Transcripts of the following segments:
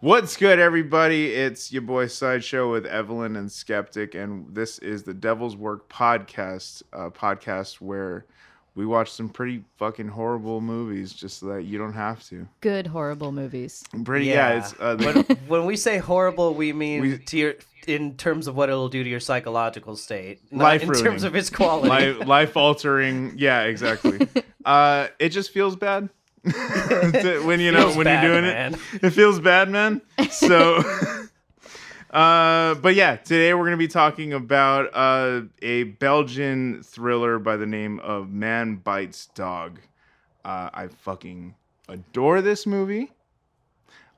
What's good, everybody? It's your boy PsydeShow with Evelyn and Skeptic, and this is the Devil's Work podcast, a podcast where we watch some pretty fucking horrible movies just so that you don't have to. Good horrible movies. It's when we say horrible, we mean in terms of what it'll do to your psychological state, not life in ruining. terms of its quality. Life altering. Yeah, exactly. It just feels bad. when you're doing man. it feels bad, man. So but yeah, today we're gonna be talking about a Belgian thriller by the name of Man Bites Dog. I fucking adore this movie.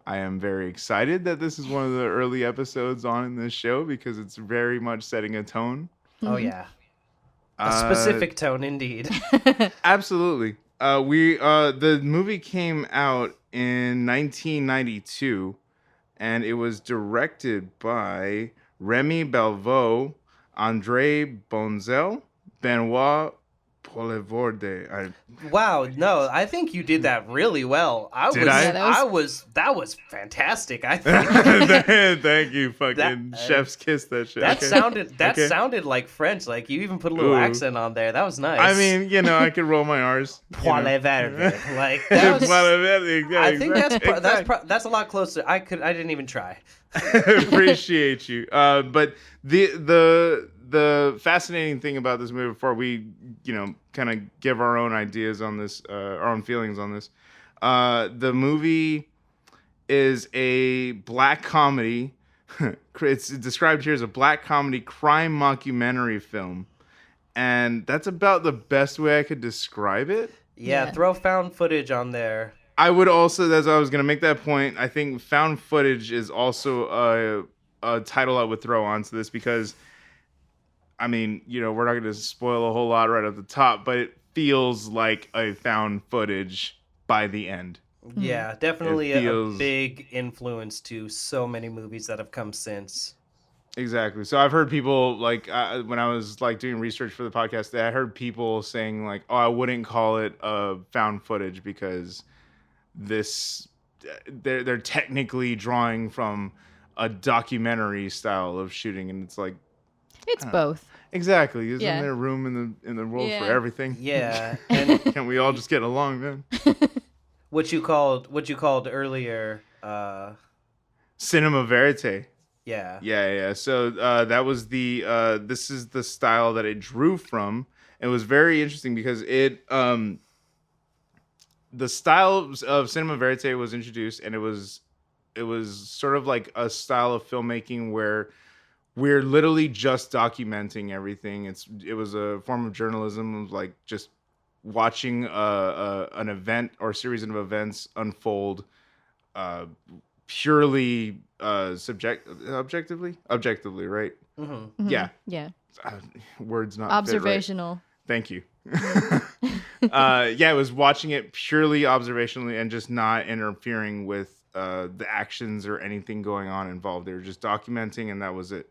I am very excited that this is one of the early episodes on this show because it's very much setting a tone. Oh yeah, a specific tone indeed. Absolutely. The movie came out in 1992, and it was directed by Remy Belvaux, Andre Bonzel, Benoit Poelvoorde. Wow, no, I think you did that really well. That was fantastic. I think. Thank you, fucking chef's kiss that shit. That sounded like French. Like you even put a little accent on there. That was nice. I mean, I could roll my R's. Poelvoorde. Like that was. I think exactly. that's a lot closer. I didn't even try. Appreciate you. But the fascinating thing about this movie, before we, kind of give our own ideas on this, our own feelings on this, the movie is a black comedy. It's described here as a black comedy crime mockumentary film. And that's about the best way I could describe it. Yeah. Throw found footage on there. I would also, as I was going to make that point, I think found footage is also a title I would throw onto this because, I mean, we're not going to spoil a whole lot right at the top, but it feels like a found footage by the end. Yeah, definitely a big influence to so many movies that have come since. Exactly. So I've heard people, like, when I was, like, doing research for the podcast, I heard people saying, like, oh, I wouldn't call it found footage because they're technically drawing from a documentary style of shooting, and it's like it's both. Exactly. Isn't there room in the world for everything? Yeah. And can't we all just get along, man? what you called earlier cinema verite. Yeah. Yeah. So that was this is the style that it drew from. It was very interesting because the style of cinema verite was introduced, and it was sort of like a style of filmmaking where we're literally just documenting everything. It was a form of journalism, of like just watching an event or series of events unfold purely objectively, right? Mm-hmm. Yeah. Words not observational. Thank you. It was watching it purely observationally and just not interfering with the actions or anything going on involved. They were just documenting, and that was it.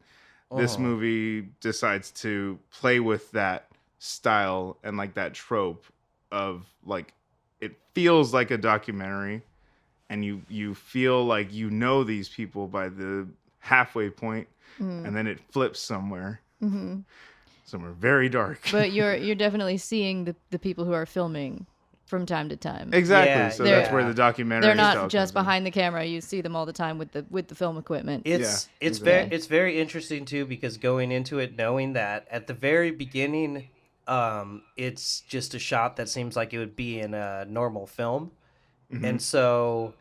This movie decides to play with that style and like that trope of like it feels like a documentary, and you feel like these people by the halfway point, and then it flips somewhere. Mm-hmm. Somewhere very dark. But you're definitely seeing the people who are filming from time to time. Exactly. Yeah, so that's where the documentary. They're not just behind the camera. You see them all the time with the film equipment. It's very interesting too, because going into it knowing that at the very beginning, it's just a shot that seems like it would be in a normal film, and so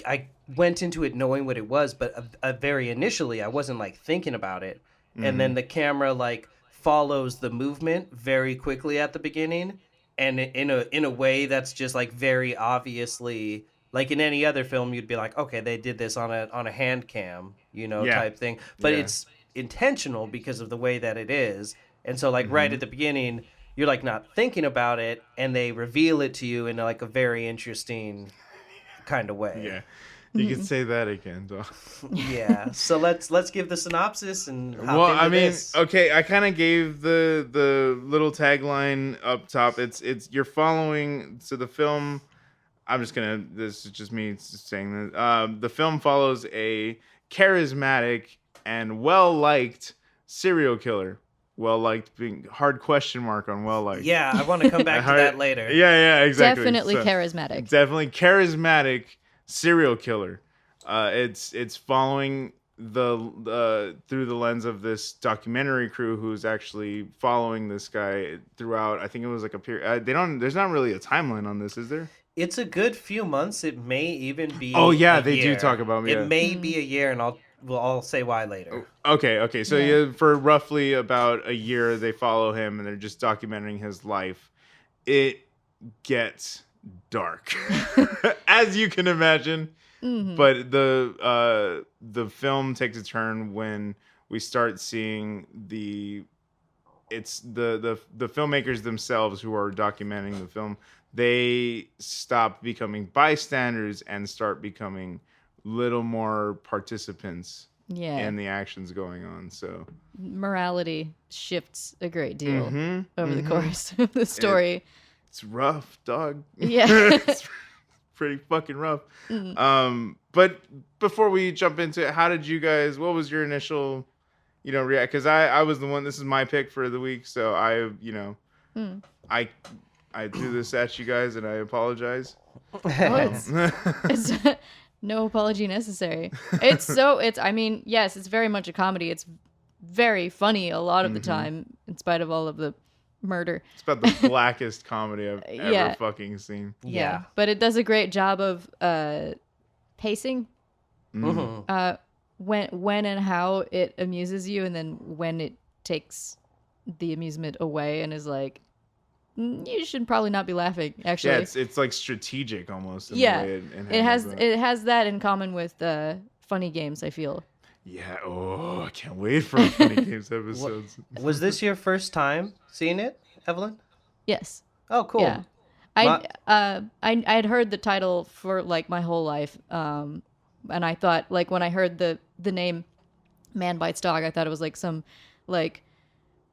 I went into it knowing what it was, but very initially I wasn't like thinking about it, and then the camera like follows the movement very quickly at the beginning, and in a way that's just like very obviously, like in any other film you'd be like, okay, they did this on a hand cam, type thing, but it's intentional because of the way that it is. And so like right at the beginning you're like not thinking about it, and they reveal it to you in like a very interesting kind of way. Yeah. You could say that again, though. Yeah. So let's give the synopsis and hop into this. Okay, I kind of gave the little tagline up top. It's you're following. So the film This is just me saying that. The film follows a charismatic and well-liked serial killer. Well-liked being hard question mark on well-liked. Yeah, I want to come back to that later. Yeah, exactly. Definitely charismatic. Definitely charismatic serial killer. It's following through the lens of this documentary crew who's actually following this guy throughout. I think it was like a period. There's not really a timeline on this, is there? It's a good few months. It may even be. Oh yeah, a they year. do talk about me. It may be a year, and I'll say why later. Okay. So for roughly about a year, they follow him, and they're just documenting his life. It gets dark, as you can imagine. Mm-hmm. But the film takes a turn when we start seeing the filmmakers themselves who are documenting the film. They stop becoming bystanders and start becoming little more participants in the actions going on. So morality shifts a great deal over the course of the story. It's rough, dog. Yeah. It's pretty fucking rough. But before we jump into it, how did you guys, what was your initial, react? Because I was the one, this is my pick for the week, so I threw this at you guys, and I apologize. It's no apology necessary. Yes, it's very much a comedy. It's very funny a lot of the time, in spite of all of the murder. It's about the blackest comedy I've ever fucking seen. Yeah, but it does a great job of pacing. When and how it amuses you, and then when it takes the amusement away and is like, you should probably not be laughing. Actually, yeah, it's like strategic almost. In the way it has that in common with funny games, I feel. Yeah. Oh, I can't wait for funny games episodes. Was this your first time seeing it, Evelyn? Yes. Oh, cool. Yeah. I had heard the title for like my whole life, and I thought, like, when I heard the name Man Bites Dog, I thought it was like some like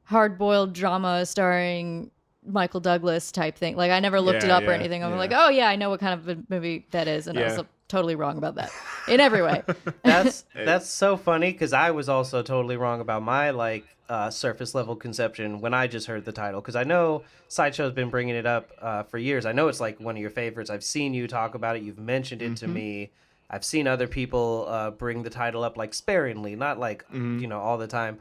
hard-boiled drama starring Michael Douglas type thing. Like, I never looked it up or anything. I'm like, oh yeah, I know what kind of a movie that is, and I was totally wrong about that in every way. That's so funny, because I was also totally wrong about my surface level conception when I just heard the title, because I know PsydeShow's been bringing it up for years. I know it's like one of your favorites. I've seen you talk about it. You've mentioned it to me. I've seen other people bring the title up like sparingly, not like all the time.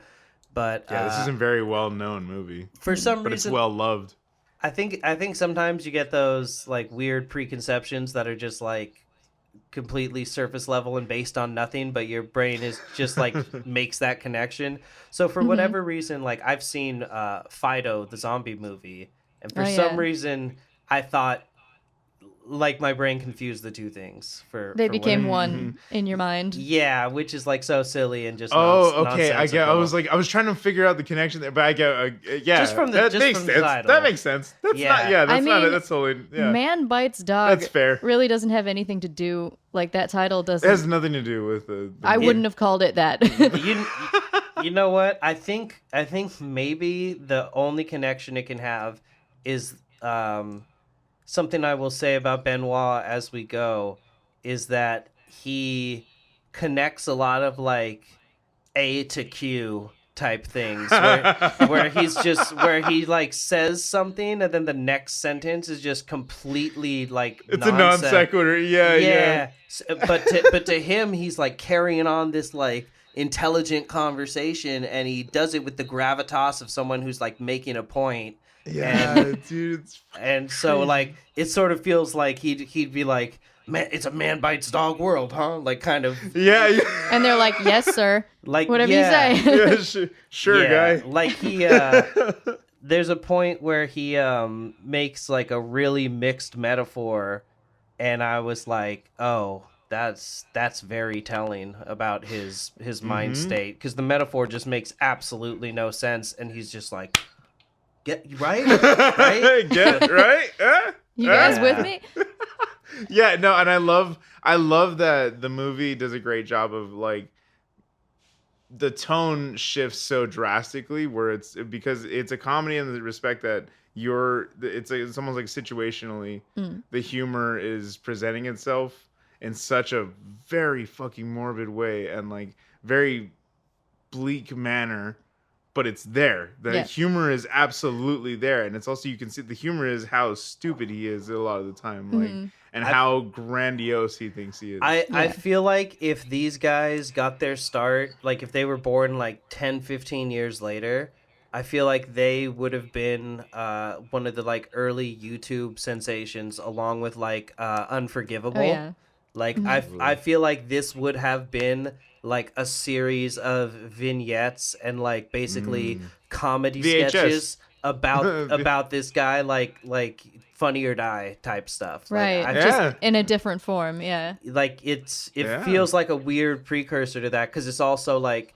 But this is a very well known movie. For some reason, but it's well loved. I think sometimes you get those like weird preconceptions that are just like completely surface level and based on nothing, but your brain is just like makes that connection. So for whatever reason, like I've seen Fido, the zombie movie, and for some reason I thought, like, my brain confused the two things. They became one in your mind. Yeah, which is like so silly and just okay. I was trying to figure out the connection there, but I get just from the title. That makes sense. That's that's totally Man Bites Dog. That's fair. Really doesn't have anything to do, like, that title doesn't. It has nothing to do with the I wouldn't have called it that. You know what? I think maybe the only connection it can have is something I will say about Benoit as we go is that he connects a lot of like A to Q type things where he like says something and then the next sentence is just completely like it's nonsense. A non sequitur. Yeah. But to him, he's like carrying on this like intelligent conversation, and he does it with the gravitas of someone who's like making a point. Yeah, dude. And so like it sort of feels like he'd be like, man, it's a man bites dog world, huh? Like kind of. Yeah. And they're like, yes, sir. Like whatever you say. Yeah, sure, guy. Like he, there's a point where he makes like a really mixed metaphor, and I was like, oh, that's very telling about his mind state, because the metaphor just makes absolutely no sense, and he's just like. Get right? Get right? You guys with me? Yeah, no, and I love that the movie does a great job of like the tone shifts so drastically, where because it's a comedy in the respect that it's almost like situationally the humor is presenting itself in such a very fucking morbid way and like very bleak manner, but it's there. The humor is absolutely there, and it's also, you can see the humor is how stupid he is a lot of the time, like, and how grandiose he thinks he is. I feel like if these guys got their start, like if they were born like 10, 15 years later, I feel like they would have been one of the like early YouTube sensations, along with like Unforgivable. Oh, yeah. Like I feel like this would have been like a series of vignettes and like basically comedy VHS. sketches about this guy, like Funny or Die type stuff. Right. Like, Just in a different form. Yeah. like it feels like a weird precursor to that, because it's also like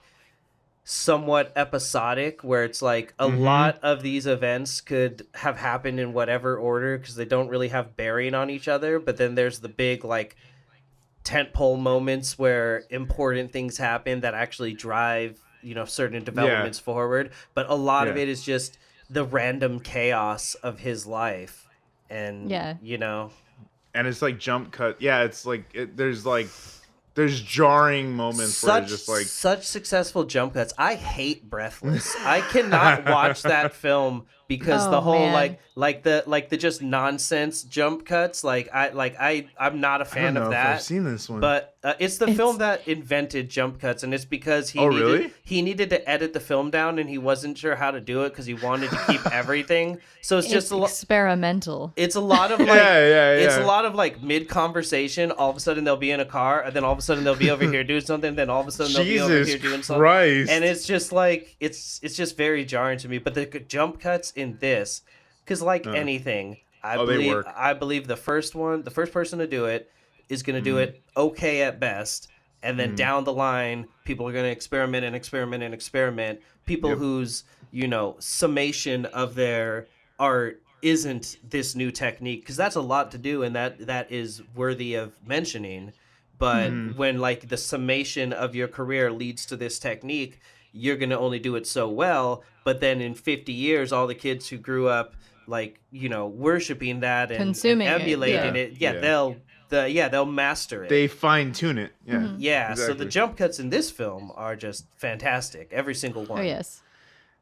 somewhat episodic, where it's like a lot of these events could have happened in whatever order because they don't really have bearing on each other, but then there's the big like tentpole moments where important things happen that actually drive, you know, certain developments forward, but a lot of it is just the random chaos of his life. And you know, and it's like jump cut. It's like there's jarring moments where it's just like such successful jump cuts. I hate Breathless. I cannot watch that film because the whole like the just nonsense jump cuts. I'm not a fan of that. I've seen this one, but it's the film that invented jump cuts, and it's because he needed to edit the film down, and he wasn't sure how to do it because he wanted to keep everything. So it's just experimental. It's a lot of like it's a lot of like mid conversation. All of a sudden they'll be in a car, and then all of a sudden they'll be over here doing something. Then all of a sudden they'll be over here doing something. And it's just like it's just very jarring to me. But the jump cuts in this, because like anything, I believe the first person to do it is going to do it okay at best, and then down the line people are going to experiment. People whose, you know, summation of their art isn't this new technique, because that's a lot to do, and that is worthy of mentioning. But when like the summation of your career leads to this technique, you're going to only do it so well. But then in 50 years, all the kids who grew up like, you know, worshiping that and emulating it, they'll master it. They fine tune it. Exactly. So the jump cuts in this film are just fantastic, every single one. Oh yes.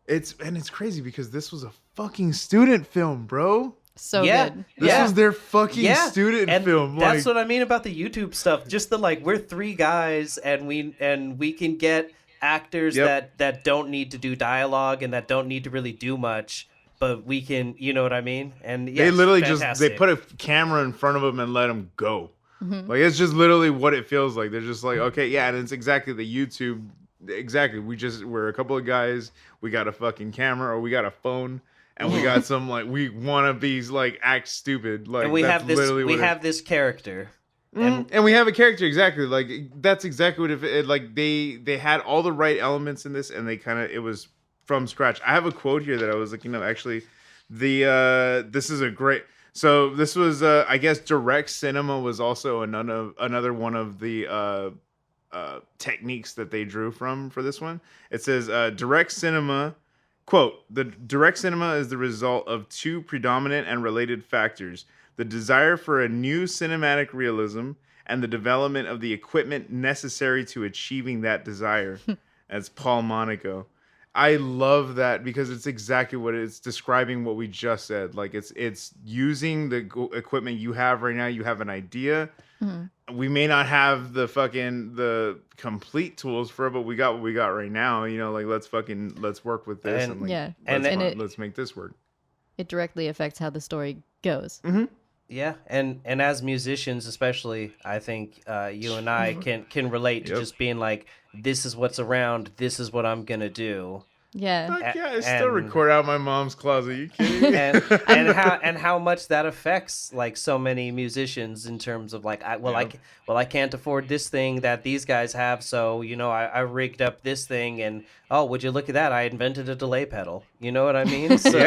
It's crazy because this was a fucking student film, bro. So good. This was their fucking student film. That's what I mean about the YouTube stuff. Just the like, we're three guys and we can get actors that don't need to do dialogue and that don't need to really do much, but we can, you know what I mean? And they literally they put a camera in front of them and let them go. Like, it's just literally what it feels like. They're just like, okay, and it's exactly the YouTube. Exactly. We're a couple of guys. We got a fucking camera, or we got a phone, and we got some like, we want to be like act stupid. Like, and we have this character. And we have a character, exactly. Like, that's exactly what it like. They had all the right elements in this, and it was from scratch. I have a quote here that I was looking up. Actually, this is a great. So this was, I guess, direct cinema was also another one of the techniques that they drew from for this one. It says direct cinema. Quote: the direct cinema is the result of two predominant and related factors: the desire for a new cinematic realism and the development of the equipment necessary to achieving that desire. As Paul Monaco. I love that because it's exactly what it's describing, what we just said. Like, it's using the equipment you have right now. You have an idea. We may not have the complete tools for it, but we got what we got right now. You know, like, let's work with this. Let's make this work. It directly affects how the story goes. Yeah, and as musicians especially, I think you and I can relate to just being like, this is what's around, this is what I'm gonna do. Yeah. Fuck yeah, I still record out my mom's closet. Are you kidding me? and how much that affects like so many musicians in terms of like, I can't afford this thing that these guys have, so you know I rigged up this thing, and oh, would you look at that? I invented a delay pedal. You know what I mean? So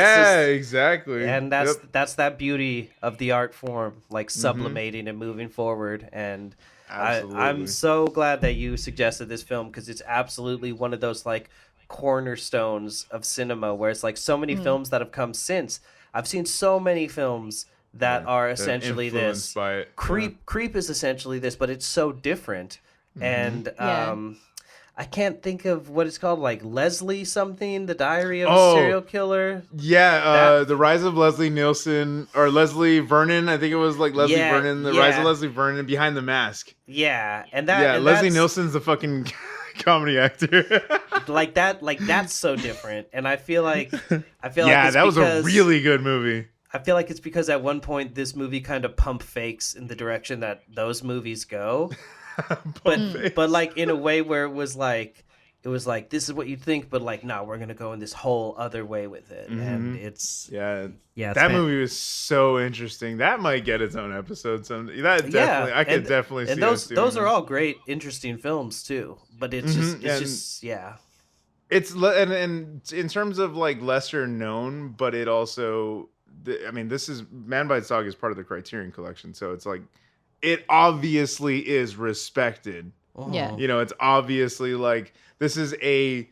exactly. And that's that beauty of the art form, like sublimating and moving forward. And I'm so glad that you suggested this film, because it's absolutely one of those like cornerstones of cinema, where it's like so many films that have come since. I've seen so many films that are essentially this. By it. Creep is essentially this, but it's so different. And I can't think of what it's called, like Leslie something, The Diary of a Serial Killer. Yeah, The Rise of Leslie Nielsen, or Leslie Vernon. I think it was like Leslie Vernon, The Rise of Leslie Vernon, Behind the Mask. Yeah, and Leslie Nielsen's the fucking comedy actor. like that's so different. And I feel like that was a really good movie. I feel like it's because at one point this movie kind of pump fakes in the direction that those movies go. but like in a way where it was like this is what you think, but like no, we're gonna go in this whole other way with it. And it's that movie was so interesting. That might get its own episode someday. I could definitely see. And those are all great, interesting films too. But it's it's and in terms of like lesser known, but it also, this is Man Bites Dog is part of the Criterion Collection, so it's like, it obviously is respected. Yeah. It's obviously like, this is a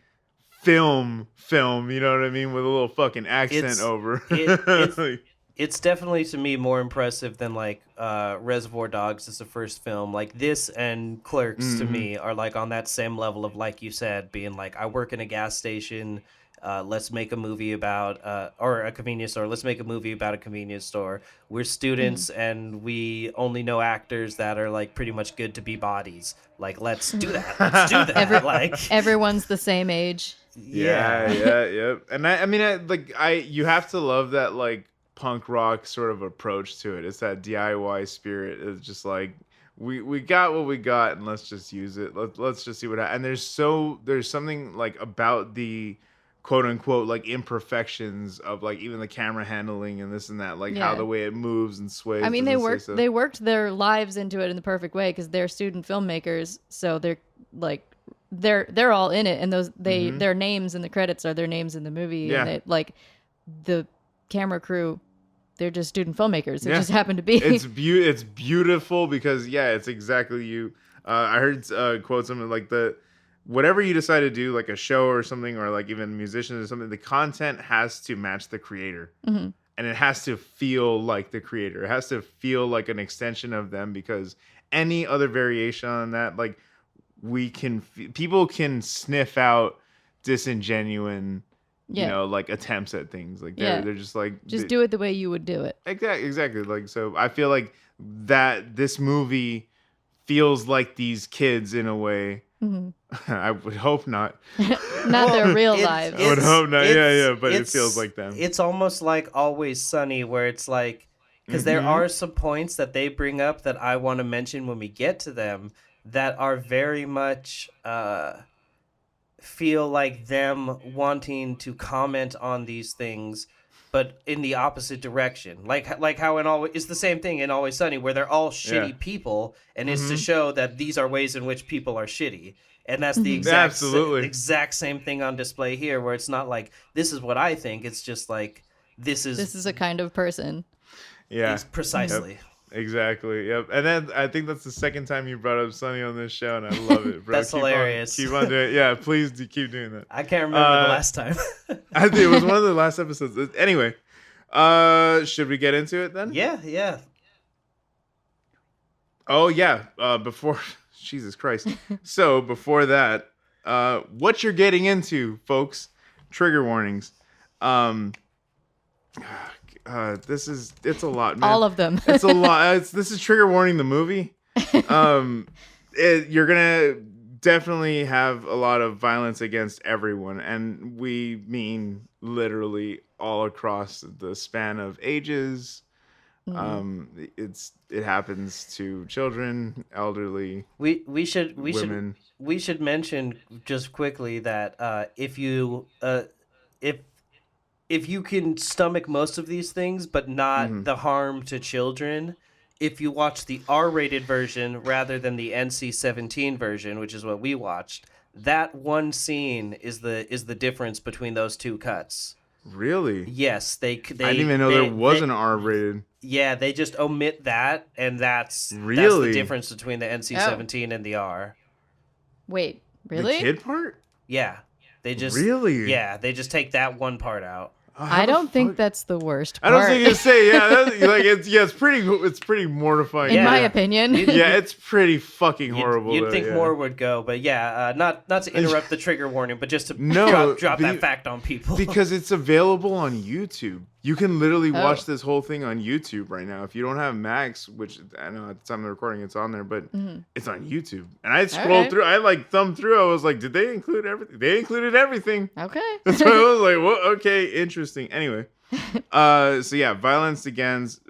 film, you know what I mean? With a little fucking accent over. It's definitely, to me, more impressive than like Reservoir Dogs as the first film. Like this and Clerks to me are like on that same level of, like you said, being like, I work in a gas station. Let's make a movie about, or a convenience store. Let's make a movie about a convenience store. We're students and we only know actors that are like pretty much good to be bodies. Like, let's do that. Let's do that. Everyone's the same age. Yeah. And you have to love that like punk rock sort of approach to it. It's that DIY spirit. It's just like, we got what we got and let's just use it. Let's just see what happens. And there's something like about the quote unquote like imperfections of like even the camera handling and this and that, like how the way it moves and sways. I mean, they worked their lives into it in the perfect way because they're student filmmakers, so they're like they're all in it, and their names in the credits are their names in the movie. And they, like the camera crew, they're just student filmmakers. It just happened to be. It's beautiful because it's exactly you. I heard quote something like whatever you decide to do, like a show or something, or like even musicians or something, the content has to match the creator. And it has to feel like the creator. It has to feel like an extension of them, because any other variation on that, like people can sniff out disingenuine, like attempts at things. Like they're just like, do it the way you would do it. Exactly. Like, so I feel like that this movie feels like these kids in a way. I would hope not. Not their real lives. I would hope not. But it feels like them. It's almost like Always Sunny, where it's like, because there are some points that they bring up that I want to mention when we get to them that are very much feel like them wanting to comment on these things, but in the opposite direction. Like how it's the same thing in Always Sunny, where they're all shitty people, and it's to show that these are ways in which people are shitty. And that's the exact same thing on display here, where it's not like, this is what I think. It's just like, this is a kind of person. Yeah. Precisely. Yep. Exactly. Yep. And then I think that's the second time you brought up Sunny on this show, and I love it, bro. That's hilarious. Keep on doing it. Yeah, please keep doing that. I can't remember the last time. I think it was one of the last episodes. Anyway, should we get into it then? Yeah. Oh yeah. Before Jesus Christ. So before that, what you're getting into, folks? Trigger warnings. It's a lot, man. All of them. It's a lot. This is Trigger Warning the movie. You're gonna definitely have a lot of violence against everyone, and we mean literally all across the span of ages. It happens to children, elderly. We should women. We should mention just quickly that if you can stomach most of these things, but not the harm to children, if you watch the R-rated version rather than the NC-17 version, which is what we watched, that one scene is the difference between those two cuts. Really? Yes, I didn't even know there was an R-rated. Yeah, they just omit that, and that's the difference between the NC-17 and the R. Wait, really? The kid part? Yeah. They just really? Yeah, they just take that one part out. I don't think that's the worst I part. don't think you say it's pretty mortifying. In my opinion. Yeah, it's pretty fucking horrible. You'd think more would go, but not to interrupt the trigger warning, but just to drop that fact on people. Because it's available on YouTube. You can literally watch this whole thing on YouTube right now. If you don't have Max, which I know at the time of the recording it's on there, but it's on YouTube. And I scrolled through, I thumbed through, I was like, did they include everything? They included everything. Okay. So I was like, well, okay, interesting. Anyway, so yeah, violence against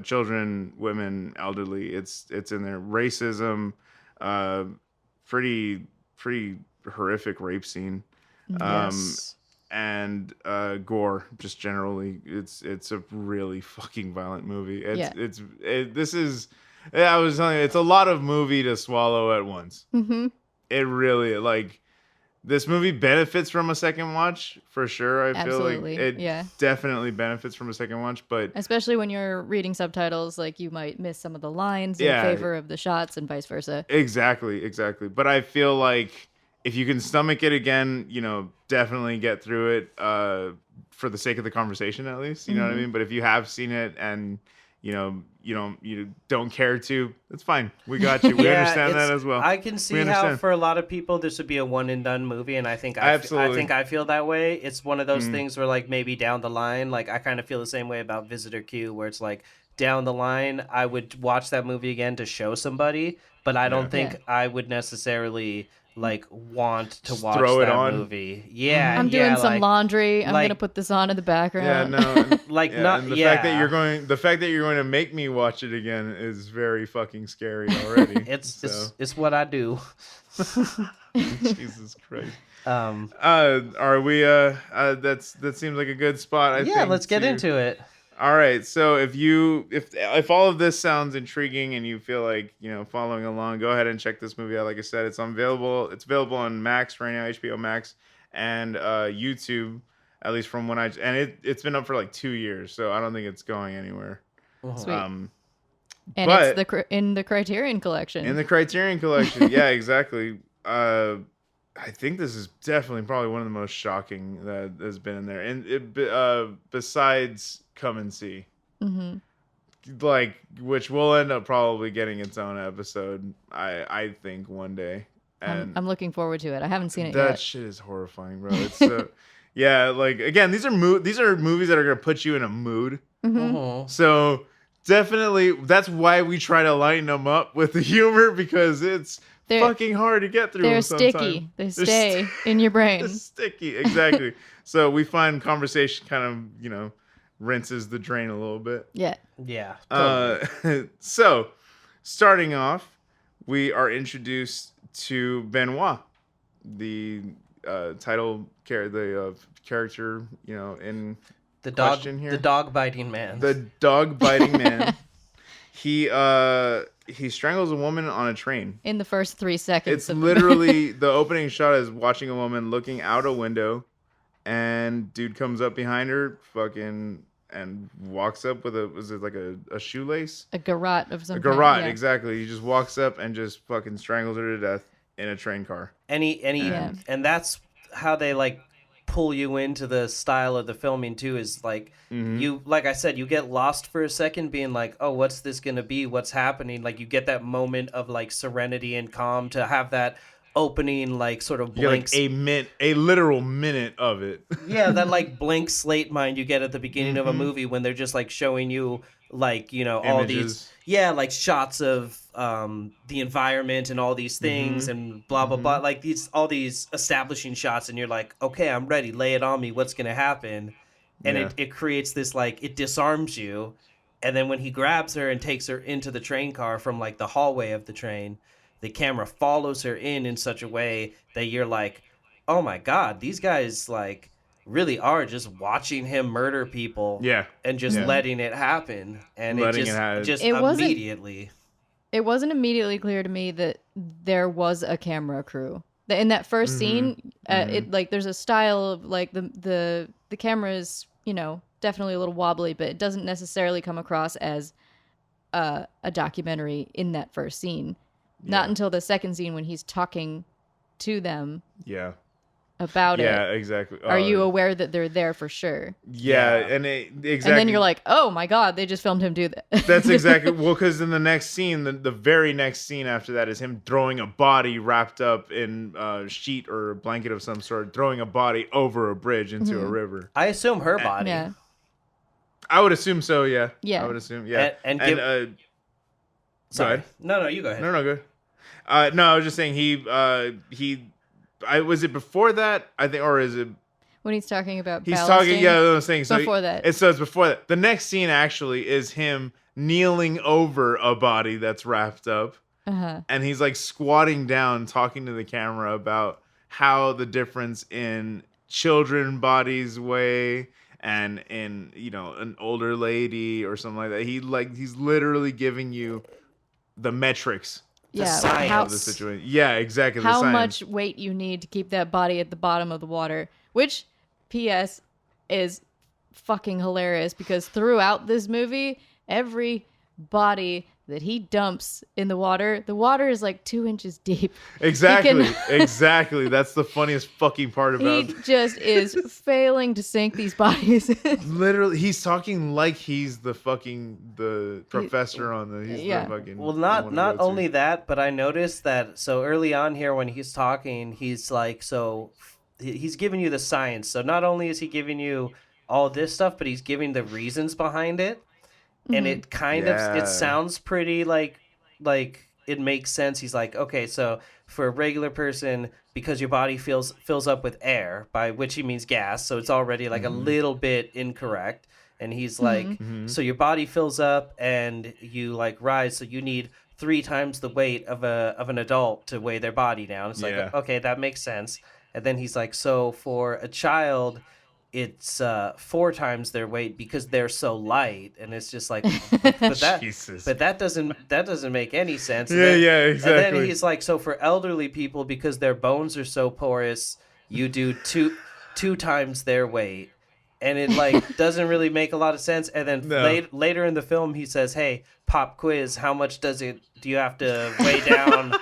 children, women, elderly. It's in there. Racism, pretty horrific rape scene. Yes. And gore, just generally, it's a really fucking violent movie. I was telling you, it's a lot of movie to swallow at once. Mm-hmm. It really this movie benefits from a second watch for sure. I feel like it definitely benefits from a second watch, but especially when you're reading subtitles, like you might miss some of the lines in favor of the shots and vice versa. Exactly. But I feel like if you can stomach it again, definitely get through it for the sake of the conversation, at least. You know what I mean? But if you have seen it and you don't care to, that's fine. We got you. We understand that as well. I can see how for a lot of people this would be a one and done movie, and I think I feel that way. It's one of those things where maybe down the line, I kind of feel the same way about Visitor Q, where it's down the line I would watch that movie again to show somebody, but I don't think I would necessarily want to watch that movie. Yeah, I'm doing some laundry. I'm gonna put this on in the background. Yeah, no, the fact that you're going to make me watch it again is very fucking scary already. It's what I do. Jesus Christ. Are we? That seems like a good spot. I think, let's get into it. All right, so if all of this sounds intriguing and you feel like following along, go ahead and check this movie out. Like I said, it's available on Max right now, HBO Max, and YouTube. At least from when it's been up for 2 years, so I don't think it's going anywhere. Sweet. And it's in the Criterion Collection. In the Criterion Collection, yeah, exactly. I think this is definitely probably one of the most shocking that has been in there, and besides Come and See, which will end up probably getting its own episode. I think one day, and I'm looking forward to it. I haven't seen it yet. That shit is horrifying, bro. It's again, these are movies that are gonna put you in a mood. Mm-hmm. So definitely, that's why we try to lighten them up with the humor, because it's fucking hard to get through. They're sometimes. Sticky. They stay in your brain. They're sticky, exactly. So we find conversation kind of, rinses the drain a little bit. Yeah. Yeah. Totally. So, starting off, we are introduced to Benoit, the character, in the question here. The dog biting man. The dog biting man. He strangles a woman on a train. In the first 3 seconds. It's literally the opening shot is watching a woman looking out a window, and dude comes up behind her, and walks up with a shoelace? A garrote of some kind. A garrote, exactly. He just walks up and just fucking strangles her to death in a train car. And that's how they pull you into the style of the filming too, is you, like I said, you get lost for a second being like, oh, what's this gonna be, what's happening, you get that moment of serenity and calm to have that opening sort of blank, a literal minute of it. Yeah, that blank slate mind you get at the beginning of a movie when they're just showing you all these shots of the environment and all these things and blah blah blah, all these establishing shots, and you're like, okay, I'm ready, lay it on me, what's gonna happen? And it creates this it disarms you. And then when he grabs her and takes her into the train car from the hallway of the train, the camera follows her in such a way that you're like, oh my god, these guys really are just watching him murder people, and just letting it happen, and immediately. It wasn't immediately clear to me that there was a camera crew in that first scene. It there's a style of the camera is definitely a little wobbly, but it doesn't necessarily come across as a documentary in that first scene. Not until the second scene when he's talking to them. Yeah. about it. Yeah, exactly. Are you aware that they're there for sure? Yeah, Yeah. and exactly. And then you're like, oh my god, they just filmed him do that. That's exactly well, because in the next scene, the very next scene after that is him throwing a body wrapped up in a sheet or a blanket of some sort, throwing a body over a bridge into a river. I assume her body. Yeah. I would assume so. Yeah. Yeah. I would assume. Yeah. And go sorry. ahead. No, you go ahead. No, good. No, I was just saying was it before that? I think, or is it? When he's talking about He's balancing, talking. Yeah, I was saying so before that. It's before that. The next scene actually is him kneeling over a body that's wrapped up, and he's like squatting down, talking to the camera about how the difference in children bodies weigh and in an older lady or something like that. He's literally giving you the metrics. The science Of the situation. Yeah, exactly. How the science. much weight you need to keep that body at the bottom of the water, which, P.S., is fucking hilarious because throughout this movie, every body that he dumps in the water is like 2 inches deep. Exactly. Exactly. That's the funniest fucking part about He just is failing to sink these bodies. Literally, he's talking like he's the professor on the. He's Yeah. the fucking. Well, not only that, but I noticed that so early on here when he's talking, he's like, so he's giving you the science. So not only is he giving you all this stuff, but he's giving the reasons behind it. And it kind of it sounds pretty like it makes sense. He's like, okay, so for a regular person, because your body fills up with air, by which he means gas, so it's already like a little bit incorrect. And he's like, so your body fills up and you like rise, so you need 3 times the weight of an adult to weigh their body down. It's like, okay, that makes sense. And then he's like, so for a child, it's 4 times their weight because they're so light, and it's just like, but that doesn't make any sense. Yeah, exactly. And then he's like, so for elderly people, because their bones are so porous, you do two times their weight, and it like doesn't really make a lot of sense. And then later in the film, he says, "Hey, pop quiz, how much do you have to weigh down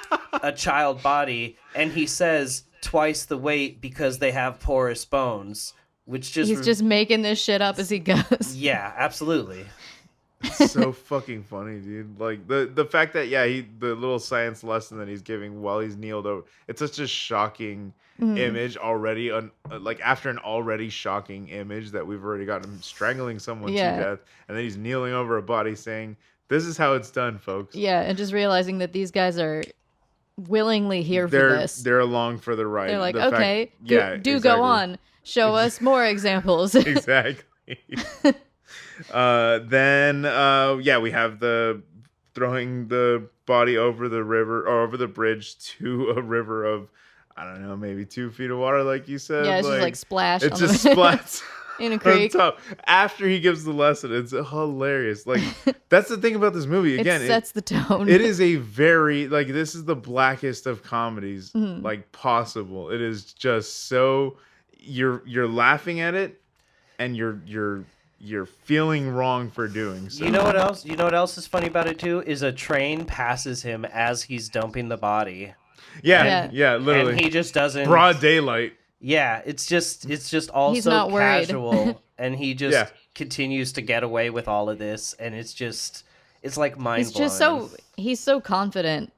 a child body?" And he says twice the weight because they have porous bones. Which he's just making this shit up as he goes. Yeah, absolutely. It's so fucking funny, dude. Like the fact that the little science lesson that he's giving while he's kneeled over, it's such a shocking image already. Like after an already shocking image that we've already got him strangling someone to death, and then he's kneeling over a body saying, "This is how it's done, folks." Yeah, and just realizing that these guys are willingly here for this. They're along for the ride. They're like, okay, go on. Show us more examples. Exactly. Then we have the throwing the body over the river or over the bridge to a river of, I don't know, maybe 2 feet of water, like you said. Yeah, it's just like splash. It just splats in a creek. After he gives the lesson, it's hilarious. Like that's the thing about this movie. Again, it sets the tone. It is a very this is the blackest of comedies like possible. It is just so. You're laughing at it, and you're feeling wrong for doing so. You know what else? You know what else is funny about it too? Is a train passes him as he's dumping the body. Yeah, literally. And he just doesn't. Broad daylight. Yeah, it's just all he's so not worried. casual, and he just continues to get away with all of this, and it's like mind blowing. It's just he's so confident.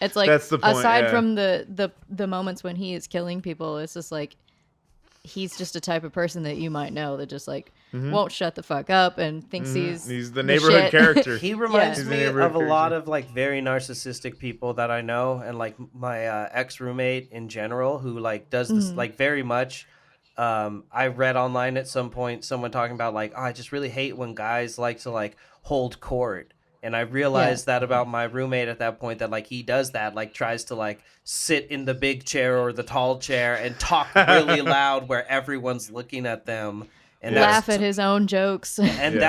It's like that's the point, aside from the moments when he is killing people, it's just like. He's just a type of person that you might know that just like won't shut the fuck up and thinks he's the neighborhood character. He reminds me of a lot of like very narcissistic people that I know, and like my ex roommate in general who like does this like very much. I read online at some point someone talking about like, I just really hate when guys like to like hold court. And I realized that about my roommate at that point, that like he does that, like tries to like sit in the big chair or the tall chair and talk really loud where everyone's looking at them and laugh at his own jokes. And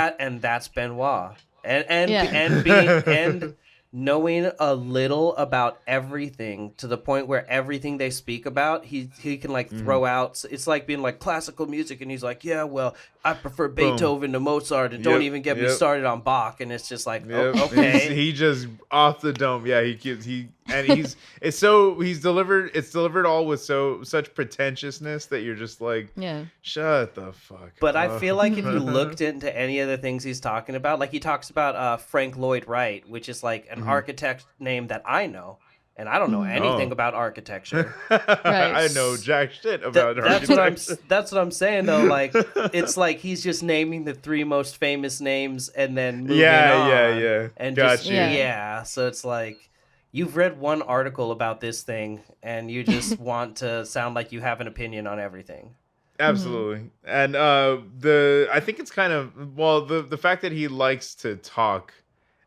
that's Benoit. And knowing a little about everything to the point where everything they speak about, he can like throw out. It's like being like classical music, and he's like, yeah, well, I prefer Beethoven to Mozart, and don't even get me started on Bach. And it's just like, okay, he just off the dome. Yeah, he And it's delivered all with such pretentiousness that you're just like, Yeah. shut the fuck But up. I feel like if you looked into any of the things he's talking about, like he talks about Frank Lloyd Wright, which is like an architect name that I know, and I don't know anything about architecture. I know jack shit about architecture. That's what I'm saying though. Like it's like he's just naming the 3 most famous names and then moving on. Yeah. And Got you. So it's like you've read one article about this thing and you just want to sound like you have an opinion on everything. Absolutely. And I think it's kind of the fact that he likes to talk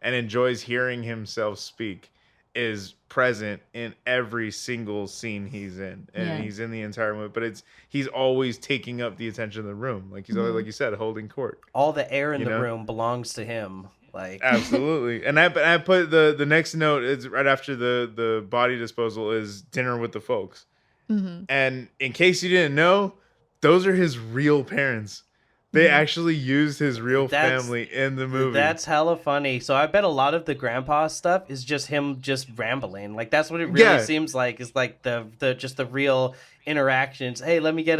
and enjoys hearing himself speak is present in every single scene he's in, and he's in the entire movie. But he's always taking up the attention of the room, like he's always, like you said, holding court. All the air in the room belongs to him. Like absolutely. And I put the next note is right after the body disposal is dinner with the folks. And in case you didn't know, those are his real parents. They actually used his real family in the movie. That's hella funny. So I bet a lot of the grandpa stuff is just him just rambling. Like that's what it really seems like. Is like the real interactions. Hey, let me get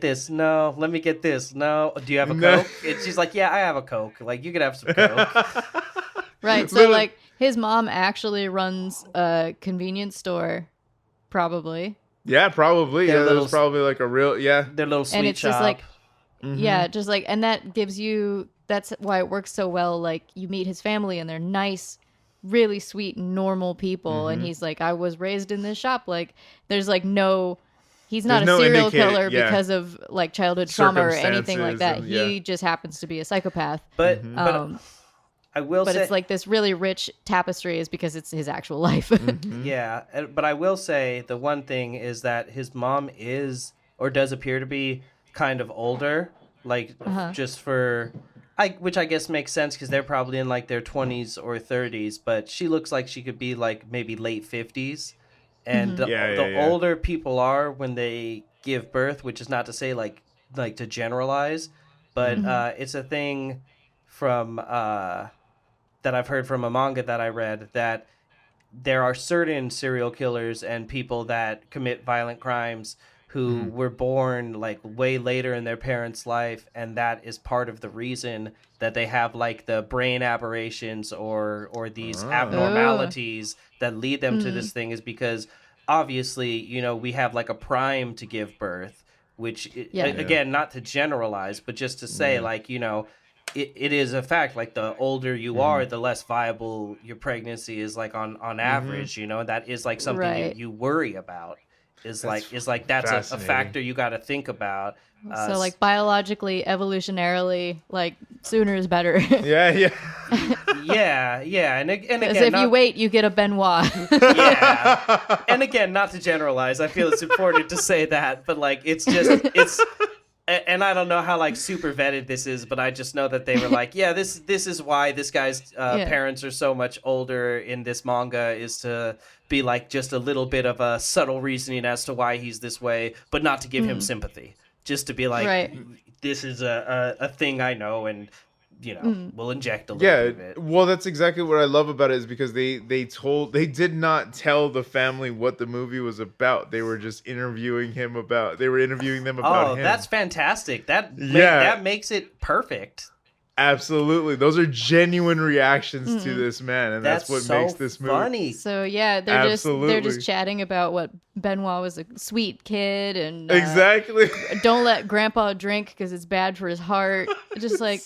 this. No, let me get this. No, do you have a Coke? And she's like, yeah, I have a Coke. Like you could have some Coke. Right. So like his mom actually runs a convenience store, probably. Yeah, probably. Their that was probably like a real their little sweet and it's shop. just like. Yeah, just like, and that gives you, that's why it works so well. Like, you meet his family and they're nice, really sweet, normal people. And he's like, I was raised in this shop. Like, there's like he's not a serial killer because of like childhood trauma or anything like that. He just happens to be a psychopath. But I will say. But it's like this really rich tapestry is because it's his actual life. Yeah, but I will say the one thing is that his mom is, or does appear to be, kind of older, like just for which I guess makes sense because they're probably in like their 20s or 30s, but she looks like she could be like maybe late 50s. And the older people are when they give birth, which is not to say like to generalize, but it's a thing from that I've heard from a manga that I read, that there are certain serial killers and people that commit violent crimes who were born like way later in their parents' life, and that is part of the reason that they have like the brain aberrations or these abnormalities that lead them to this thing, is because obviously, we have like a prime to give birth, which again, not to generalize, but just to say like, it is a fact, like the older you are, the less viable your pregnancy is, like on average, that is like something you worry about. Is like that's a factor you got to think about. So like biologically, evolutionarily, like sooner is better. Yeah. And again, if you wait, you get a Benoit. Yeah, and again, not to generalize, I feel it's important to say that, but like it's. And I don't know how like super vetted this is, but I just know that they were like, yeah, this is why this guy's parents are so much older in this manga, is to be like just a little bit of a subtle reasoning as to why he's this way, but not to give him sympathy, just to be like, this is a thing I know, and we'll inject a little bit of it. Well, that's exactly what I love about it, is because they did not tell the family what the movie was about. They were just interviewing them about him. Oh, that's fantastic. That makes it perfect. Absolutely. Those are genuine reactions to this man, and that's what makes this movie funny. So yeah, they're just chatting about what Benoit was a sweet kid, and exactly don't let grandpa drink because it's bad for his heart. Just like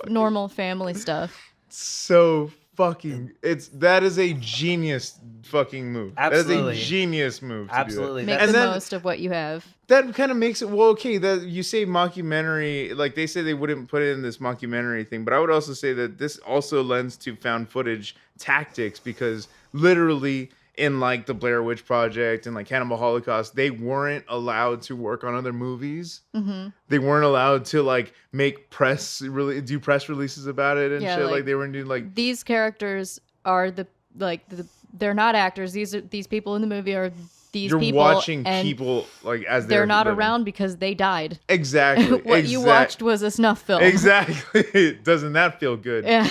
normal family stuff. So fucking that is a genius fucking move. Absolutely. That is a genius move. Absolutely. Make the most of what you have. That kind of makes it that you say mockumentary, like they say they wouldn't put it in this mockumentary thing, but I would also say that this also lends to found footage tactics, because literally in like the Blair Witch Project and like Cannibal Holocaust, they weren't allowed to work on other movies. They weren't allowed to like make do press releases about it and shit. Like they weren't doing like, these characters are they're not actors. These people in the movie are these You're people, watching and people like as they're not living. around because they died. Exactly. What you watched was a snuff film. Exactly. Doesn't that feel good? Yeah.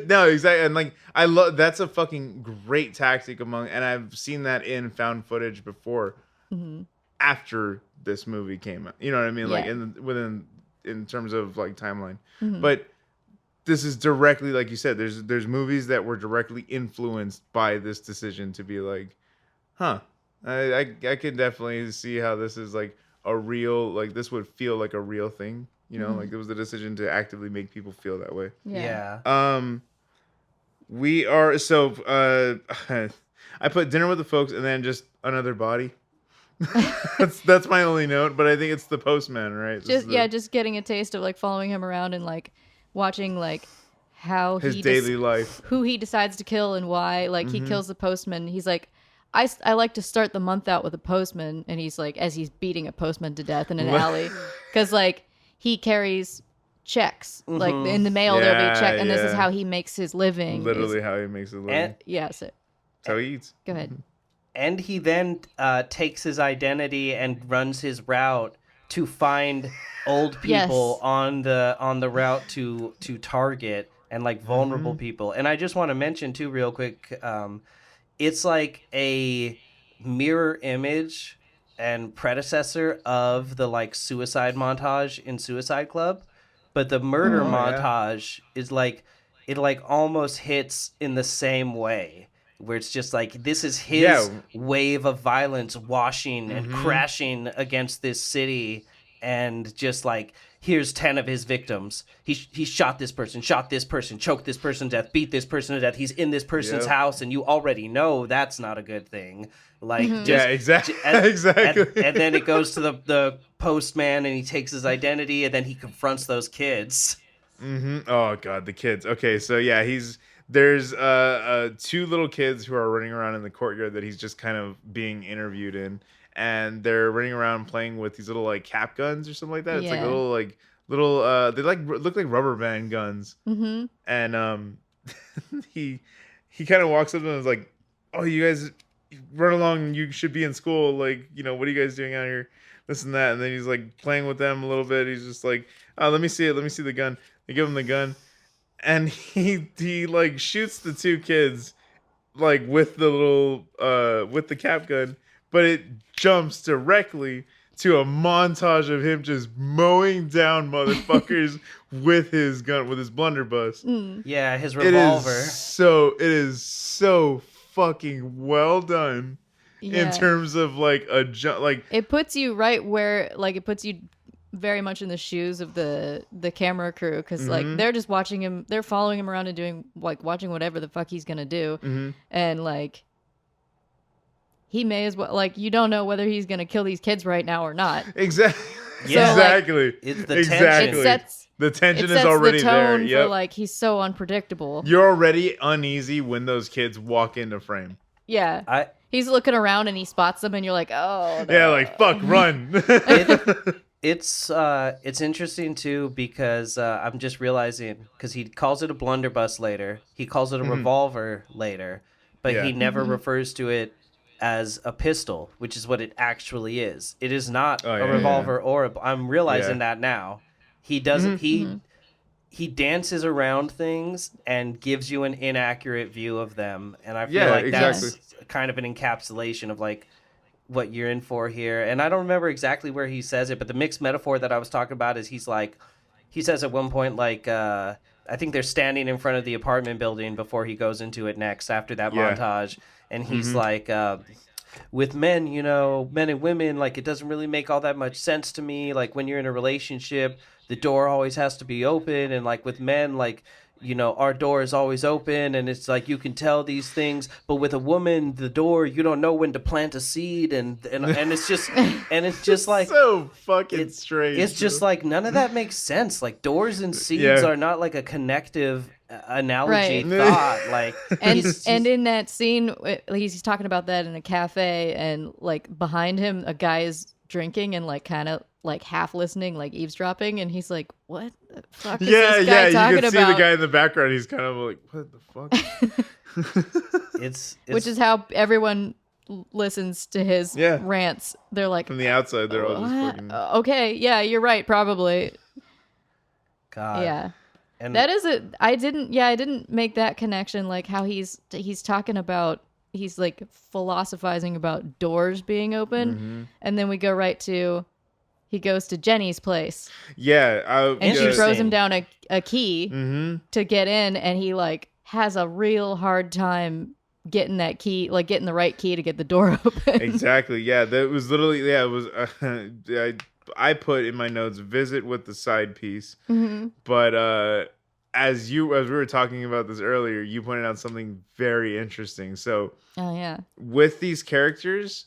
No, exactly. And like I love that's a fucking great tactic and I've seen that in found footage before after this movie came out. You know what I mean? Like in terms of like timeline. But this is directly, like you said, there's movies that were directly influenced by this decision to be like, I can definitely see how this is like a real, like this would feel like a real thing, you know, like it was the decision to actively make people feel that way. Yeah. We are I put Dinner with the Folks and then just Another Body. that's my only note, but I think it's the Postman, right? Just getting a taste of like following him around and like watching like how his daily life, who he decides to kill and why. Like he kills the postman. He's like, I like to start the month out with a postman, and he's like, as he's beating a postman to death in an alley, because like he carries checks, like in the mail there'll be a check, and this is how he makes his living. Literally how he makes his living. That's how he eats. Go ahead. And he then takes his identity and runs his route to find old people on the route to target and like vulnerable people. And I just want to mention too, real quick, it's like a mirror image and predecessor of the like suicide montage in Suicide Club, but the murder montage is like it like almost hits in the same way, where it's just like this is his wave of violence washing and crashing against this city, and just like here's 10 of his victims. He shot this person, choked this person to death, beat this person to death. He's in this person's house, and you already know that's not a good thing. Like exactly. And then it goes to the postman, and he takes his identity, and then he confronts those kids. Oh god, the kids. Okay, so yeah, there's two little kids who are running around in the courtyard that he's just kind of being interviewed in, and they're running around playing with these little like cap guns or something like that. It's like little they like look like rubber band guns. And he kind of walks up and is like, "Oh, you guys run along. You should be in school. Like, you know, what are you guys doing out here? This and that." And then he's like playing with them a little bit. He's just like, "Oh, let me see it. Let me see the gun." They give him the gun, and he like shoots the two kids like with the little with the cap gun, but it jumps directly to a montage of him just mowing down motherfuckers with his gun, with his blunderbuss. Yeah, his revolver. It is so fucking well done in terms of like a jump. Like it puts you right where, like it puts you very much in the shoes of the camera crew, because like they're just watching him, they're following him around and doing like watching whatever the fuck he's gonna do, and like he may as well, like, you don't know whether he's gonna kill these kids right now or not. Exactly. Yeah. Exactly. Like, it's the tension. The tension is already the tone there. for like he's so unpredictable. You're already uneasy when those kids walk into frame. Yeah. He's looking around and he spots them, and you're like, oh no. Yeah, like fuck, run. It's interesting too, because I'm just realizing, because he calls it a blunderbuss later, he calls it a revolver later, but he never refers to it as a pistol, which is what it actually is. It is not a revolver or I'm realizing that now. He doesn't he dances around things and gives you an inaccurate view of them, and I feel like that's kind of an encapsulation of like what you're in for here. And I don't remember exactly where he says it, but the mixed metaphor that I was talking about is he says at one point, like, I think they're standing in front of the apartment building before he goes into it next after that montage. And he's like, with men, you know, men and women, like, it doesn't really make all that much sense to me. Like, when you're in a relationship, the door always has to be open. And like with men, like, you know, our door is always open, and it's like you can tell these things. But with a woman, the door, you don't know when to plant a seed, and it's just like so fucking strange. It's just like none of that makes sense. Like doors and seeds are not like a connective analogy thought. Like and in that scene, he's talking about that in a cafe, and like behind him, a guy is drinking and like kind of like half listening, like eavesdropping, and he's like, "What the fuck is this guy talking you can see about?" the guy in the background. He's kind of like, "What the fuck?" it's which is how everyone listens to his rants, they're like, from the outside, they're all just fucking... okay, yeah, you're right, probably. God. Yeah. And that is it. I didn't make that connection, like how he's talking about, he's like philosophizing about doors being open, and then we go right to, he goes to Jenny's place. Yeah. And she throws him down a key to get in, and he like has a real hard time getting that key, like getting the right key to get the door open. Exactly. Yeah. That was literally, it was, I put in my notes, visit with the side piece. But as we were talking about this earlier, you pointed out something very interesting. So with these characters,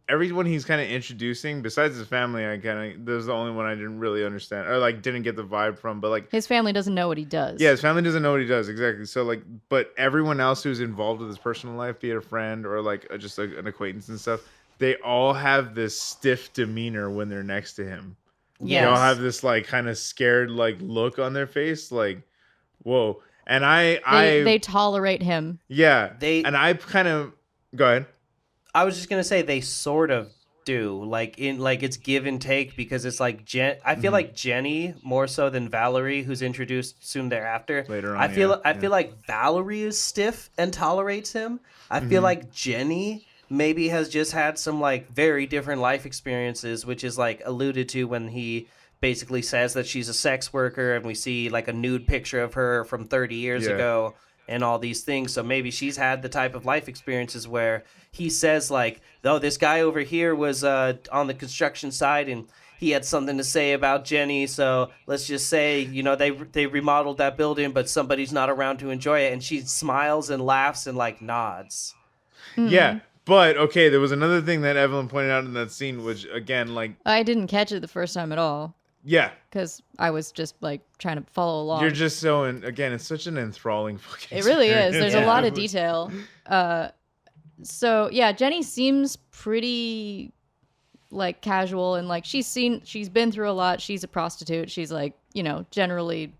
everyone he's kind of introducing, besides his family, there's the only one I didn't really understand, or like didn't get the vibe from. But like his family doesn't know what he does. Yeah, his family doesn't know what he does, exactly. So like, but everyone else who's involved with his personal life, be it a friend or like just an acquaintance and stuff, they all have this stiff demeanor when they're next to him. Yes. They all have this like kind of scared like look on their face, like, whoa. And they tolerate him. Yeah. I kind of go ahead. I was just gonna say they sort of do, like it's give and take, because it's like I feel like Jenny more so than Valerie, who's introduced soon thereafter. Later on, I feel like Valerie is stiff and tolerates him. I feel like Jenny maybe has just had some like very different life experiences, which is like alluded to when he basically says that she's a sex worker, and we see like a nude picture of her from 30 years ago and all these things. So maybe she's had the type of life experiences where he says like, oh, this guy over here was on the construction site and he had something to say about Jenny. So let's just say, they remodeled that building, but somebody's not around to enjoy it. And she smiles and laughs and like nods. Yeah. But, okay, there was another thing that Evelyn pointed out in that scene, which, again, like... I didn't catch it the first time at all. Yeah. Because I was just, like, trying to follow along. You're just so... Again, it's such an enthralling fucking It really experience. is. There's a lot of detail. So, yeah, Jenny seems pretty, like, casual. And, like, she's been through a lot. She's a prostitute. She's, like, generally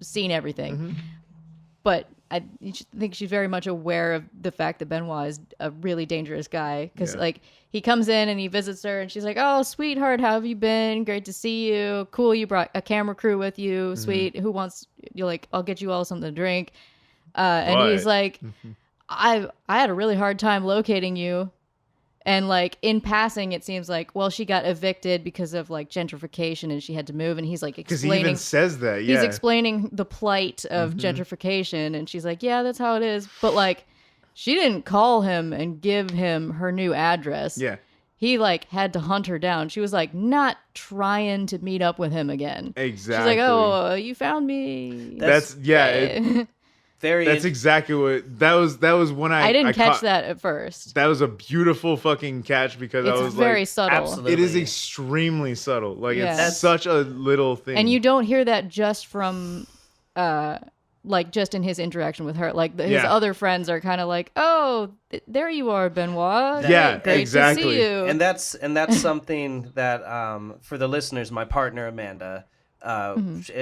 seen everything. But... I think she's very much aware of the fact that Benoit is a really dangerous guy, because like he comes in and he visits her and she's like, "Oh, sweetheart, how have you been? Great to see you. Cool, you brought a camera crew with you. Sweet. Who wants? You're like, I'll get you all something to drink." And he's like, "I had a really hard time locating you." And like in passing, it seems like, well, she got evicted because of like gentrification and she had to move. And he's like explaining. Because he even says that, He's explaining the plight of gentrification. And she's like, yeah, that's how it is. But like, she didn't call him and give him her new address. Yeah. He like had to hunt her down. She was like not trying to meet up with him again. Exactly. She's like, oh, you found me. That's That's exactly what that was when I didn't catch that at first. That was a beautiful fucking catch, because it's I was very like, subtle. Absolutely. It is extremely subtle. Like it's such a little thing. And you don't hear that just from like just in his interaction with her. Like his other friends are kind of like, "Oh, there you are, Benoit. Great exactly. to see you." And that's something that for the listeners, my partner Amanda,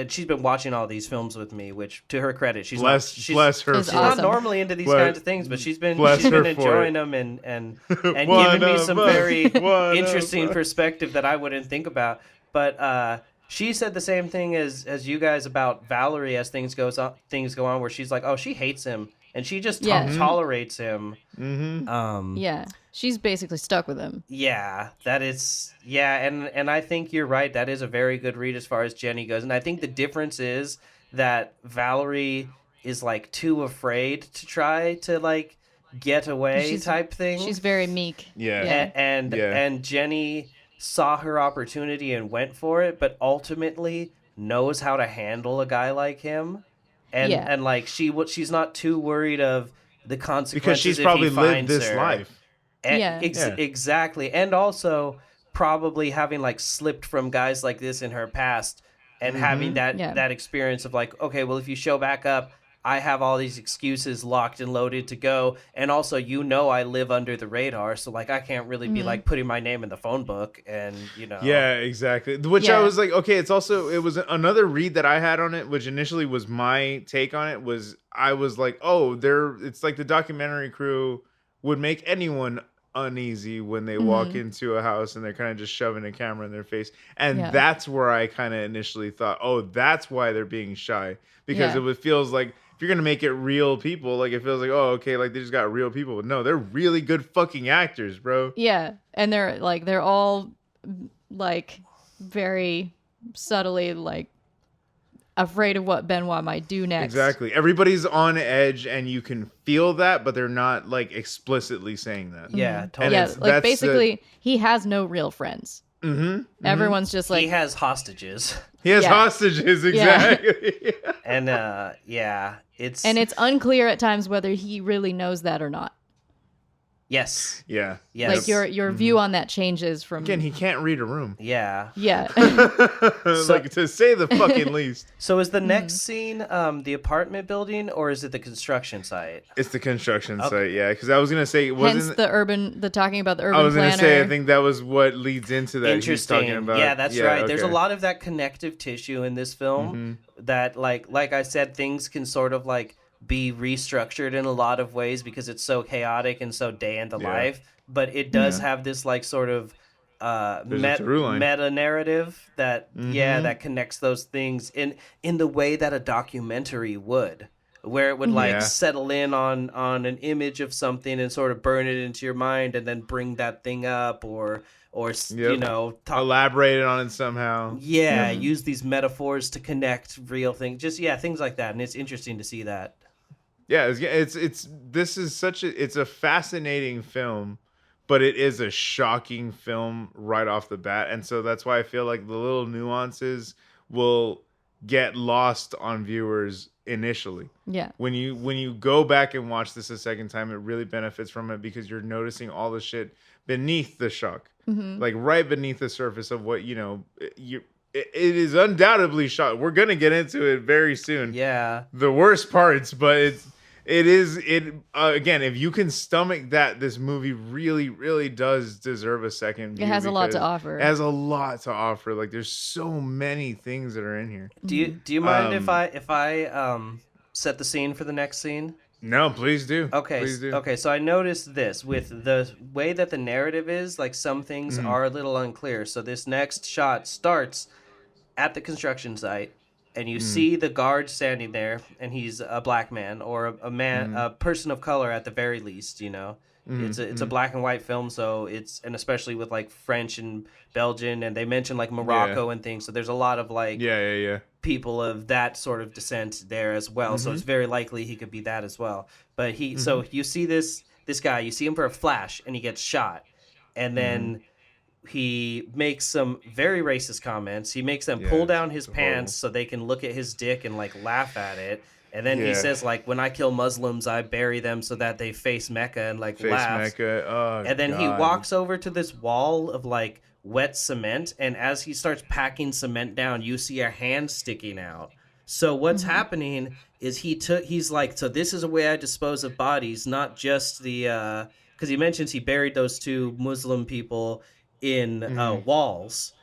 she's been watching all these films with me, which to her credit, she's not normally into these kinds of things, but she's been enjoying them and giving me some very interesting perspective that I wouldn't think about. But she said the same thing as you guys about Valerie as things go on, where she's like, oh, she hates him and she just tolerates him. She's basically stuck with him. And I think you're right. That is a very good read as far as Jenny goes. And I think the difference is that Valerie is like too afraid to try to like get away type thing. She's very meek. And Jenny saw her opportunity and went for it, but ultimately knows how to handle a guy like him. And like she's not too worried of the consequences, because she's probably lived this life. Exactly. And also probably having like slipped from guys like this in her past and having that experience of like, okay, well, if you show back up, I have all these excuses locked and loaded to go. And also, I live under the radar. So like, I can't really be like putting my name in the phone book and, Yeah, exactly. Which I was like, okay, it was another read that I had on it, which initially was my take on it, was I was like, oh, it's like the documentary crew would make anyone uneasy when they walk into a house and they're kind of just shoving a camera in their face. And that's where I kind of initially thought, oh, that's why they're being shy. Because it feels like if you're going to make it real people, like it feels like, oh, okay, like they just got real people. But no, they're really good fucking actors, bro. Yeah. And they're all like very subtly like afraid of what Benoit might do next. Exactly. Everybody's on edge and you can feel that, but they're not like explicitly saying that. Yeah, totally. Yeah, like basically he has no real friends. Everyone's just like he has hostages. He has hostages, exactly. And it's unclear at times whether he really knows that or not. Yes. Yeah. Yes. Like your view on that changes from Again, he can't read a room. Yeah. Yeah. Like to say the fucking least. So is the next scene the apartment building or is it the construction site? It's the construction site, yeah. Because I was gonna say, hence the talking about the urban I was gonna planner. say, I think that was what leads into that. Interesting. He's talking about. Yeah, that's right. Okay. There's a lot of that connective tissue in this film that, like I said, things can sort of like be restructured in a lot of ways because it's so chaotic and so day in the life. But it does have this like sort of meta narrative that that connects those things in the way that a documentary would, where it would like settle in on an image of something and sort of burn it into your mind and then bring that thing up or you know, elaborate on it somehow. Use these metaphors to connect real things. Just things like that, and it's interesting to see that. Yeah, it's a fascinating film, but it is a shocking film right off the bat, and so that's why I feel like the little nuances will get lost on viewers initially. Yeah. When you go back and watch this a second time, it really benefits from it because you're noticing all the shit beneath the shock, like right beneath the surface of what it is undoubtedly shock. We're gonna get into it very soon. Yeah. The worst parts, but again, if you can stomach that, this movie really, really does deserve a second view. It has a lot to offer. It has a lot to offer. Like there's so many things that are in here. Do you mind if I set the scene for the next scene? No, please do. Okay. Please do. Okay, so I noticed this with the way that the narrative is, like some things are a little unclear. So this next shot starts at the construction site. And you see the guard standing there, and he's a black man or a man, a person of color at the very least. You know, it's a black and white film, so and especially with like French and Belgian, and they mention like Morocco and things. So there's a lot of like people of that sort of descent there as well. So it's very likely he could be that as well. But so you see this guy, you see him for a flash, and he gets shot, and then he makes some very racist comments. He makes them pull down his pants so they can look at his dick and like laugh at it. And then he says like, when I kill Muslims, I bury them so that they face Mecca, and like laughs. Mecca. Oh, and then he walks over to this wall of like wet cement. And as he starts packing cement down, you see a hand sticking out. So what's happening is he's like, so this is a way I dispose of bodies, not just the, because he mentions he buried those two Muslim people in walls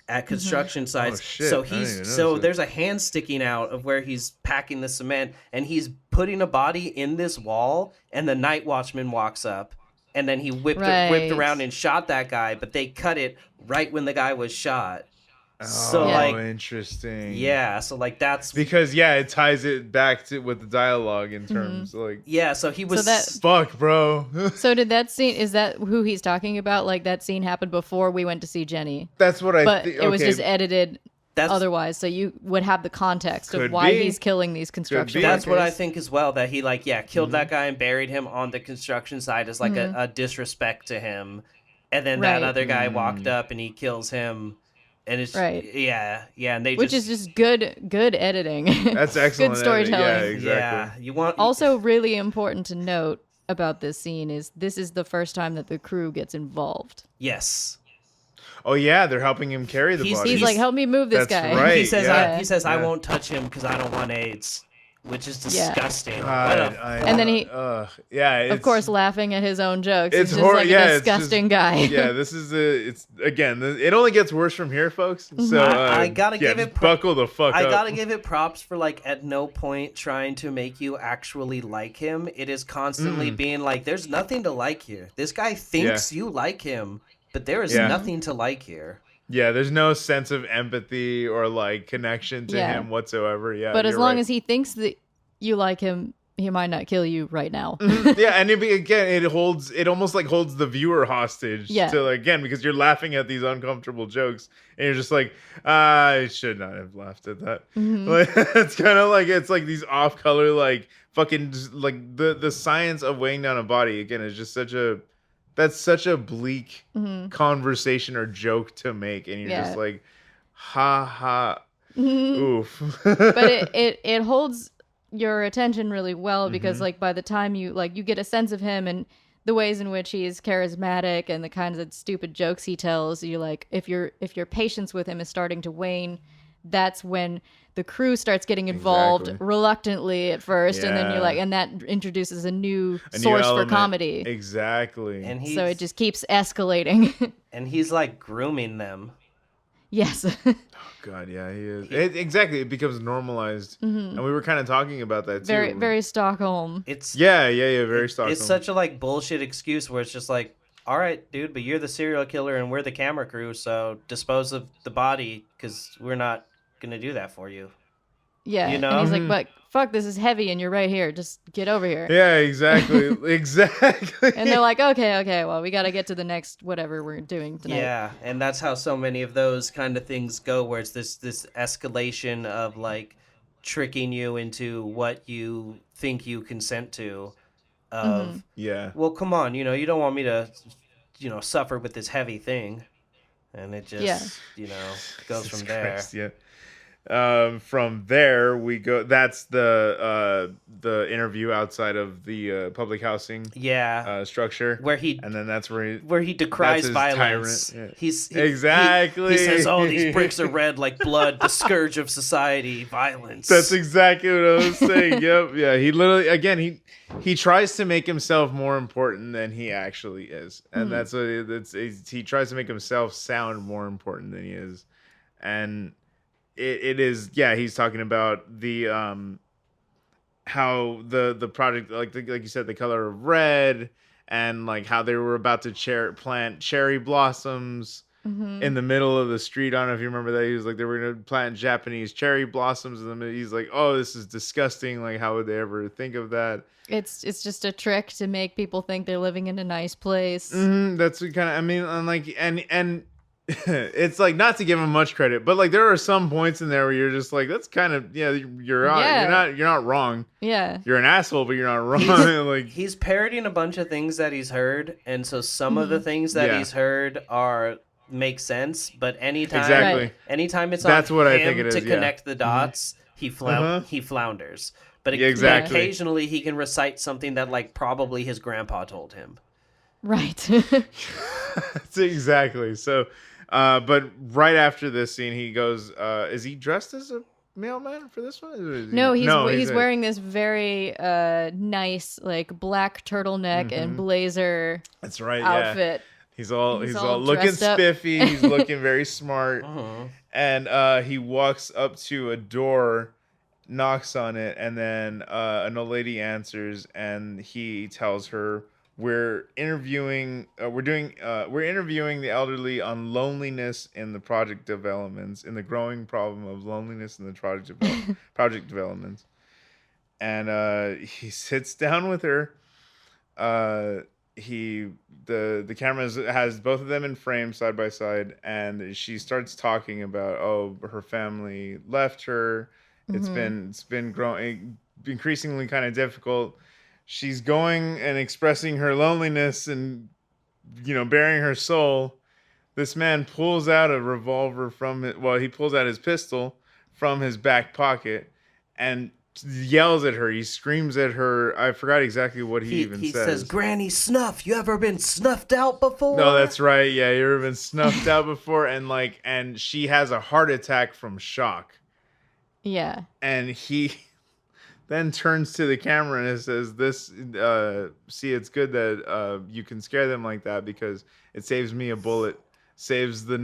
at construction sites. Oh, so there's a hand sticking out of where he's packing the cement, and he's putting a body in this wall, and the night watchman walks up, and then he whipped around and shot that guy, but they cut it right when the guy was shot. So interesting. Yeah, so like that's because it ties it back to with the dialogue in terms like so he was fuck, bro. So did that scene? Is that who he's talking about? Like that scene happened before we went to see Jenny. That's what But it was just edited. Otherwise, so you would have the context of why he's killing these construction workers. That's what I think as well. That he killed that guy and buried him on the construction site as like a disrespect to him, and then that other guy walked up and he kills him. And it's and they which is just good editing. That's excellent. Good storytelling. Yeah, exactly. Yeah, also really important to note about this scene is this is the first time that the crew gets involved. Yes. Oh yeah, they're helping him carry the body. He's like, help me move this guy. Right. He says, I won't touch him because I don't want AIDS. which is disgusting. And then he, of course, laughing at his own jokes. He's just like a disgusting guy. Yeah, this is it only gets worse from here, folks. So I gotta give it buckle the fuck up. I gotta give it props for like at no point trying to make you actually like him. It is constantly being like, there's nothing to like here. This guy thinks you like him, but there is nothing to like here. Yeah, there's no sense of empathy or like connection to him whatsoever. Yeah, but as long as he thinks that you like him, he might not kill you right now. Yeah, and it almost like holds the viewer hostage to again, because you're laughing at these uncomfortable jokes and you're just like, I should not have laughed at that. Like, it's kind of like, it's like these off color, like fucking like the science of weighing down a body again is just that's such a bleak conversation or joke to make, and you're just like, ha ha, oof. But it holds your attention really well because like by the time you get a sense of him and the ways in which he's charismatic and the kinds of stupid jokes he tells, you like if your patience with him is starting to wane, that's when the crew starts getting involved reluctantly at first, and then you're like, and that introduces a new source for comedy. Exactly. And so it just keeps escalating. And he's like grooming them. Yes. Oh God, yeah, he is. Exactly, it becomes normalized, and we were kind of talking about that too. Very Stockholm. It's very Stockholm. It's such a like bullshit excuse where it's just like, all right, dude, but you're the serial killer and we're the camera crew, so dispose of the body because we're not gonna do that for you. Yeah, you know? And he's like, but fuck, this is heavy and you're right here. Just get over here. Yeah, exactly. Exactly. And they're like, okay, well, we got to get to the next whatever we're doing tonight. Yeah, and that's how so many of those kind of things go, where it's this escalation of like tricking you into what you think you consent to. Well, come on, you don't want me to, suffer with this heavy thing. And it just, goes from there. Christ, yeah. From there we go. That's the interview outside of the public housing structure, and then that's where he decries violence. He says, "Oh, these bricks are red like blood, the scourge of society, violence." That's exactly what I was saying. Yep, yeah. He literally again he tries to make himself more important than he actually is, and that's what he tries to make himself sound more important than he is, and. It is, he's talking about the how the project, like you said, the color of red, and like how they were about to plant cherry blossoms in the middle of the street. I don't know if you remember that. He was like, they were going to plant Japanese cherry blossoms in the middle. He's like, oh, this is disgusting. Like, how would they ever think of that? It's just a trick to make people think they're living in a nice place. That's kind of, I mean, and it's like, not to give him much credit, but like there are some points in there where you're just like, that's kind of you're not wrong. Yeah, you're an asshole, but you're not wrong. Like he's parodying a bunch of things that he's heard, and so some of the things that he's heard make sense, but anytime it's that's on what him I think it is, to connect the dots, he flounders. But occasionally he can recite something that like probably his grandpa told him. Right. Exactly. So. But right after this scene, he goes, is he dressed as a mailman for this one? No, he's wearing this very nice like black turtleneck and blazer. That's right. Outfit. Yeah. He's all looking spiffy. He's looking very smart. And he walks up to a door, knocks on it, and then an old lady answers, and he tells her, we're interviewing the elderly on loneliness in the project developments, in the growing problem of loneliness in the project developments. And he sits down with her. The camera has both of them in frame side by side, and she starts talking about her family left her. It's been growing increasingly kind of difficult. She's going and expressing her loneliness and, bearing her soul. This man pulls out a revolver he pulls out his pistol from his back pocket and yells at her. He screams at her. I forgot exactly what he says. He says, "Granny Snuff, you ever been snuffed out before?" No, that's right. Yeah, you ever been snuffed out before? And she has a heart attack from shock. Yeah. And then turns to the camera and it says, "This, see, it's good that you can scare them like that because it saves me a bullet, saves the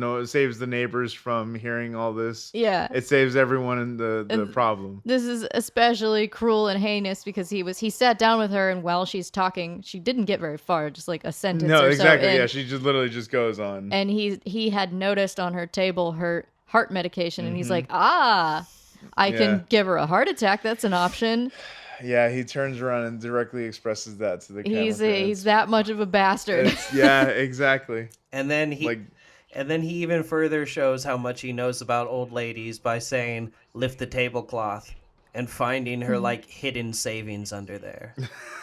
neighbors from hearing all this. Yeah. It saves everyone in the problem." This is especially cruel and heinous because he sat down with her, and while she's talking, she didn't get very far, just like a sentence No, or exactly. so. Yeah, she just literally just goes on. And he had noticed on her table her heart medication, and he's like, I can give her a heart attack. That's an option. Yeah, he turns around and directly expresses that to the camera. He's that much of a bastard. Yeah, exactly. And then he even further shows how much he knows about old ladies by saying, "Lift the tablecloth," and finding her like hidden savings under there.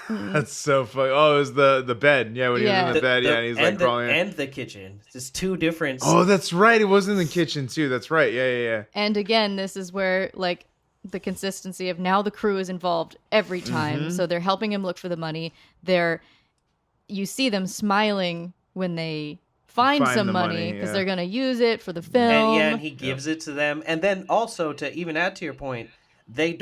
That's so funny. Oh, it was the bed. Yeah, when he was in the bed. Yeah, and he's like crawling in. And the kitchen. Just two different. Oh, that's right. It was in the kitchen too. That's right. Yeah. And again, this is where like the consistency of now the crew is involved every time. So they're helping him look for the money. You see them smiling when they find some money because they're going to use it for the film. And he gives it to them. And then also, to even add to your point, I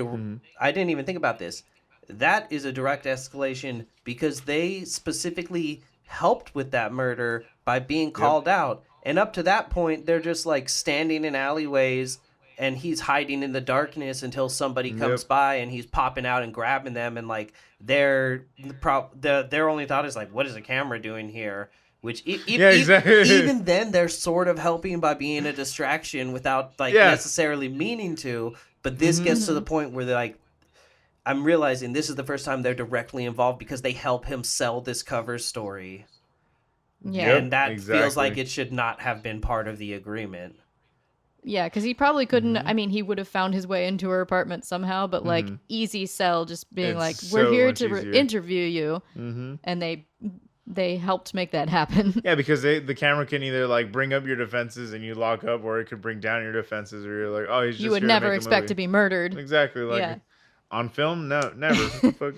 didn't even think about this. That is a direct escalation because they specifically helped with that murder by being called out. And up to that point, they're just like standing in alleyways and he's hiding in the darkness until somebody comes by and he's popping out and grabbing them. And like their only thought is like, what is the camera doing here? Which even then they're sort of helping by being a distraction without like necessarily meaning to. But this gets to the point where they're like, I'm realizing this is the first time they're directly involved because they help him sell this cover story. Yeah. And that feels like it should not have been part of the agreement. Yeah, because he probably couldn't. I mean, he would have found his way into her apartment somehow, but like easy sell, just being like, "We're here to interview you," and they helped make that happen. Yeah, because the camera can either like bring up your defenses and you lock up, or it could bring down your defenses, or you're like, "Oh, he's just you would here never to make expect a movie." to be murdered. Exactly, like on film, no, never. Fuck.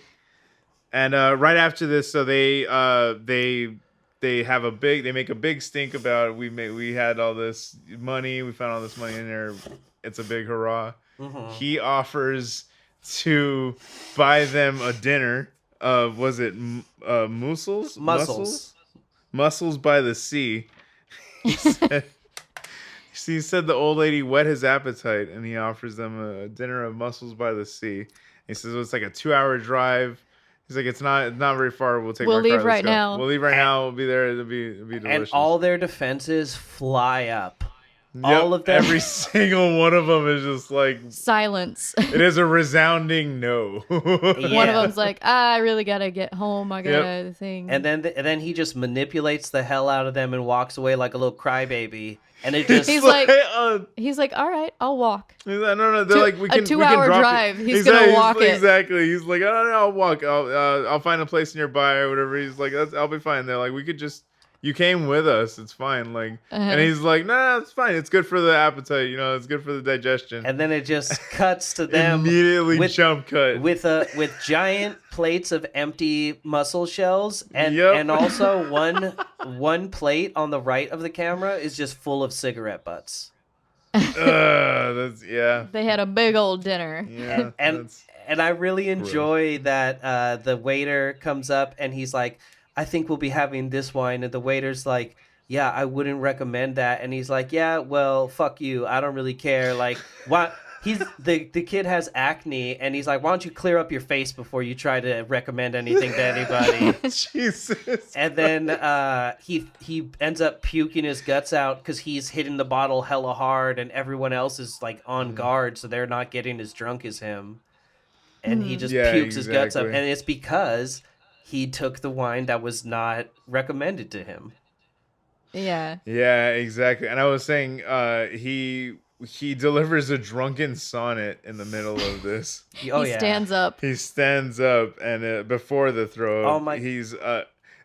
And right after this, so they make a big stink about we had all this money, we found all this money in there. It's a big hurrah. He offers to buy them a dinner. Was it mussels? Mussels by the sea. He said the old lady whet his appetite, and he offers them a dinner of mussels by the sea. He says it's like a 2-hour drive. He's like, it's not very far. We'll leave right now. We'll leave right now. We'll be there. It'll be delicious. And all their defenses fly up. Yep, all of them. Every single one of them is just like silence. It is a resounding no. One of them's like, I really gotta get home. I gotta thing. And then he just manipulates the hell out of them and walks away like a little crybaby. And it just he's like, all right, I'll walk. No. They're like, we can 2-hour drive. He's gonna walk it. Exactly. He's like, I'll walk. I'll find a place nearby or whatever. He's like, I'll be fine. They're like, we could just. You came with us. It's fine. Like, and he's like, nah, it's fine. It's good for the appetite. You know, it's good for the digestion. And then it just cuts to them immediately jump cut with giant plates of empty mussel shells, and also one plate on the right of the camera is just full of cigarette butts. They had a big old dinner. Yeah, and I really enjoy that the waiter comes up and he's like, I think we'll be having this wine. And the waiter's like, yeah, I wouldn't recommend that. And he's like, yeah, well, fuck you. I don't really care. Like, why? The kid has acne, and he's like, why don't you clear up your face before you try to recommend anything to anybody? Jesus. And then he ends up puking his guts out because he's hitting the bottle hella hard, and everyone else is like on guard, so they're not getting as drunk as him. And he just pukes his guts up, and it's because he took the wine that was not recommended to him. Yeah. Yeah, exactly. And I was saying, he delivers a drunken sonnet in the middle of this. He stands up. He stands up, and before the throw, he's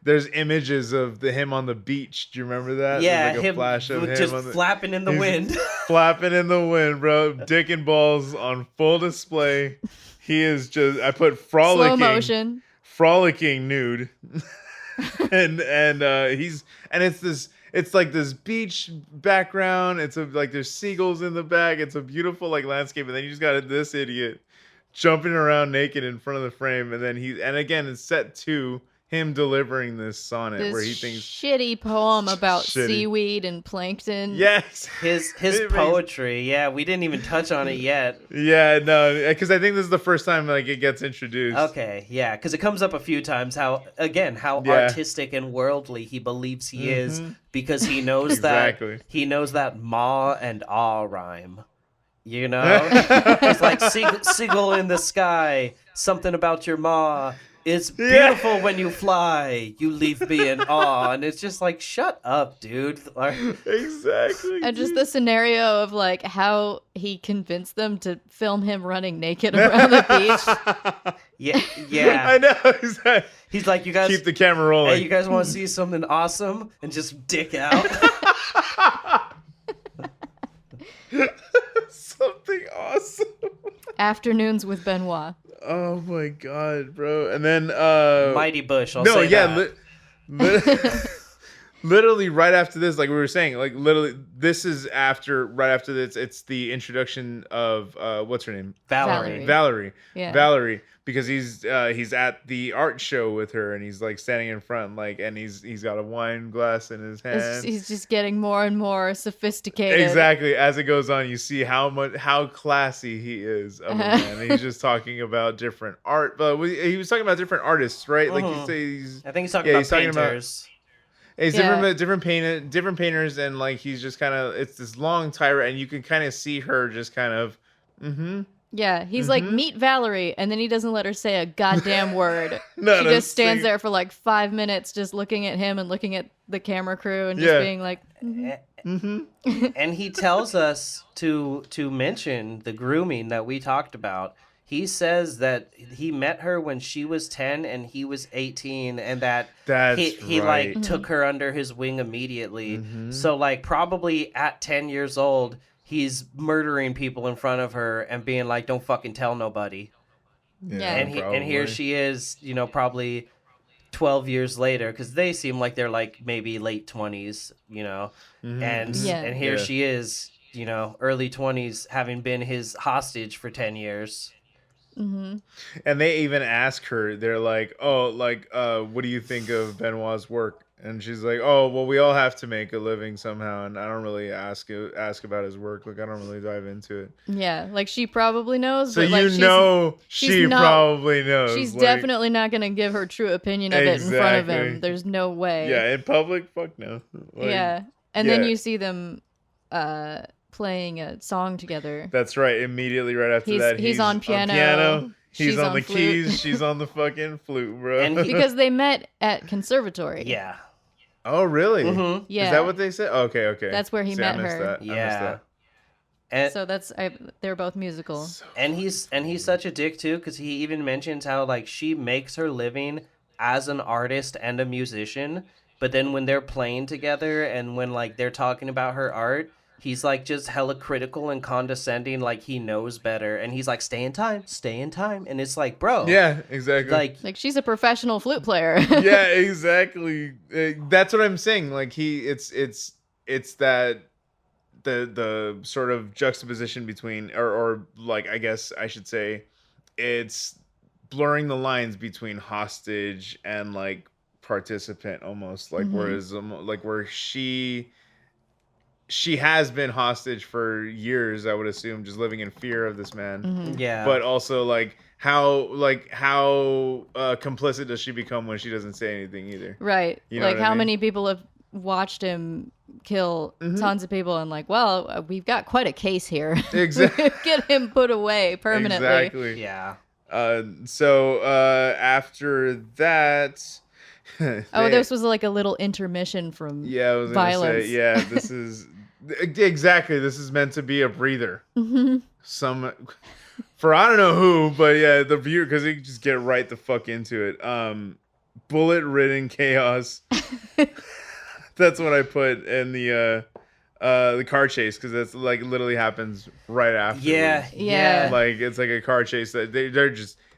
there's images of him on the beach. Do you remember that? Yeah, like a flash of him just flapping in the wind. Flapping in the wind, bro. Dick and balls on full display. He is just. I put frolicking. Slow motion. Frolicking nude. and it's this. It's like this beach background. It's like there's seagulls in the back. It's a beautiful like landscape, and then you just got this idiot jumping around naked in front of the frame, and then again it's set to him delivering this sonnet This where he thinks shitty poem about Shitty. seaweed and plankton. yes, His It makes- poetry, yeah, we didn't even touch on it yet. yeah, no, because I think this is the first time like it gets introduced. Okay, yeah, because it comes up a few times how Yeah. artistic and worldly he believes he is because he knows Exactly. that ma and ah rhyme. You know, it's like seagull in the sky, something about your ma. It's beautiful when you fly. You leave me in awe, and it's just like, shut up, dude. Like, Exactly. And just the scenario of like how he convinced them to film him running naked around the beach. yeah. I know. Exactly. He's like, you guys Keep the camera rolling. Hey, you guys want to see something awesome? And just dick out. Something awesome. Afternoons with Benoit. Oh my god, bro. And then Mighty Bush. I'll no, say yeah, that. literally right after this, like we were saying, like literally this is right after this, it's the introduction of what's her name? Valerie. Yeah. Valerie, because he's at the art show with her, and he's like standing in front, like, and he's got a wine glass in his hand. He's just getting more and more sophisticated. Exactly. As it goes on, you see how classy he is of a man. And he's just talking about different art, but he was talking about different artists, right? Like Mhm. he's I think he's talking about he's talking painters. He's Yeah. different painters, and like he's just kind of, it's this long tirade, and you can kind of see her just kind of, Yeah, he's like, meet Valerie, and then he doesn't let her say a goddamn word. No, She no, just stands see- there for like 5 minutes just looking at him and looking at the camera crew and just Yeah. being like, And he tells us to mention the grooming that we talked about. He says that he met her when she was 10 and he was 18, and that That's he right. like took her under his wing immediately. So like probably at 10 years old, he's murdering people in front of her and being like, "Don't fucking tell nobody." Yeah. And here probably. she is, probably 12 years later, because they seem like they're like maybe late 20s, and Yeah. and here Yeah. she is, early 20s, having been his hostage for 10 years. And they even ask her, they're like, "Oh, like, what do you think of Benoit's work?" And she's like, "Oh, well, we all have to make a living somehow, and I don't really ask about his work. Like, I don't really dive into it." yeah, like she probably knows. So but like, she she's not- probably knows. she's like, definitely not going to give her true opinion of it in front of Exactly. him. There's no way. Yeah, in public, fuck no. Like, Yeah. And then yeah. you see them playing a song together. That's right. Immediately right after that, He's on piano, He's she's on on the flute. keys. She's on the fucking flute, bro. And he- Because they met at conservatory. Yeah. Oh, really? Mhm. Yeah. Is that what they said? Okay. That's where he See, I met missed her. that. I missed Yeah. that. And So they're both musical. and he's such a dick too, because he even mentions how like she makes her living as an artist and a musician, but then when they're playing together and when like they're talking about her art, he's like just hella critical and condescending, like he knows better, and he's like, stay in time, and it's like, bro, Yeah, exactly. Like she's a professional flute player. Yeah, exactly. That's what I'm saying. Like it's that the sort of juxtaposition between, or like, I guess I should say, it's blurring the lines between hostage and like participant almost, like whereas like where she has been hostage for years, I would assume, just living in fear of this man. yeah, But also like how complicit does she become when she doesn't say anything either? Right. You know Like what I how mean? many people have watched him kill tons of people and like, well, we've got quite a case here. Exactly. Get him put away permanently. Exactly. yeah. So after that, Oh, this was like a little intermission from yeah, I was gonna violence. say, yeah, this is exactly, this is meant to be a breather. Some for I don't know who, but yeah, the viewer, because they just get right the fuck into it. Bullet-ridden chaos. That's what I put in the car chase, because that's like literally happens right after. Yeah, Yeah. Like it's like a car chase that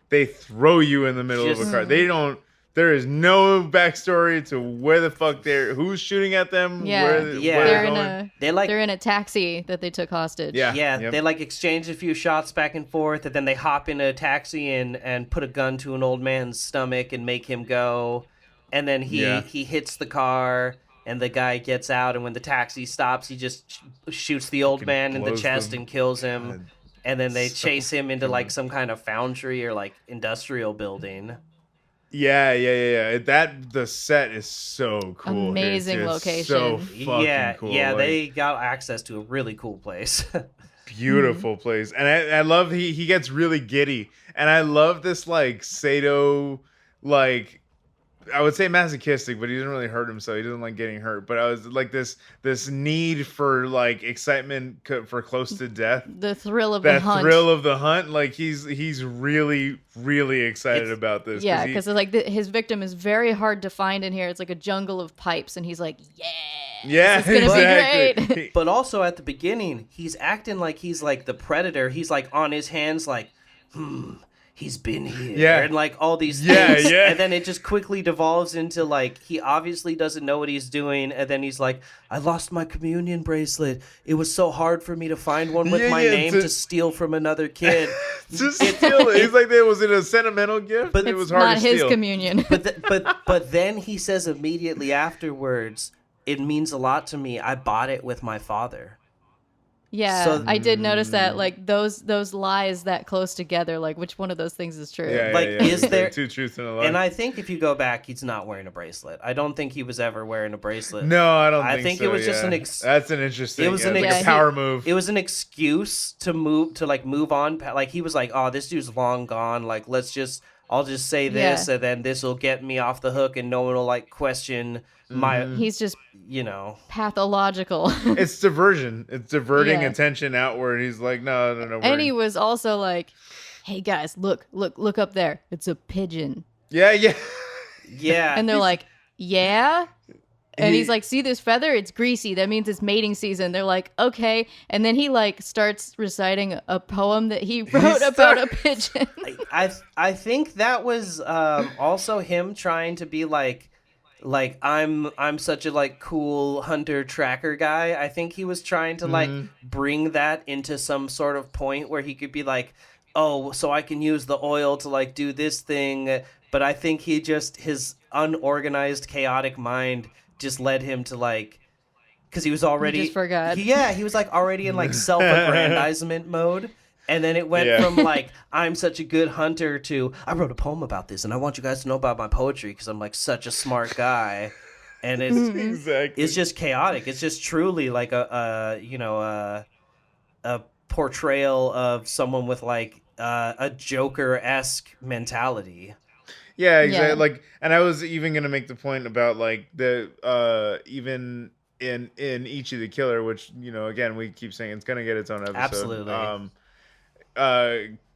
they throw you in the middle of a Just- car. They don't There is no backstory to where the fuck who's shooting at them. Yeah. Where They're in a taxi that they took hostage. Yeah, they like exchange a few shots back and forth, and then they hop in a taxi and put a gun to an old man's stomach and make him go. And then he hits the car, and the guy gets out, and when the taxi stops, he just shoots the old man in the chest and kills him. God. And then they chase him into like some kind of foundry or like industrial building. Yeah. The set is so cool. Amazing location. So fucking cool. Yeah, they got access to a really cool place. Beautiful place. And I love he gets really giddy. And I love this like Sato, like, I would say masochistic, but he doesn't really hurt himself. He doesn't like getting hurt. But I was like this need for like excitement for close to death. The thrill of the hunt. That thrill of the hunt. Like he's really, really excited about this. Yeah, because like his victim is very hard to find in here. It's like a jungle of pipes, and he's like, yeah, this is gonna be great. But also at the beginning, he's acting like he's like the predator. He's like on his hands, like, he's been here, and like all these things, and then it just quickly devolves into like he obviously doesn't know what he's doing, and then he's like, I lost my communion bracelet. It was so hard for me to find one with my name to steal from another kid. To steal it. He's like, was it a sentimental gift? But it was hard to steal. Not his communion. But then he says immediately afterwards, it means a lot to me. I bought it with my father. Yeah, so, I did notice that, like, those lies that close together, like, which one of those things is true? Yeah, is there two truths and a lie? And I think if you go back, he's not wearing a bracelet. I don't think he was ever wearing a bracelet. No, I don't think so. I think it was just that's an interesting. It was like a power move. It was an excuse to move on. Like he was like, oh, this dude's long gone. Like I'll just say this, and then this will get me off the hook, and no one will like question my. He's just pathological. It's diversion. It's diverting attention outward. He's like, no. And he was also like, hey guys, look up there. It's a pigeon. Yeah. And they're like, yeah. And he's like, see this feather? It's greasy. That means it's mating season. They're like, okay. And then he like starts reciting a poem that he wrote about a pigeon. I think that was also him trying to be like I'm such a like cool hunter tracker guy. I think he was trying to like bring that into some sort of point where he could be like, oh, so I can use the oil to like do this thing. But I think his unorganized, chaotic mind just led him to like, because he was already, he just forgot. He was like already in like self-aggrandizement mode. And then it went from like, I'm such a good hunter to, I wrote a poem about this and I want you guys to know about my poetry because I'm like such a smart guy. And it's just chaotic. It's just truly like a portrayal of someone with like a Joker-esque mentality. Yeah, exactly. Yeah. Like, and I was even gonna make the point about like the even in Ichi the Killer, which again we keep saying it's gonna get its own episode. Absolutely.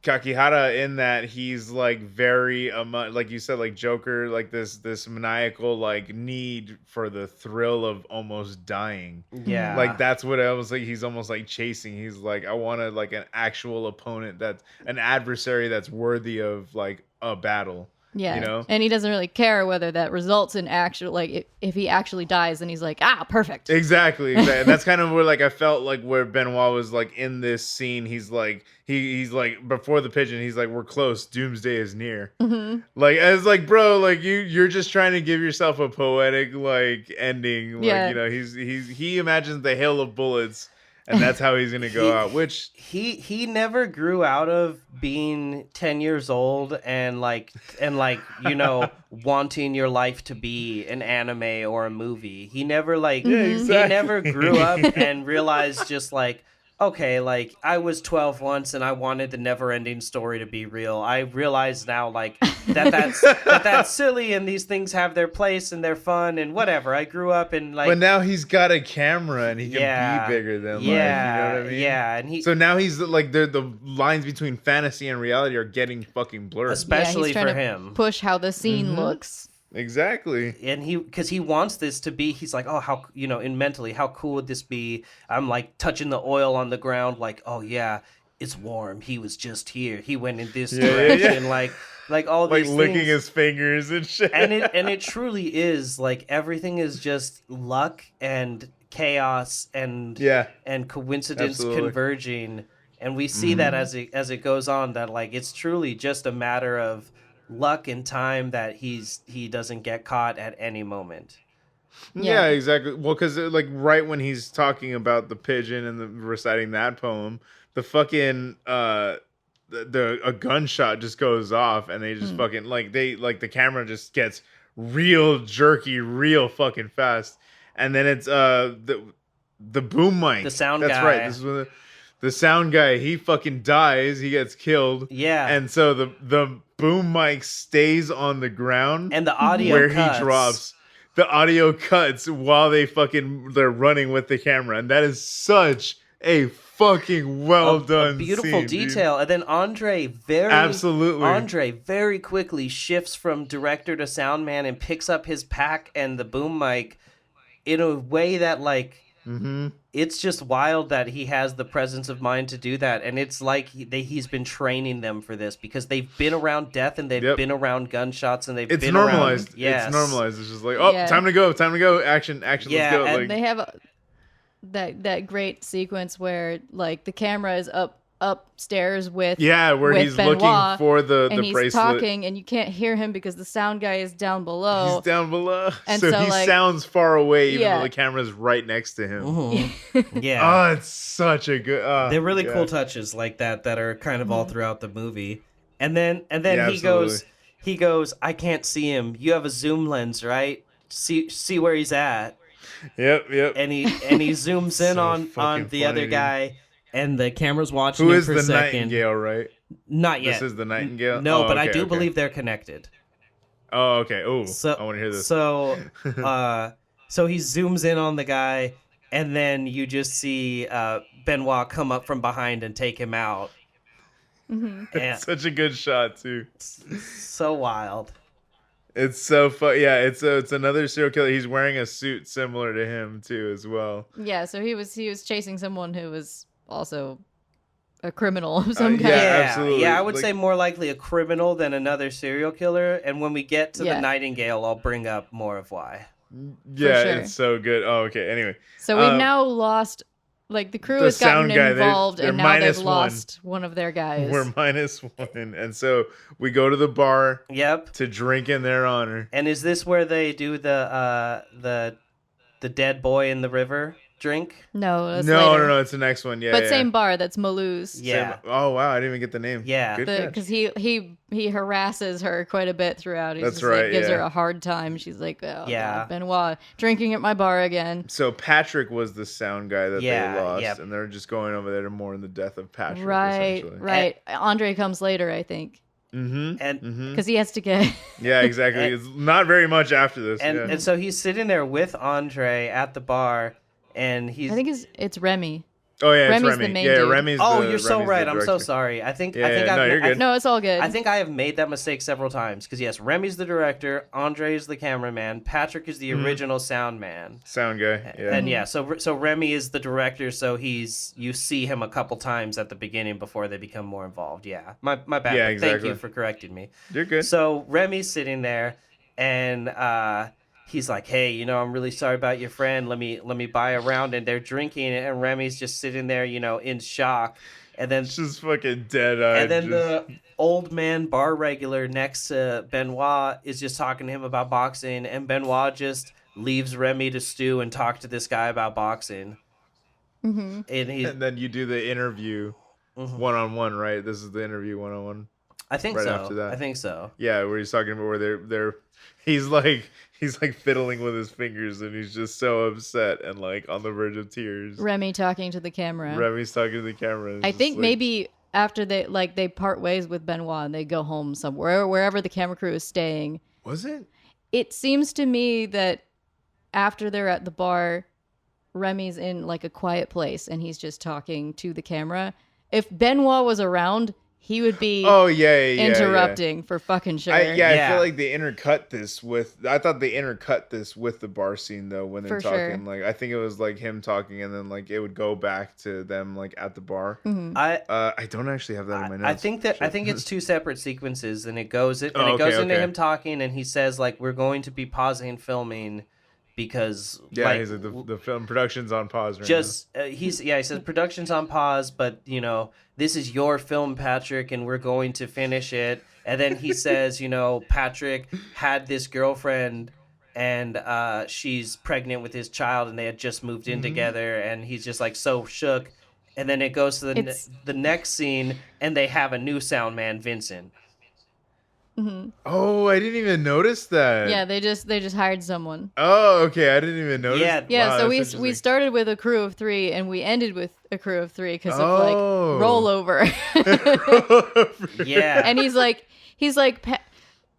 Kakihara in that he's like very like you said, like Joker, like this maniacal like need for the thrill of almost dying. Yeah, like that's what I was like. He's almost like chasing. He's like, I want like an actual opponent, that's an adversary that's worthy of like a battle. Yeah, and he doesn't really care whether that results in actual, like, if he actually dies, then he's like, perfect. Exactly. And that's kind of where, like, I felt like where Benoit was, like, in this scene, he's like, he's like, before the pigeon, he's like, we're close, doomsday is near. Mm-hmm. Like, as like, bro, like, you're just trying to give yourself a poetic, like, ending. Like, he imagines the hail of bullets. And that's how he's gonna go out. Which he never grew out of being 10 years old and wanting your life to be an anime or a movie. He never he never grew up and realized just like, okay, like I was 12 once and I wanted the never-ending story to be real. I realize now like that's silly and these things have their place and they're fun and whatever. I grew up and like, but now he's got a camera and he can be bigger than life. You know what I mean? Yeah, and so now he's like the lines between fantasy and reality are getting fucking blurred, especially he's trying for to him. Push how the scene looks. Exactly. And because he wants this to be, he's like, oh, how, in mentally, how cool would this be? I'm like touching the oil on the ground, like, oh yeah, it's warm. He was just here. He went in this Yeah, direction. yeah. Like all Like these licking things. his fingers and shit. And it truly is like everything is just luck and chaos and Yeah, coincidence absolutely. converging, and we see that as it goes on, that like it's truly just a matter of luck and time that he doesn't get caught at any moment. Yeah, exactly. Well, because like right when he's talking about the pigeon and reciting that poem, the fucking a gunshot just goes off, and they just fucking like the camera just gets real jerky, real fucking fast, and then it's the boom mic, The sound That's guy. right. This is when the sound guy, he fucking dies, he gets killed. Yeah. And so the boom mic stays on the ground, And the audio where cuts. he drops. The audio cuts while they're running with the camera, and that is such a fucking well done, beautiful scene, detail. dude. And then Andre very quickly shifts from director to sound man and picks up his pack and the boom mic in a way that like it's just wild that he has the presence of mind to do that. And it's like he's been training them for this, because they've been around death and they've been around gunshots and they've been normalized. around. Yes. It's normalized. It's just like, oh, time to go, action, Yeah, let's go. and Like, They have that great sequence where like the camera is upstairs with where he's Benoit, looking for the and he's bracelet. talking, and you can't hear him because the sound guy is down below. He's down below, And so so, he like, sounds far away, even yeah. though the camera's right next to him. Mm-hmm. Yeah. Oh, it's such a good. They're really cool touches like that are kind of all throughout the movie. And then Yeah, he goes, I can't see him. You have a zoom lens, right? See where he's at. Yep. And he zooms in So on fucking the funny, other dude. guy, and the camera's watching Who him is for the a second. Nightingale, right? Not yet. This is the Nightingale? No, Oh, but I okay, do okay. believe they're connected. Oh, okay. Oh, So I want to hear this. So he zooms in on the guy, and then you just see Benoit come up from behind and take him out. And It's such a good shot too. so wild. It's so fun. Yeah, it's another serial killer. He's wearing a suit similar to him too, as well. Yeah, so he was chasing someone who was also a criminal of some kind. Yeah, absolutely. Yeah, I would Like- say more likely a criminal than another serial killer. And when we get to the Nightingale, I'll bring up more of why. Yeah, sure. it's so good. Oh, okay. Anyway, So we've now lost, like, the crew the has gotten sound guy, involved, they're and now they've minus one. lost one of their guys. we're -1, and so we go to the bar Yep. to drink in their honor. And is this where they do the dead boy in the river drink? No, that's No, later. it's the next one. Yeah, But yeah. same bar, that's Malou's. Yeah. Oh wow, I didn't even get the name. Yeah. Good catch. Because he harasses her quite a bit throughout. He's That's just, like, right, gives yeah. her a hard time. She's like, oh, Yeah. God, Benoit drinking at my bar again. So Patrick was the sound guy that Yeah, they lost, yep. and they're just going over there to mourn the death of Patrick. Right, essentially. right. Andre comes later, I think, Mm-hmm. And because he has to get. Yeah, exactly. It's not very much after this. and yeah. and so he's sitting there with Andre at the bar, and he's. I think it's Remy. Oh yeah, it's Remy's Remy. the main Yeah, dude. Remy's Oh, the, you're so Remy's the right. I'm so director. sorry. I think Yeah, I've no, you're good. No, it's all good. I think I have made that mistake several times, because yes, Remy's the director, Andre is the cameraman, Patrick is the original sound man, Sound guy. Yeah. and yeah, so Remy is the director. So you see him a couple times at the beginning before they become more involved. Yeah, my bad. Yeah, Thank exactly. you for correcting me. You're good. So Remy's sitting there, and he's like, "Hey, I'm really sorry about your friend. Let me buy a round." And they're drinking, and Remy's just sitting there, in shock. And then It's just fucking dead eyed. and then the old man bar regular next to Benoit is just talking to him about boxing, and Benoit just leaves Remy to stew and talk to this guy about boxing. Mm-hmm. And then you do the interview one-on-one, right? This is the interview one-on-one. I think right so. after that. I think so. Yeah, where he's talking about where they're he's like fiddling with his fingers, and he's just so upset and like on the verge of tears. Remy talking to the camera. Remy's talking to the camera. and I it's think just like- maybe after they part ways with Benoit and they go home somewhere, wherever the camera crew is staying. Was it? It seems to me that after they're at the bar, Remy's in like a quiet place and he's just talking to the camera. If Benoit was around, he would be Oh yeah. interrupting for fucking sure. I feel like they intercut this with. I thought they intercut this with the bar scene though when they're For talking. sure. Like I think it was like him talking, and then like it would go back to them like at the bar. Mm-hmm. I don't actually have that in my notes. I think it's two separate sequences, and it goes into okay. him talking, and he says like we're going to be pausing filming because he's like the film production's on pause right now. He says production's on pause, but you know this is your film, Patrick, and we're going to finish it. And then he says, you know, Patrick had this girlfriend, and she's pregnant with his child, and they had just moved in together, and he's just like so shook. And then it goes to the next scene, and they have a new sound man, Vincent. Mm-hmm. Oh, I didn't even notice that. Yeah, they just hired someone. Oh, okay. I didn't even notice. Yeah. Wow, So we we started with a crew of 3, and we ended with a crew of 3 because of like rollover. Yeah. And he's like,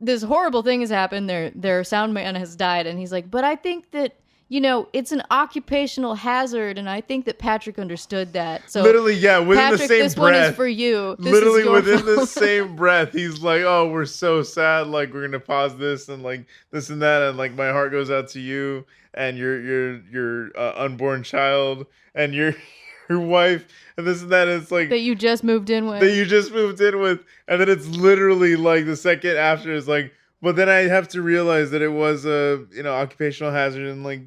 this horrible thing has happened. Their sound man has died, and he's like, but I think that, you know, it's an occupational hazard, and I think that Patrick understood that. So literally, yeah, within Patrick, the same this breath. one is for you. This literally is your within fault. the same breath, he's like, "Oh, we're so sad. Like, we're gonna pause this and like this and that, and like my heart goes out to you and your unborn child and your wife and this and that." And it's like that you just moved in with. And then it's literally like the second after is like, but then I have to realize that it was a occupational hazard and like.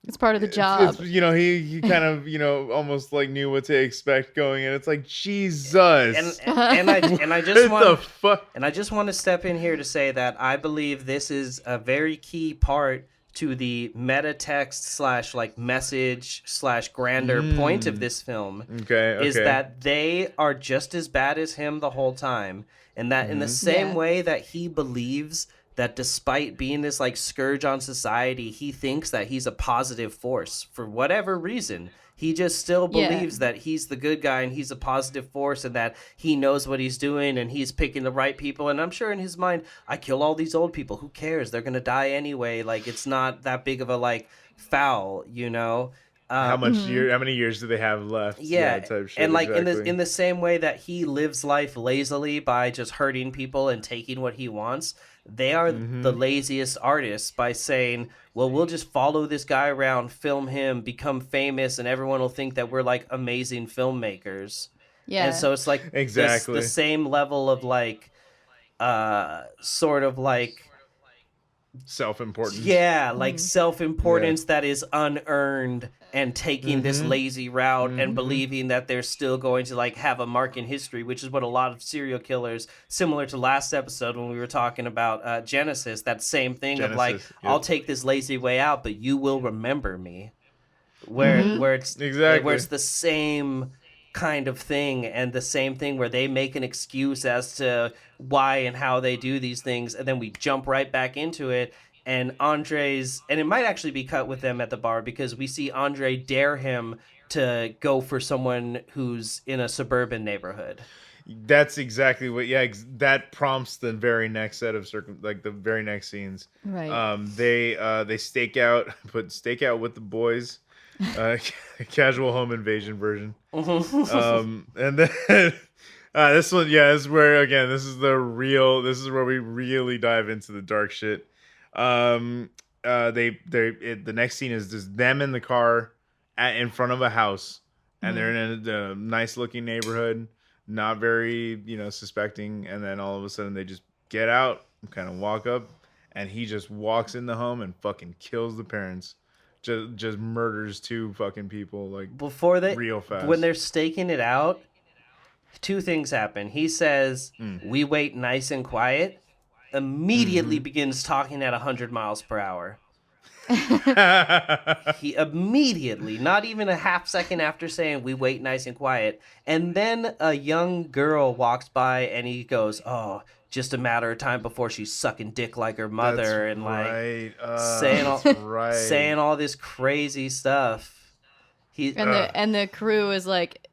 It's part of the job. It's, he kind of almost like knew what to expect going in. It's like Jesus. And I just want the fuck? And I just want to step in here to say that I believe this is a very key part to the meta text / like message / grander point of this film. Okay. Is that they are just as bad as him the whole time, and that in the same way that he believes that despite being this like scourge on society, he thinks that he's a positive force for whatever reason. He just still believes that he's the good guy and he's a positive force and that he knows what he's doing and he's picking the right people. And I'm sure in his mind, I kill all these old people. Who cares? They're going to die anyway. Like, it's not that big of a like foul, you know? How many years do they have left? Yeah, type shit, and like exactly. in the same way that he lives life lazily by just hurting people and taking what he wants, they are the laziest artists by saying, well, we'll just follow this guy around, film him, become famous, and everyone will think that we're like amazing filmmakers. Yeah, and so it's like the same level of like, sort of like. Self-importance. Yeah, like self-importance that is unearned and taking this lazy route and believing that they're still going to like have a mark in history, which is what a lot of serial killers, similar to last episode when we were talking about Genesis, that same thing of like, I'll take this lazy way out, but you will remember me. Where it's the same kind of thing, and the same thing where they make an excuse as to why and how they do these things, and then we jump right back into it. And Andre's, and it might actually be cut with them at the bar, because we see Andre dare him to go for someone who's in a suburban neighborhood. That's exactly what. Yeah, that prompts the very next set of the very next scenes. Right. They stake out with the boys. Casual home invasion version. And then this one, this is where again, this is where we really dive into the dark shit. The next scene is just them in the car in front of a house, and they're in a nice looking neighborhood, not very suspecting, and then all of a sudden they just get out and kind of walk up, and he just walks in the home and fucking kills the parents. Just murders 2 fucking people real fast. When they're staking it out, 2 things happen. He says, "We wait nice and quiet." Immediately begins talking at 100 miles per hour. He immediately, not even a half second after saying, "We wait nice and quiet," and then a young girl walks by and he goes, "Oh, just a matter of time before she's sucking dick like her mother." That's and like right. saying all this crazy stuff. And the crew is like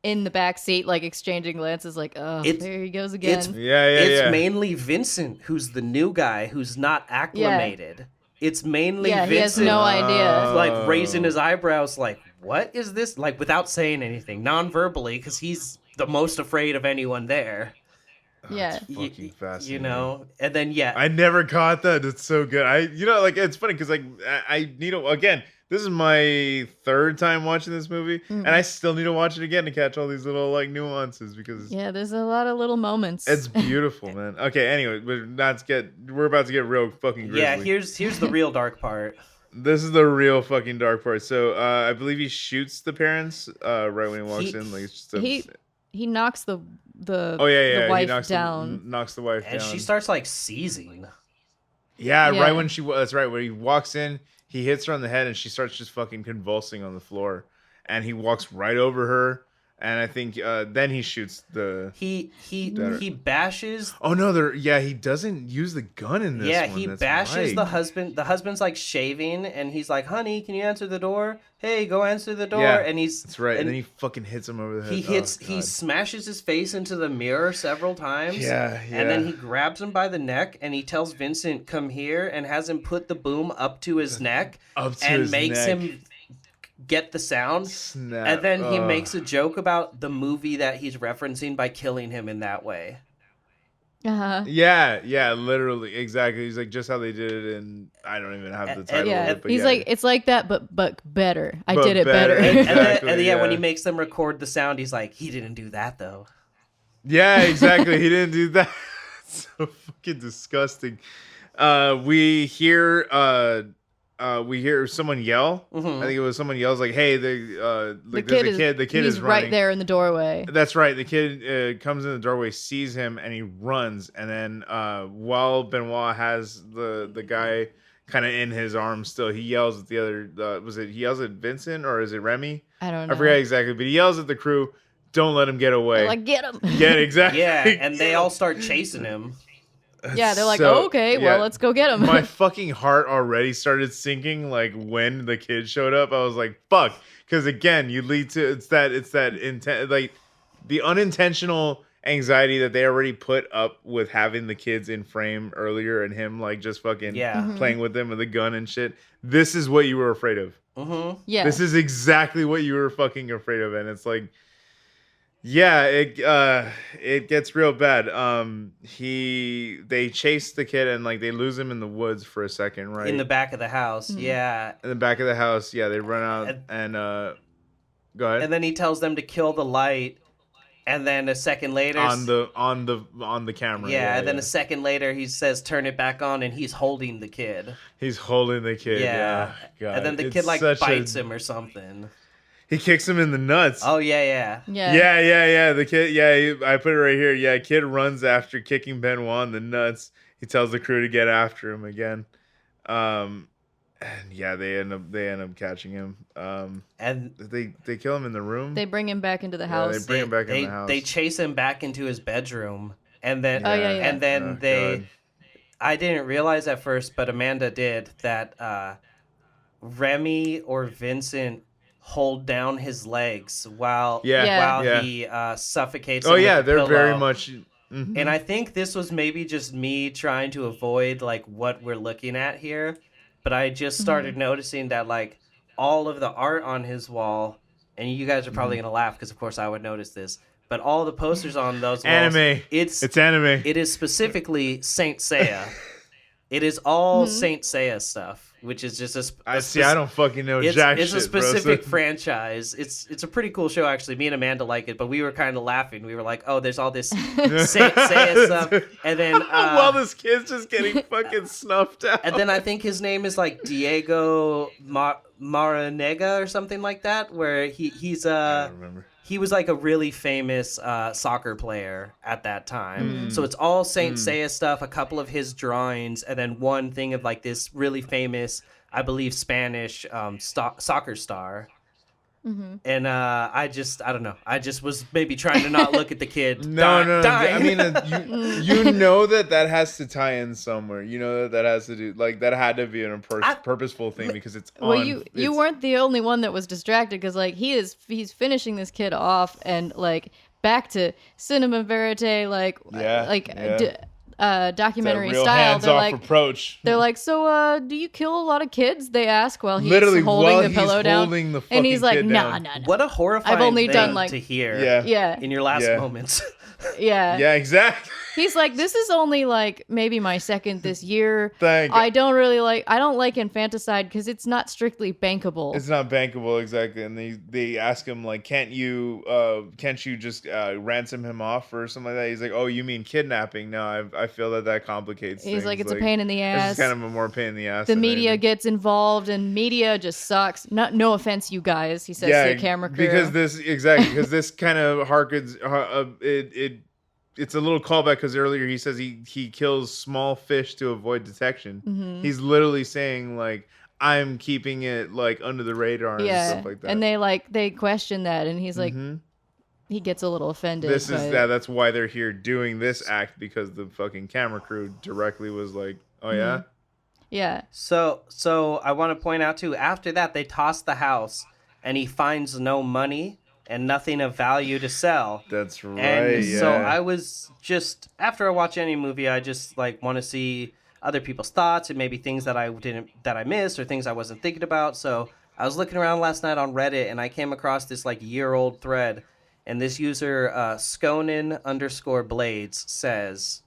in the back seat, like exchanging glances, like, "Oh, there he goes again." It's mainly Vincent who's the new guy who's not acclimated. It's mainly Vincent. He has no idea. Like raising his eyebrows, like, "What is this?" Like without saying anything, non-verbally, because he's the most afraid of anyone there. Yeah. Fucking fascinating. You know, and then I never caught that. It's so good. It's funny because I need to again. This is my third time watching this movie, and I still need to watch it again to catch all these little like nuances because there's a lot of little moments. it's beautiful, man. Okay, anyway, we're about to get real fucking grisly. Yeah, here's the real dark part. This is the real fucking dark part. So I believe he shoots the parents right when he walks in. Like it's just he knocks the wife down. Knocks the wife down. And she starts like seizing. Yeah, right when that's right. When he walks in, he hits her on the head and she starts just fucking convulsing on the floor. And he walks right over her. And I think then he shoots the... He bashes... Oh, no, he doesn't use the gun in this one. Yeah, he bashes the husband. The husband's like shaving, and he's like, honey, can you answer the door? Hey, go answer the door. Yeah, and he's... That's right, and then he fucking hits him over the head. He smashes his face into the mirror several times. Yeah. And then he grabs him by the neck, and he tells Vincent, come here, and has him put the boom up to his neck. Makes him... get the sound. Snap. And then he makes a joke about the movie that he's referencing by killing him in that way. Yeah, literally, exactly. He's like, just how they did it, and I don't even have the title of it. But he's like, it's like that, but better. I did it better. Exactly, and when he makes them record the sound, he's like, he didn't do that though. Yeah, exactly. He didn't do that. It's so fucking disgusting. We hear someone yell. I think it was someone yells like, "Hey, there's a kid. The kid is running right there in the doorway." That's right. The kid comes in the doorway, sees him, and he runs. And then while Benoit has the guy kind of in his arms still, he yells at the other. He yells at Vincent or is it Remy? I don't know. I forget exactly, but he yells at the crew, "Don't let him get away!" They're like, get him. Yeah, exactly. Yeah, and they all start chasing him. Yeah, they're like, okay, well, let's go get him. My fucking heart already started sinking. Like when the kid showed up, I was like, fuck. Because again, you lead to it's that intent, like the unintentional anxiety that they already put up with having the kids in frame earlier and him like just fucking playing with them with a gun and shit. This is what you were afraid of. Yeah, this is exactly what you were fucking afraid of, and it's like. Yeah, it gets real bad. They chase the kid and like they lose him in the woods for a second, right? In the back of the house, yeah. In the back of the house, yeah. They run out and go ahead. And then he tells them to kill the light, and then a second later on the camera. Yeah, and then a second later he says turn it back on, and he's holding the kid. He's holding the kid. Yeah. God, and then the kid like bites him or something. He kicks him in the nuts. Oh, yeah. The kid, I put it right here. Yeah, kid runs after kicking Benoit in the nuts. He tells the crew to get after him again. And yeah, they end up catching him. And they kill him in the room. They bring him back into the house. They bring him back in the house. They chase him back into his bedroom. And then God. I didn't realize at first, but Amanda did, that Remy or Vincent hold down his legs while he suffocates him with the they're pillow. very much And I think this was maybe just me trying to avoid like what we're looking at here, but I just started noticing that like all of the art on his wall, and you guys are probably gonna laugh because of course I would notice this, but all the posters on those walls, anime. It's anime. It is specifically Saint Seiya. It is all Saint Seiya stuff, which is just I don't fucking know jack shit, It's a specific franchise. It's a pretty cool show, actually. Me and Amanda like it, but we were kind of laughing. We were like, oh, there's all this Saint Seiya stuff. And then... while this kid's just getting fucking snuffed out. And then I think his name is like Diego Maranega or something like that, where he's... I don't remember. He was like a really famous soccer player at that time. So it's all Saint Seiya stuff, a couple of his drawings, and then one thing of like this really famous, I believe, Spanish soccer star. And I don't know. I just was maybe trying to not look at the kid. No. Dying. I mean, you know that has to tie in somewhere. You know that has to do like that had to be a purposeful thing because it's. Well, you weren't the only one that was distracted because like he's finishing this kid off and like back to cinema verite documentary real style. They're hands-off like, approach. they're like, so do you kill a lot of kids? They ask while he's Literally holding while the pillow he's down, holding the and he's like, fucking kid nah, down. nah, nah. What a horrifying I've only thing done like to hear Yeah. in your last Yeah. moments. yeah. Yeah, exactly. He's like, this is only like maybe my second this year. Thank I don't like infanticide because it's not strictly bankable. It's not bankable, exactly. And they ask him like, can't you just ransom him off or something like that? He's like, oh, you mean kidnapping? No, I feel that complicates He's things. like, it's a pain in the ass. It's kind of a more pain in the ass. The than media anything. gets involved, and media just sucks. No offense, you guys. He says to the camera crew. because this kind of harkens it's a little callback because earlier he says he kills small fish to avoid detection. Mm-hmm. He's literally saying like, I'm keeping it like under the radar and stuff like that. And they question that, and he's like, he gets a little offended. That's why they're here doing this act, because the fucking camera crew directly was like, oh yeah. Yeah. So I want to point out too, after that they toss the house and he finds no money and nothing of value to sell. That's right. And yeah. so I was just, after I watch any movie, I just like want to see other people's thoughts and maybe things that I missed or things I wasn't thinking about. So I was looking around last night on Reddit and I came across this like year-old thread, and this user Skonen_Blades says,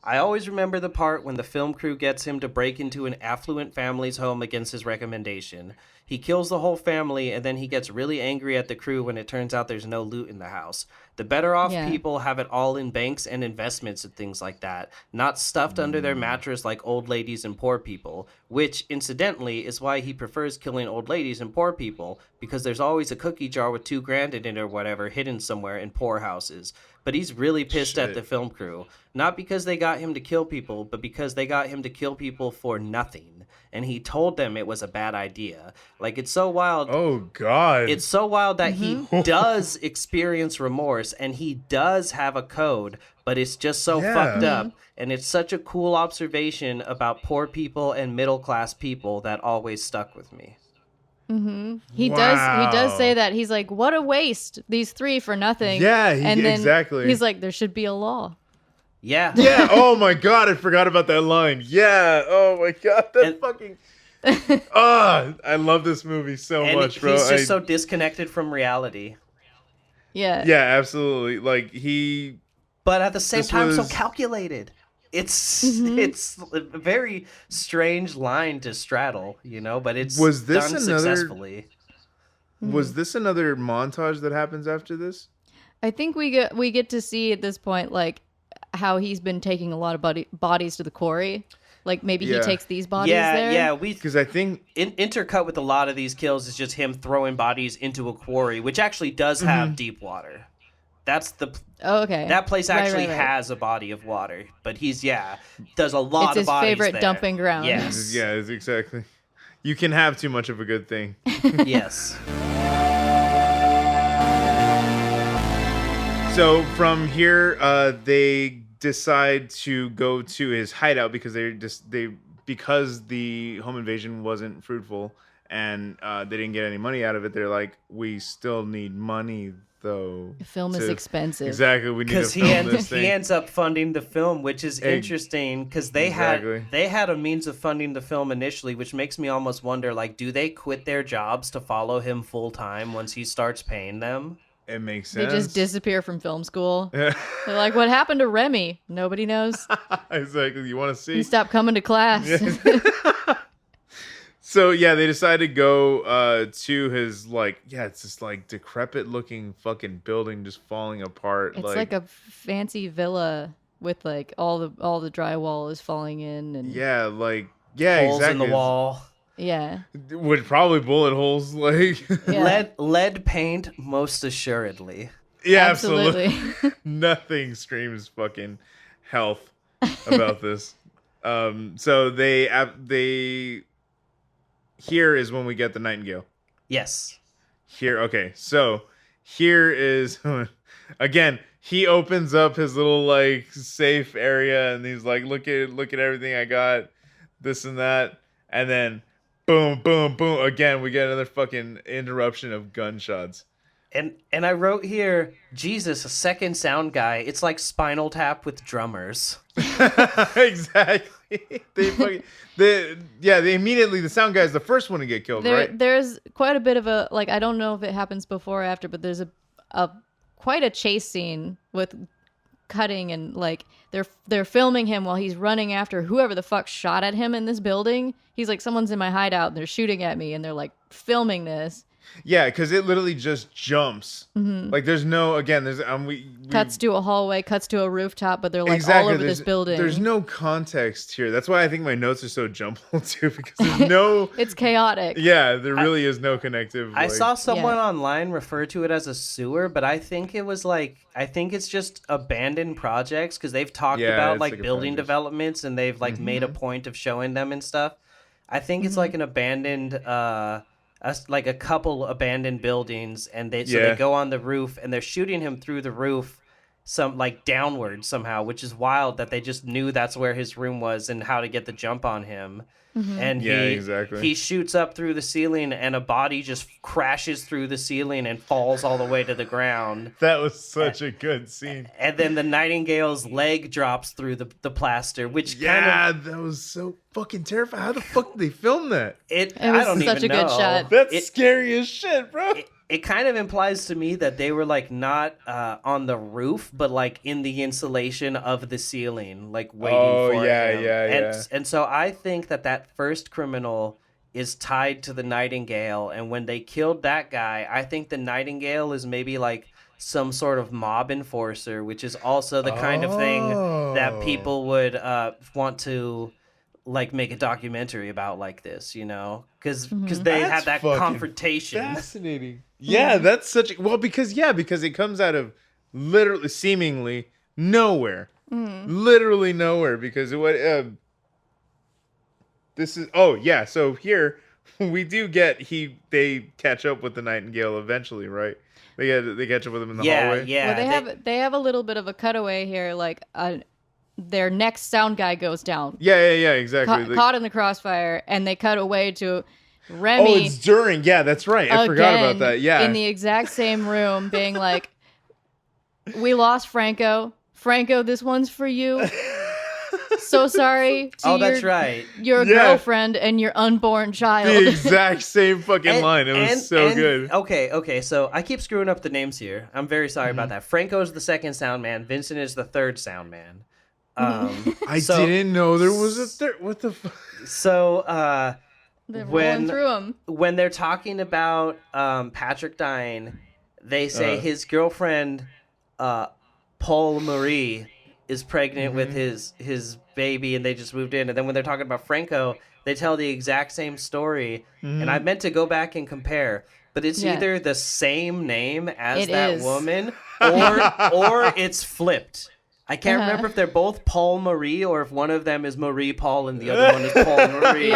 I always remember the part when the film crew gets him to break into an affluent family's home against his recommendation. He kills the whole family, and then he gets really angry at the crew when it turns out there's no loot in the house. The better off people have it all in banks and investments and things like that, not stuffed under their mattress like old ladies and poor people, which, incidentally, is why he prefers killing old ladies and poor people, because there's always a cookie jar with $2,000 in it or whatever hidden somewhere in poor houses. But he's really pissed at the film crew, not because they got him to kill people, but because they got him to kill people for nothing. And he told them it was a bad idea. Like, it's so wild. Oh, God. It's so wild that he does experience remorse and he does have a code, but it's just so fucked up. And it's such a cool observation about poor people and middle-class people that always stuck with me. He does say that. He's like, what a waste, these three for nothing. Yeah, and then exactly. He's like, there should be a law. Yeah. Yeah. Oh my God, I forgot about that line. Yeah. Oh my God, I love this movie so much, bro. He's just so disconnected from reality. Yeah. Yeah, absolutely. Like but at the same time, so calculated. It's a very strange line to straddle, you know, but it's done successfully. Was this another montage that happens after this? I think we get to see at this point like how he's been taking a lot of bodies to the quarry. Like maybe he takes these bodies there. Yeah, because I think intercut with a lot of these kills is just him throwing bodies into a quarry, which actually does have deep water. That's that place actually has a body of water, but he's does a lot of bodies. It's his favorite there. Dumping ground. Yes. Yeah, exactly. You can have too much of a good thing. Yes. So from here, they decide to go to his hideout because because the home invasion wasn't fruitful and they didn't get any money out of it. They're like, we still need money though. The film is expensive. Exactly, we need to film this thing. He ends up funding the film, which is interesting because they had a means of funding the film initially, which makes me almost wonder, like, do they quit their jobs to follow him full time once he starts paying them? It makes sense. They just disappear from film school. They're like, what happened to Remy? Nobody knows. Exactly. You want to see? He stopped coming to class. So, they decide to go to his, it's this, decrepit looking fucking building just falling apart. It's like a fancy villa with, all the drywall is falling in. And holes in the wall. Yeah. With probably bullet holes, lead paint, most assuredly. Yeah, absolutely. Nothing screams fucking health about this. So they here is when we get the Nightingale. Yes. Okay. So here is again. He opens up his little safe area and he's like, look at everything I got, this and that, and then. Boom, boom, boom. Again, we get another fucking interruption of gunshots. And I wrote here, Jesus, a second sound guy. It's like Spinal Tap with drummers. Exactly. They immediately, the sound guy is the first one to get killed, right? There's quite a bit of a, like, I don't know if it happens before or after, but there's a quite a chase scene with cutting, and like they're filming him while he's running after whoever the fuck shot at him in this building. He's like, someone's in my hideout and they're shooting at me, and they're like filming this. Yeah, because it literally just jumps. Like there's no, again, there's we cuts to a hallway, cuts to a rooftop, but they're like exactly, all over this building. There's no context here. That's why I think my notes are so jumbled too, because there's no. It's chaotic. Yeah, there really is no connective. I saw someone online refer to it as a sewer, but I think it's just abandoned projects, because they've talked about like building developments, and they've like made a point of showing them and stuff. I think it's like an abandoned. Like a couple abandoned buildings, and they go on the roof, and they're shooting him through the roof, some like downward somehow, which is wild that they just knew that's where his room was and how to get the jump on him. And he shoots up through the ceiling, and a body just crashes through the ceiling and falls all the way to the ground. That was such a good scene. And then the Nightingale's leg drops through the plaster, which that was so fucking terrifying. How the fuck did they film that? It was such a good shot. That's scary as shit, bro. It kind of implies to me that they were like not on the roof, but like in the insulation of the ceiling, like waiting for him. And so I think that first criminal is tied to the Nightingale, and when they killed that guy, I think the Nightingale is maybe like some sort of mob enforcer, which is also the kind of thing that people would want to like make a documentary about, like this, you know, because they had that confrontation. Fascinating. Yeah, that's such a, because it comes out of literally seemingly nowhere. Literally nowhere, because what this is so here we do get they catch up with the Nightingale eventually, right? They catch up with him in the hallway. Yeah, well, they have a little bit of a cutaway here, like their next sound guy goes down. Yeah, exactly. Caught in the crossfire, and they cut away to Remy. Oh, it's during. Yeah, that's right. I forgot about that. Yeah. In the exact same room, being like, we lost Franco. Franco, this one's for you. So sorry to that's right. your girlfriend and your unborn child. The exact same fucking line. It was so good. Okay, so I keep screwing up the names here. I'm very sorry about that. Franco's the second sound man. Vincent is the third sound man. I didn't know there was a third. What the fuck? So, they're rolling through them. When they're talking about Patrick dying, they say his girlfriend, Paul Marie, is pregnant with his baby, and they just moved in. And then when they're talking about Franco, they tell the exact same story. And I meant to go back and compare, but it's either the same name as woman, or it's flipped. I can't remember if they're both Paul Marie, or if one of them is Marie Paul and the other one is Paul Marie.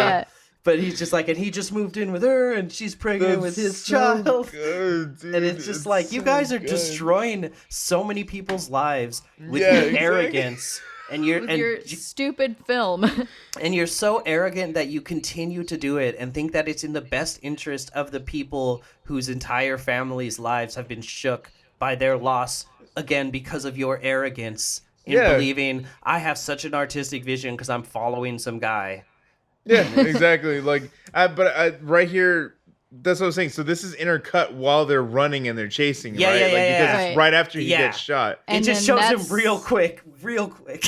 But he's just like, and he just moved in with her, and she's pregnant with his child. Good, dude. And it's just like, you guys are destroying so many people's lives with your arrogance. And your stupid film. And you're so arrogant that you continue to do it and think that it's in the best interest of the people whose entire family's lives have been shook by their loss, again, because of your arrogance in believing I have such an artistic vision because I'm following some guy. Yeah, exactly. Like, right here, that's what I was saying. So this is intercut while they're running and they're chasing, right? Because it's right after he gets shot. And it just shows him real quick.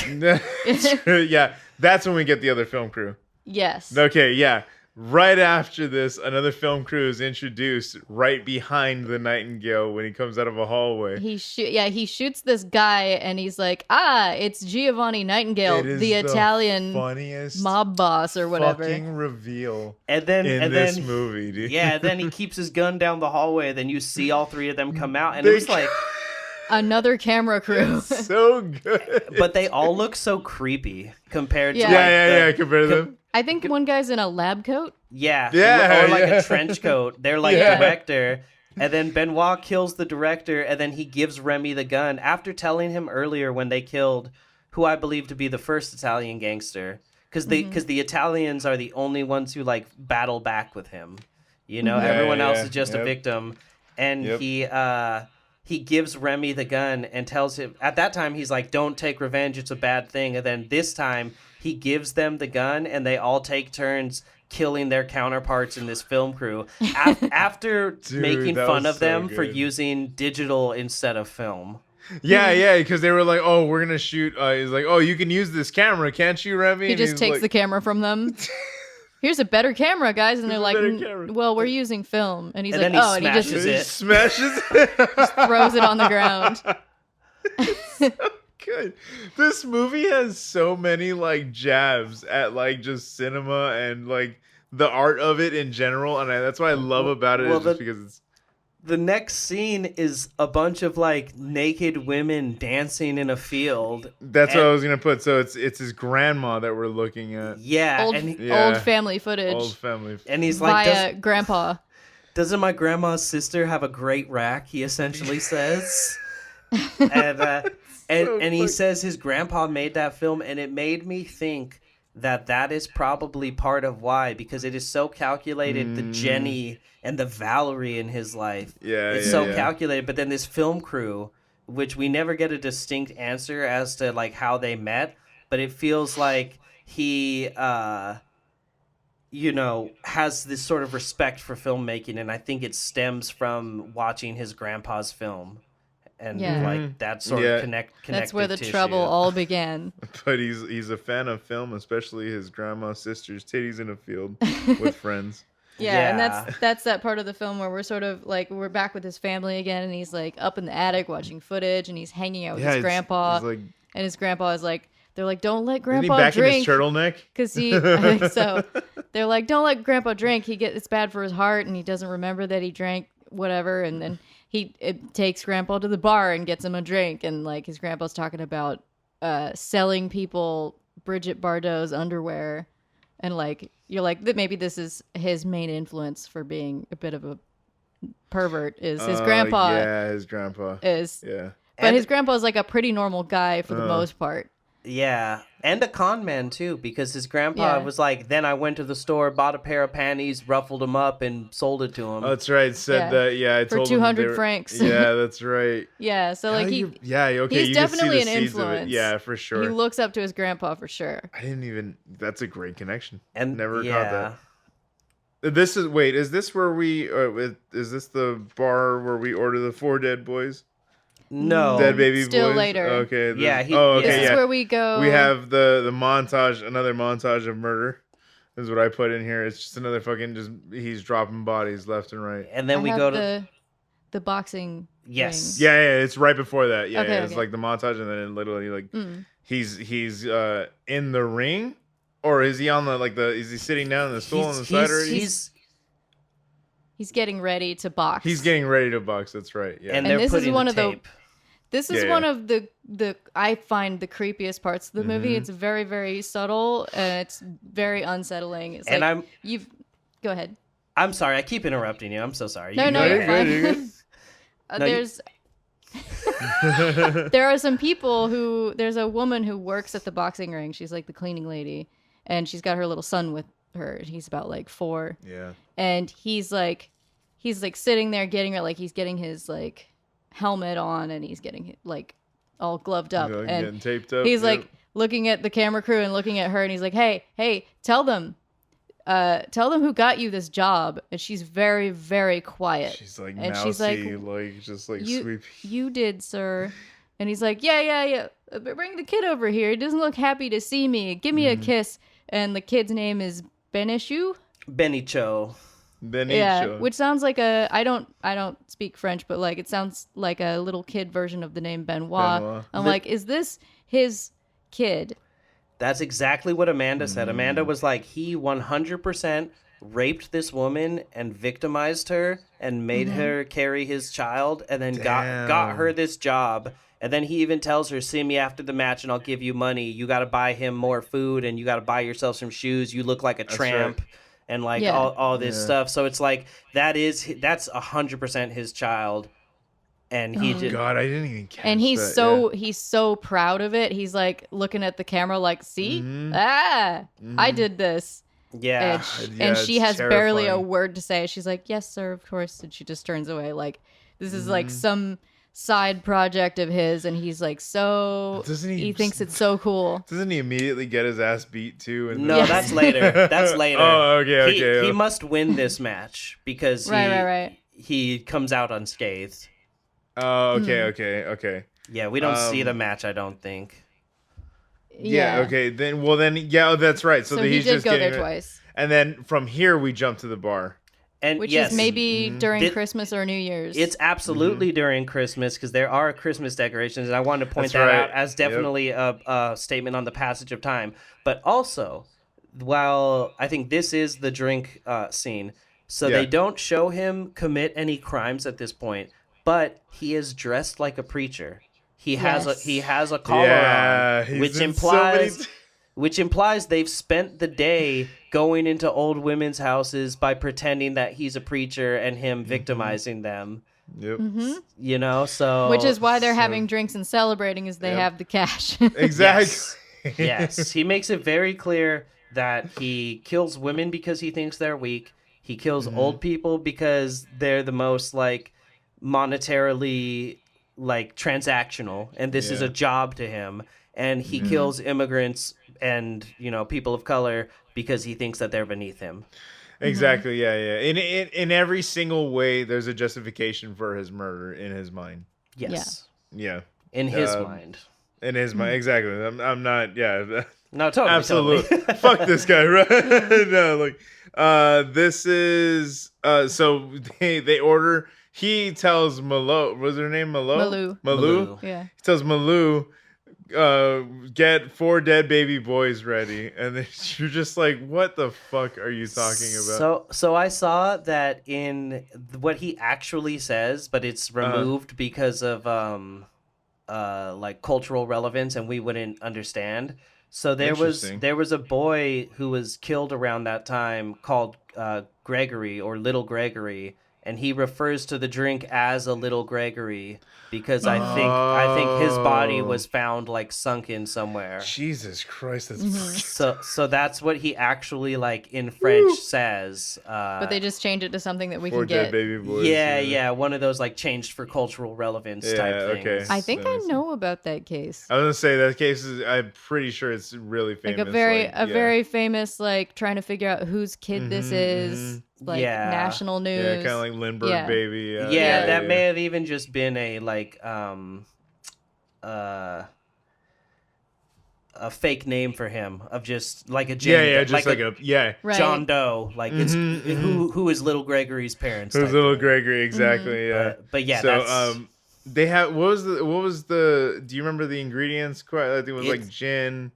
Yeah, that's when we get the other film crew. Yes. Okay, yeah. Right after this, another film crew is introduced right behind the Nightingale when he comes out of a hallway. He shoots this guy, and he's like, it's Giovanni Nightingale, the Italian funniest mob boss or whatever. Fucking reveal in this movie, dude. Yeah, then he keeps his gun down the hallway, then you see all three of them come out, and it was like... Another camera crew. So good. But they all look so creepy compared to... compared to them. I think one guy's in a lab coat. Yeah. Or like a trench coat. They're like director. And then Benoit kills the director, and then he gives Remy the gun after telling him earlier when they killed who I believe to be the first Italian gangster. Because the Italians are the only ones who like battle back with him. You know, everyone else is just a victim. and he gives Remy the gun and tells him, at that time he's like, don't take revenge, it's a bad thing. And then this time he gives them the gun and they all take turns killing their counterparts in this film crew after making fun of them for using digital instead of film. Yeah, because they were like, oh, we're gonna shoot. He's like, oh, you can use this camera, can't you, Remy? He just takes the camera from them. Here's a better camera, guys, and they're like, well, we're using film, and he's like, oh, and he just smashes it, just throws it on the ground. So good. This movie has so many like jabs at like just cinema and like the art of it in general, and that's what I love about it. Just because it's. The next scene is a bunch of like naked women dancing in a field. That's what I was gonna put. So it's his grandma that we're looking at. Yeah, old family footage. Old family. And he's like, via grandpa. Doesn't my grandma's sister have a great rack? He essentially says, and he says his grandpa made that film, and it made me think that is probably part of why, because it is so calculated. The Jenny and the Valerie in his life. It's so calculated. But then this film crew, which we never get a distinct answer as to like how they met, but it feels like he, has this sort of respect for filmmaking, and I think it stems from watching his grandpa's film. And like that sort of connective That's where the tissue. trouble all began. But he's a fan of film, especially his grandma's sister's titties in a field with friends. Yeah, and that's that part of the film where we're sort of like, we're back with his family again, and he's like up in the attic watching footage, and he's hanging out with his grandpa, and his grandpa is like, they're like, don't let grandpa drink. In his turtleneck? Because I think so. They're like, don't let grandpa drink. It's bad for his heart, and he doesn't remember that he drank whatever, and then it takes grandpa to the bar and gets him a drink, and like his grandpa's talking about selling people Bridget Bardot's underwear, and like you're like, maybe this is his main influence for being a bit of a pervert is his grandpa. Yeah, his grandpa is. Yeah, but his grandpa is like a pretty normal guy for the most part. Yeah, and a con man too, because his grandpa was like, then I went to the store, bought a pair of panties, ruffled them up, and sold it to him. Oh, that's right. Said that. Yeah, I for told 200 francs. Yeah, that's right. Yeah, so like he's he's definitely an influence. Yeah, for sure. He looks up to his grandpa for sure. I didn't even. That's a great connection. And never caught that. Is this where we? Is this the bar where we order the 4 dead boys? No, Dead baby still boys. Later. Okay. This is where we go. We have the montage, another montage of murder. Is what I put in here. It's just another he's dropping bodies left and right. And then we go to the boxing. Yes. ring. Yeah, it's right before that. Yeah, okay, it's like the montage, and then it literally like he's in the ring, or is he on is he sitting down in the stool on the side already? He's getting ready to box. He's getting ready to box. That's right. Yeah. And this is one of the. This is one of the I find the creepiest parts of the movie. It's very, very subtle, and it's very unsettling. It's go ahead. I'm sorry, I keep interrupting you. I'm so sorry. No, you're fine. There are some people there's a woman who works at the boxing ring. She's like the cleaning lady, and she's got her little son with her. He's about like 4. Yeah. And he's like sitting there getting his like helmet on, and he's getting like all gloved up and getting taped up. He's like looking at the camera crew and looking at her, and he's like, hey, tell them who got you this job. And she's very, very quiet. She's like and mousy, she's like just like you, sweepy. You did, sir. And he's like, yeah. Bring the kid over here. He doesn't look happy to see me. Give me a kiss. And the kid's name is Benicho. Yeah, which sounds like I don't speak French, but like it sounds like a little kid version of the name Benoit. I'm like, is this his kid? That's exactly what Amanda said. Amanda was like, he 100% raped this woman and victimized her and made her carry his child, and then got her this job. And then he even tells her, see me after the match and I'll give you money. You got to buy him more food, and you got to buy yourself some shoes. You look like a tramp. Right. And like all this stuff. So it's like that's 100% his child. And he just, God, I didn't even catch and he's that, he's so proud of it. He's like looking at the camera like, see? I did this. Yeah. And she it's has barely a terrifying. word to say. She's like, yes, sir, of course. And she just turns away. Like, this is Mm-hmm. like some side project of his. And he's like, he thinks it's so cool. Doesn't he immediately get his ass beat too? No, Yes. that's later. That's later. Oh, okay. He must win this match because Right. he comes out unscathed. Oh, okay. Yeah, we don't see the match, I don't think. Yeah. Okay. Then, yeah, that's right. So, So that he he's did just go getting there it. twice. And then from here we jump to the bar. And Which yes, is maybe during Did- Christmas or New Year's. It's absolutely during Christmas because there are Christmas decorations, and I wanted to point That's that right. out as definitely a statement on the passage of time. But also, while I think this is the drink scene, so Yeah. they don't show him commit any crimes at this point, but he is dressed like a preacher. He has a collar on, he's which in so many which implies they've spent the day going into old women's houses by pretending that he's a preacher and him victimizing them. Yep. You know, so Which is why they're having drinks and celebrating, is they have the cash. Exactly. Yes, he makes it very clear that he kills women because he thinks they're weak. He kills old people because they're the most like monetarily like transactional, and this is a job to him. And he kills immigrants and people of color because he thinks that they're beneath him. Exactly. Yeah. In every single way, there's a justification for his murder in his mind. Yes. Yeah. In his mind. In his mind. Exactly. I'm not. Yeah. No, totally. Absolutely. Totally. Fuck this guy, right? No, like, this is, so they order, he tells Malo, was her name Malo? Malou. Yeah. He tells Malou, get 4 dead baby boys ready. And then you're just like, what the fuck are you talking about? So I saw that in what he actually says, but it's removed because of like cultural relevance, and we wouldn't understand. So there was a boy who was killed around that time called Gregory, or Little Gregory, and he refers to the drink as a Little Gregory because I think his body was found like sunken somewhere. Jesus Christ, that's So that's what he actually like in French says. But they just change it to something that we 4 can dead get. baby boys. Yeah, one of those like changed for cultural relevance type things. Okay. I think I know about that case. I was gonna say that case is. I'm pretty sure it's really famous. Like very famous, like trying to figure out whose kid this is. Like national news. Yeah, kind of like Lindbergh baby. Yeah, that may have even just been a like a fake name for him of just like a Jane, right. John Doe, like it's who is Little Gregory's parents. Who's Little Gregory? Exactly. Yeah. But yeah, so that's... they have what was the? Do you remember the ingredients? I think it was like gin.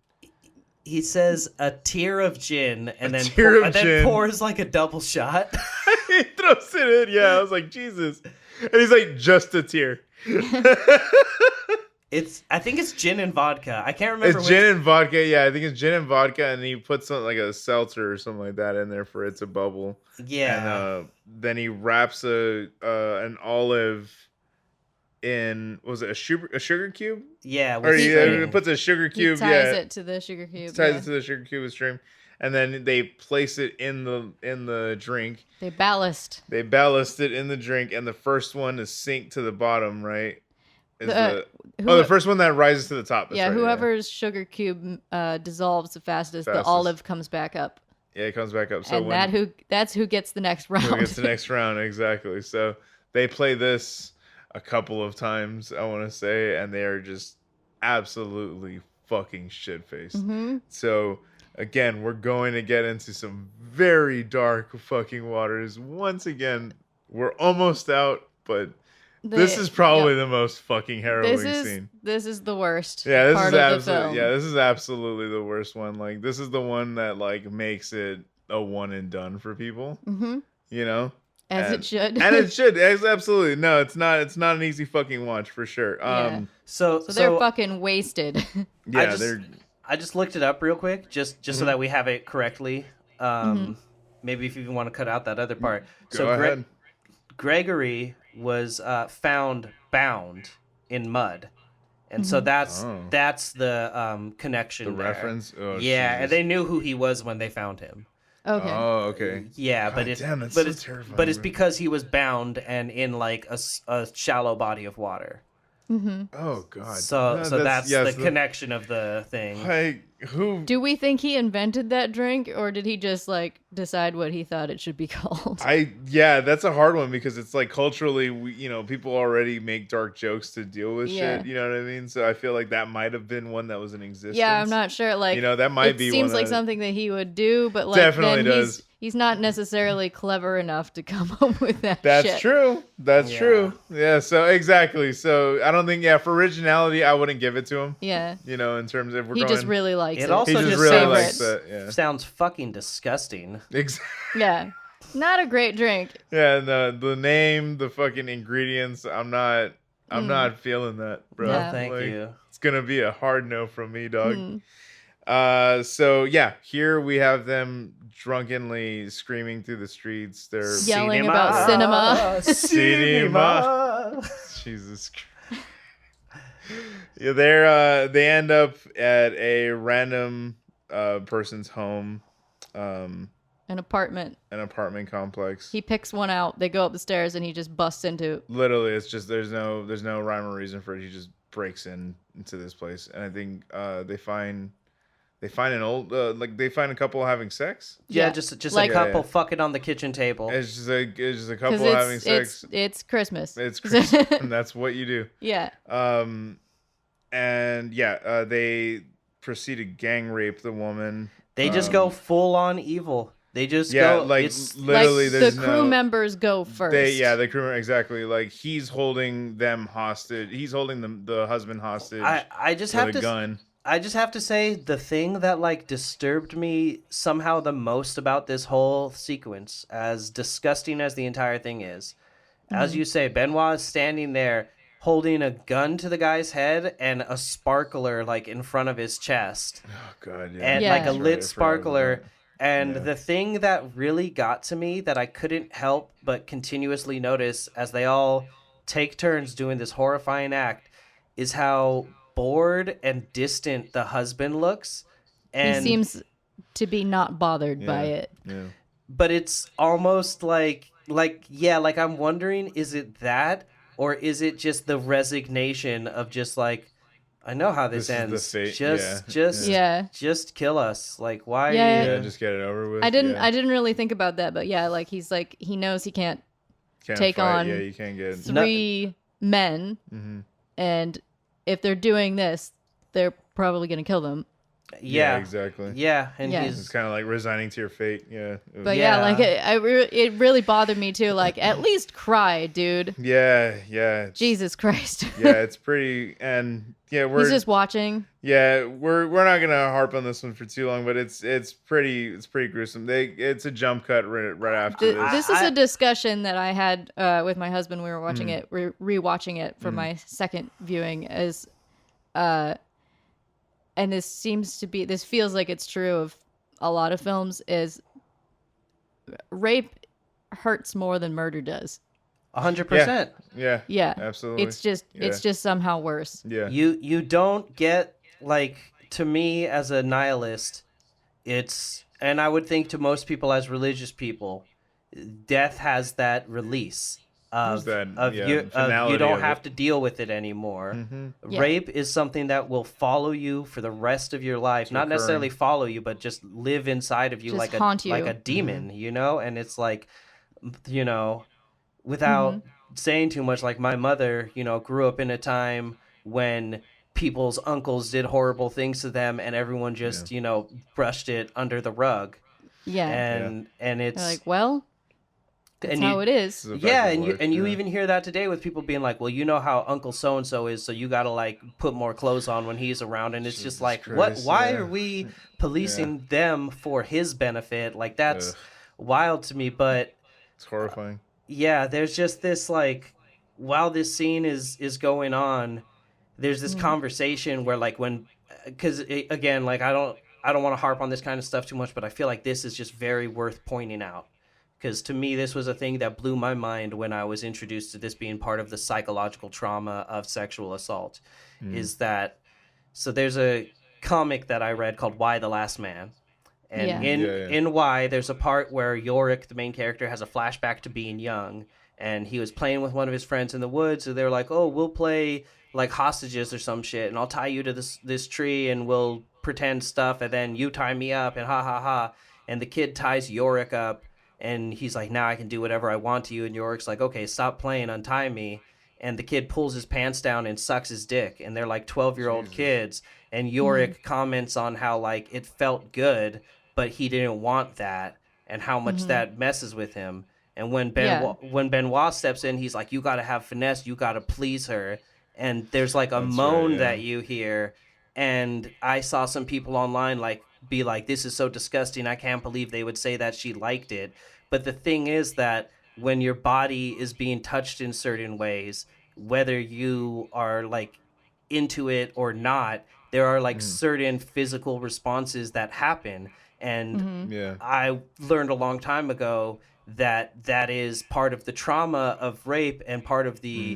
He says a tear of gin, and then pours like a double shot. He throws it in. Yeah, I was like, Jesus. And he's like, just a tear. I think it's gin and vodka. I can't remember. It's gin and vodka. Yeah, I think it's gin and vodka, and he puts something like a seltzer or something like that in there for it to bubble. Yeah. And then he wraps an olive in, was it a sugar cube? Yeah. Or he puts a sugar cube. He ties it to the sugar cube. Ties it to the sugar cube with string, and then they place it in the drink. They ballast it in the drink, and the first one is sink to the bottom, right? The first one that rises to the top. That's right, whoever's sugar cube dissolves the fastest, the olive comes back up. Yeah, it comes back up. So that's who gets the next round. Who gets the next round, exactly. So they play this a couple of times, I want to say, and they are just absolutely fucking shit-faced. So again, we're going to get into some very dark fucking waters. Once again, we're almost out, but this is probably the most fucking harrowing scene. This is the worst. Yeah, this part is of the film. Yeah, this is absolutely the worst one. Like, this is the one that like makes it a one and done for people. You know, it should. And it should. Absolutely. No, it's not. It's not an easy fucking watch for sure. So they're fucking wasted. Yeah, I just looked it up real quick, just so that we have it correctly. Maybe if you even want to cut out that other part. Go ahead. Gregory was found bound in mud, and so that's the connection. The there. reference. Oh, yeah, Jesus. and they knew who he was when they found him. Okay. Oh, okay. Yeah, God damn, that's so terrifying. but it's bro. because he was bound and in like a shallow body of water. Oh God. So that's yes, the connection of the thing. Like who? Do we think he invented that drink, or did he just like decide what he thought it should be called? Yeah, that's a hard one because it's like culturally, people already make dark jokes to deal with shit. You know what I mean? So I feel like that might have been one that was in existence. Yeah, I'm not sure. Like, that might be. It seems one like that something that he would do, but like definitely then does. he's not necessarily clever enough to come up with that. That's shit. true. That's true. Yeah. So exactly. So I don't think. Yeah, for originality, I wouldn't give it to him. Yeah. In terms of he just really likes it. It also just really sounds, likes that. Yeah. Sounds fucking disgusting. Exactly. Yeah. Not a great drink. Yeah. The name, the fucking ingredients. I'm not feeling that, bro. Yeah. Thank you. It's gonna be a hard no from me, dog. So yeah, here we have them drunkenly screaming through the streets. They're yelling about cinema. Cinema. Jesus Christ. Yeah, they end up at a random person's home, An apartment complex. He picks one out. They go up the stairs, and he just busts into. Literally, it's just there's no rhyme or reason for it. He just breaks into this place, and I think they find an old they find a couple having sex. Yeah, just like, a couple fucking on the kitchen table. It's just a couple having sex. It's Christmas. It's Christmas, and that's what you do. Yeah. And they proceed to gang rape the woman. They just go full on evil. They just go. Like it's literally, like the crew members go first. The crew exactly. Like he's holding them hostage. He's holding the husband hostage. I just have to gun. I just have to say the thing that like disturbed me somehow the most about this whole sequence, as disgusting as the entire thing is, as you say, Benoit is standing there holding a gun to the guy's head and a sparkler like in front of his chest. Oh God, yeah. And like a lit sparkler. And the thing that really got to me that I couldn't help but continuously notice as they all take turns doing this horrifying act is how bored and distant the husband looks. And he seems to be not bothered by it. Yeah. But it's almost like I'm wondering, is it that, or is it just the resignation of just like, I know how this ends. Just kill us. Like, why? Yeah, just get it over with. I didn't really think about that, but yeah, like he's like he knows he can't take fight. on you can't get 3 men, and if they're doing this, they're probably gonna kill them. Yeah, exactly. Yeah, and it's kind of like resigning to your fate. Yeah, but like it really bothered me too. Like, at least cry, dude. Yeah. Jesus Christ. Yeah, it's pretty, and he's just watching. Yeah, we're not gonna harp on this one for too long, but it's pretty gruesome. It's a jump cut right after this. This is a discussion that I had with my husband. We were watching it, rewatching it for my second viewing. And this feels like it's true of a lot of films, is rape hurts more than murder does. 100%. Yeah, absolutely. It's just somehow worse. Yeah. You don't get, like, to me as a nihilist, and I would think to most people as religious people, death has that release. You don't have to deal with it anymore. Rape is something that will follow you for the rest of your life. Not necessarily follow you, but just live inside of you, just like like a demon, And it's like, without saying too much, like my mother, grew up in a time when people's uncles did horrible things to them and everyone just, brushed it under the rug. Yeah. And it's they're like, well, that's how it is. Yeah, and you even hear that today with people being like, well, you know how Uncle so-and-so is, so you got to like put more clothes on when he's around. And it's Jesus just like, Christ, why are we policing them for his benefit? Like, that's wild to me, but it's horrifying. There's just this like, while this scene is going on, there's this conversation where like because again, like I don't want to harp on this kind of stuff too much, but I feel like this is just very worth pointing out. Because to me, this was a thing that blew my mind when I was introduced to this being part of the psychological trauma of sexual assault. Is that, so there's a comic that I read called Why the Last Man. And Yeah. in Y, there's a part where Yorick, the main character, has a flashback to being young, and he was playing with one of his friends in the woods, and they're like, "Oh, we'll play like hostages or some shit, and I'll tie you to this tree, and we'll pretend stuff, and then you tie me up, and ha ha ha." And the kid ties Yorick up, and he's like, "Now I can do whatever I want to you." And Yorick's like, "Okay, stop playing, untie me." And the kid pulls his pants down and sucks his dick, and they're like 12-year-old kids. And Yorick comments on how like it felt good, but he didn't want that, and how much that messes with him. And when Benoit steps in, he's like, "You got to have finesse, you got to please her." And there's like a moan that you hear, and I saw some people online like be like, "This is so disgusting, I can't believe they would say that she liked it." But the thing is that when your body is being touched in certain ways, whether you are like into it or not, there are like certain physical responses that happen. And I learned a long time ago that that is part of the trauma of rape, and part of the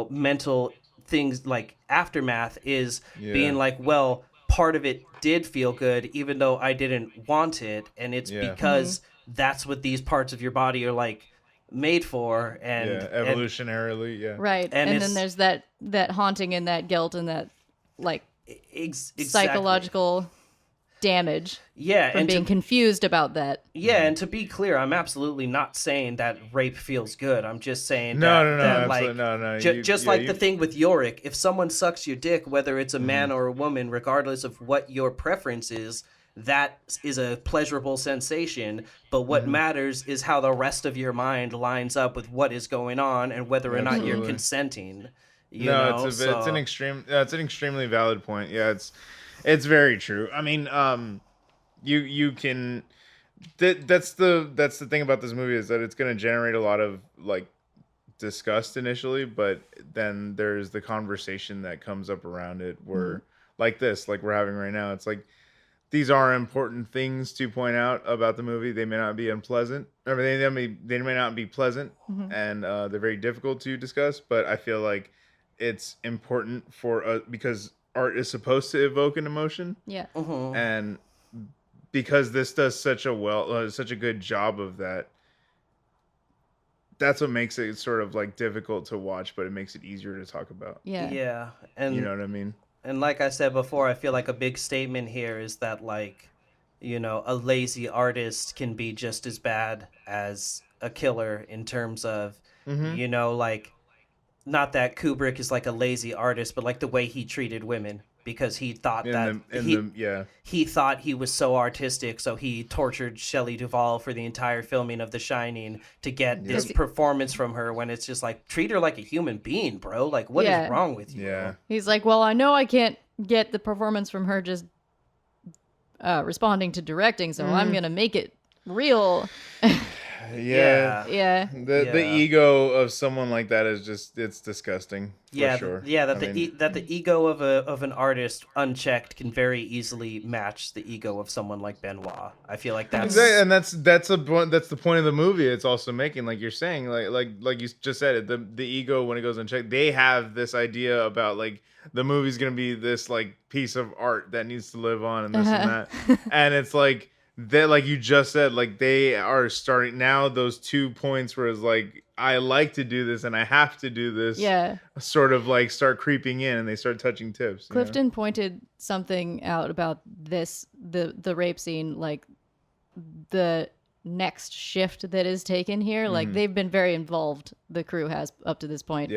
mental things like aftermath is being like, well, part of it did feel good even though I didn't want it, and it's because that's what these parts of your body are like made for. And evolutionarily. Right. And then there's that haunting and that guilt and that like exactly. psychological damage from being confused about that. And to be clear, I'm absolutely not saying that rape feels good. I'm just saying the thing with Yorick, if someone sucks your dick, whether it's a man or a woman, regardless of what your preference is, that is a pleasurable sensation. But what matters is how the rest of your mind lines up with what is going on, and whether or not you're consenting. It's an extremely valid point. Yeah, it's very true. I mean, you can. That's the thing about this movie, is that it's going to generate a lot of like disgust initially, but then there's the conversation that comes up around it, where like we're having right now. It's like, these are important things to point out about the movie. They may not be unpleasant, or they may not be pleasant, and they're very difficult to discuss. But I feel like it's important for because art is supposed to evoke an emotion. Yeah. And because this does such a good job of that, that's what makes it sort of like difficult to watch, but it makes it easier to talk about. Yeah. And you know what I mean? And like I said before, I feel like a big statement here is that, like, a lazy artist can be just as bad as a killer in terms of, like, not that Kubrick is like a lazy artist, but like the way he treated women, because he thought he thought he was so artistic, so he tortured Shelley Duvall for the entire filming of The Shining to get this performance from her, when it's just like, treat her like a human being, bro. Like, what is wrong with you? Yeah. He's like, well, I know I can't get the performance from her just responding to directing, so I'm gonna make it real. The ego of someone like that is it's disgusting. For sure. That the ego of an artist unchecked can very easily match the ego of someone like Benoit. I feel like that's exactly, and that's the point of the movie. It's also making, like you're saying, like you just said it, the ego, when it goes unchecked, they have this idea about like the movie's gonna be this like piece of art that needs to live on, and this and that, and it's like. That, like you just said, like they are starting now, those 2 points where it's like, I like to do this and I have to do this, sort of like start creeping in, and they start touching tips. Clifton pointed something out about this, the rape scene, like the next shift that is taken here. Like they've been very involved, the crew has, up to this point.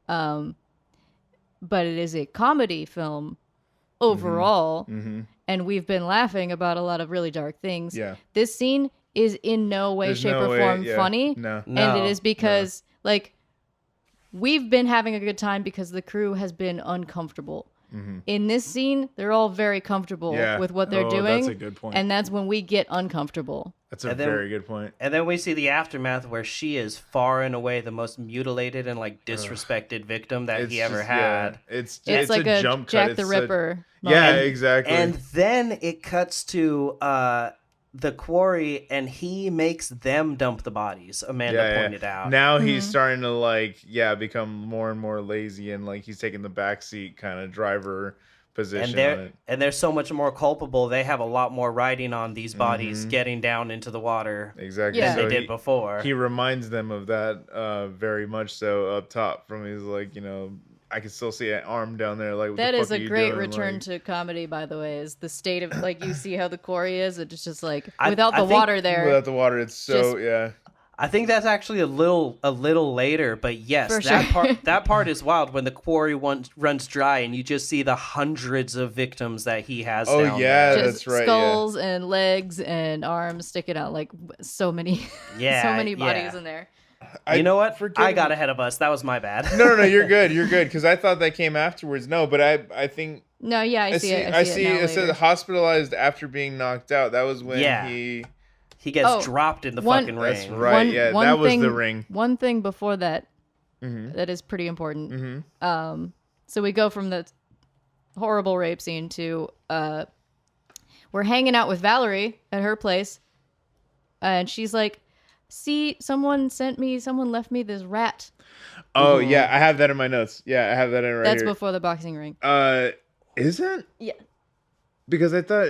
But it is a comedy film overall. And we've been laughing about a lot of really dark things. This scene is in no way, shape, or form funny. No. And it is because, like, we've been having a good time because the crew has been uncomfortable. In this scene, they're all very comfortable with what they're doing. That's a good point. And that's when we get uncomfortable. That's a very good point. And then we see the aftermath, where she is far and away the most mutilated and like disrespected victim that he ever had. It's like a jump cut. Jack the Ripper. Yeah, exactly. And then it cuts to the quarry, and he makes them dump the bodies. Amanda pointed out. Now he's starting to become more and more lazy, and like he's taking the backseat kind of driver position and on it. they're so much more culpable. They have a lot more riding on these bodies getting down into the water Exactly. than So they did before. He reminds them of that very much so up top. From he's like, I can still see an arm down there. Like, what That the is fuck a are you great doing? return Like, to comedy, by the way, is the state of, like, you see how the quarry is. It's just like, I without the think water there. without the water, it's so Just- I think that's actually a little later, but yes, For that sure. that part is wild when the quarry runs dry and you just see the hundreds of victims that he has. Oh, down yeah, there. just that's right, skulls and legs and arms sticking out, like so many, Yeah, so many bodies yeah. in there. You know what? forget I got about- ahead of us. That was my bad. No, you're good, because I thought that came afterwards. No, but I think No, yeah, I see it. I see see. it now It says later. hospitalized after being knocked out. That was when he. He gets Oh, dropped in the one- fucking That's ring. right. Yeah, that was the ring. One thing before that Mm-hmm. that is pretty important. Mm-hmm. So we go from the horrible rape scene to we're hanging out with Valerie at her place, and she's like, "See, someone left me this rat." Oh yeah, I have that in my notes. Yeah, I have that in right That's here. before the boxing ring. Is it? Yeah, Because I thought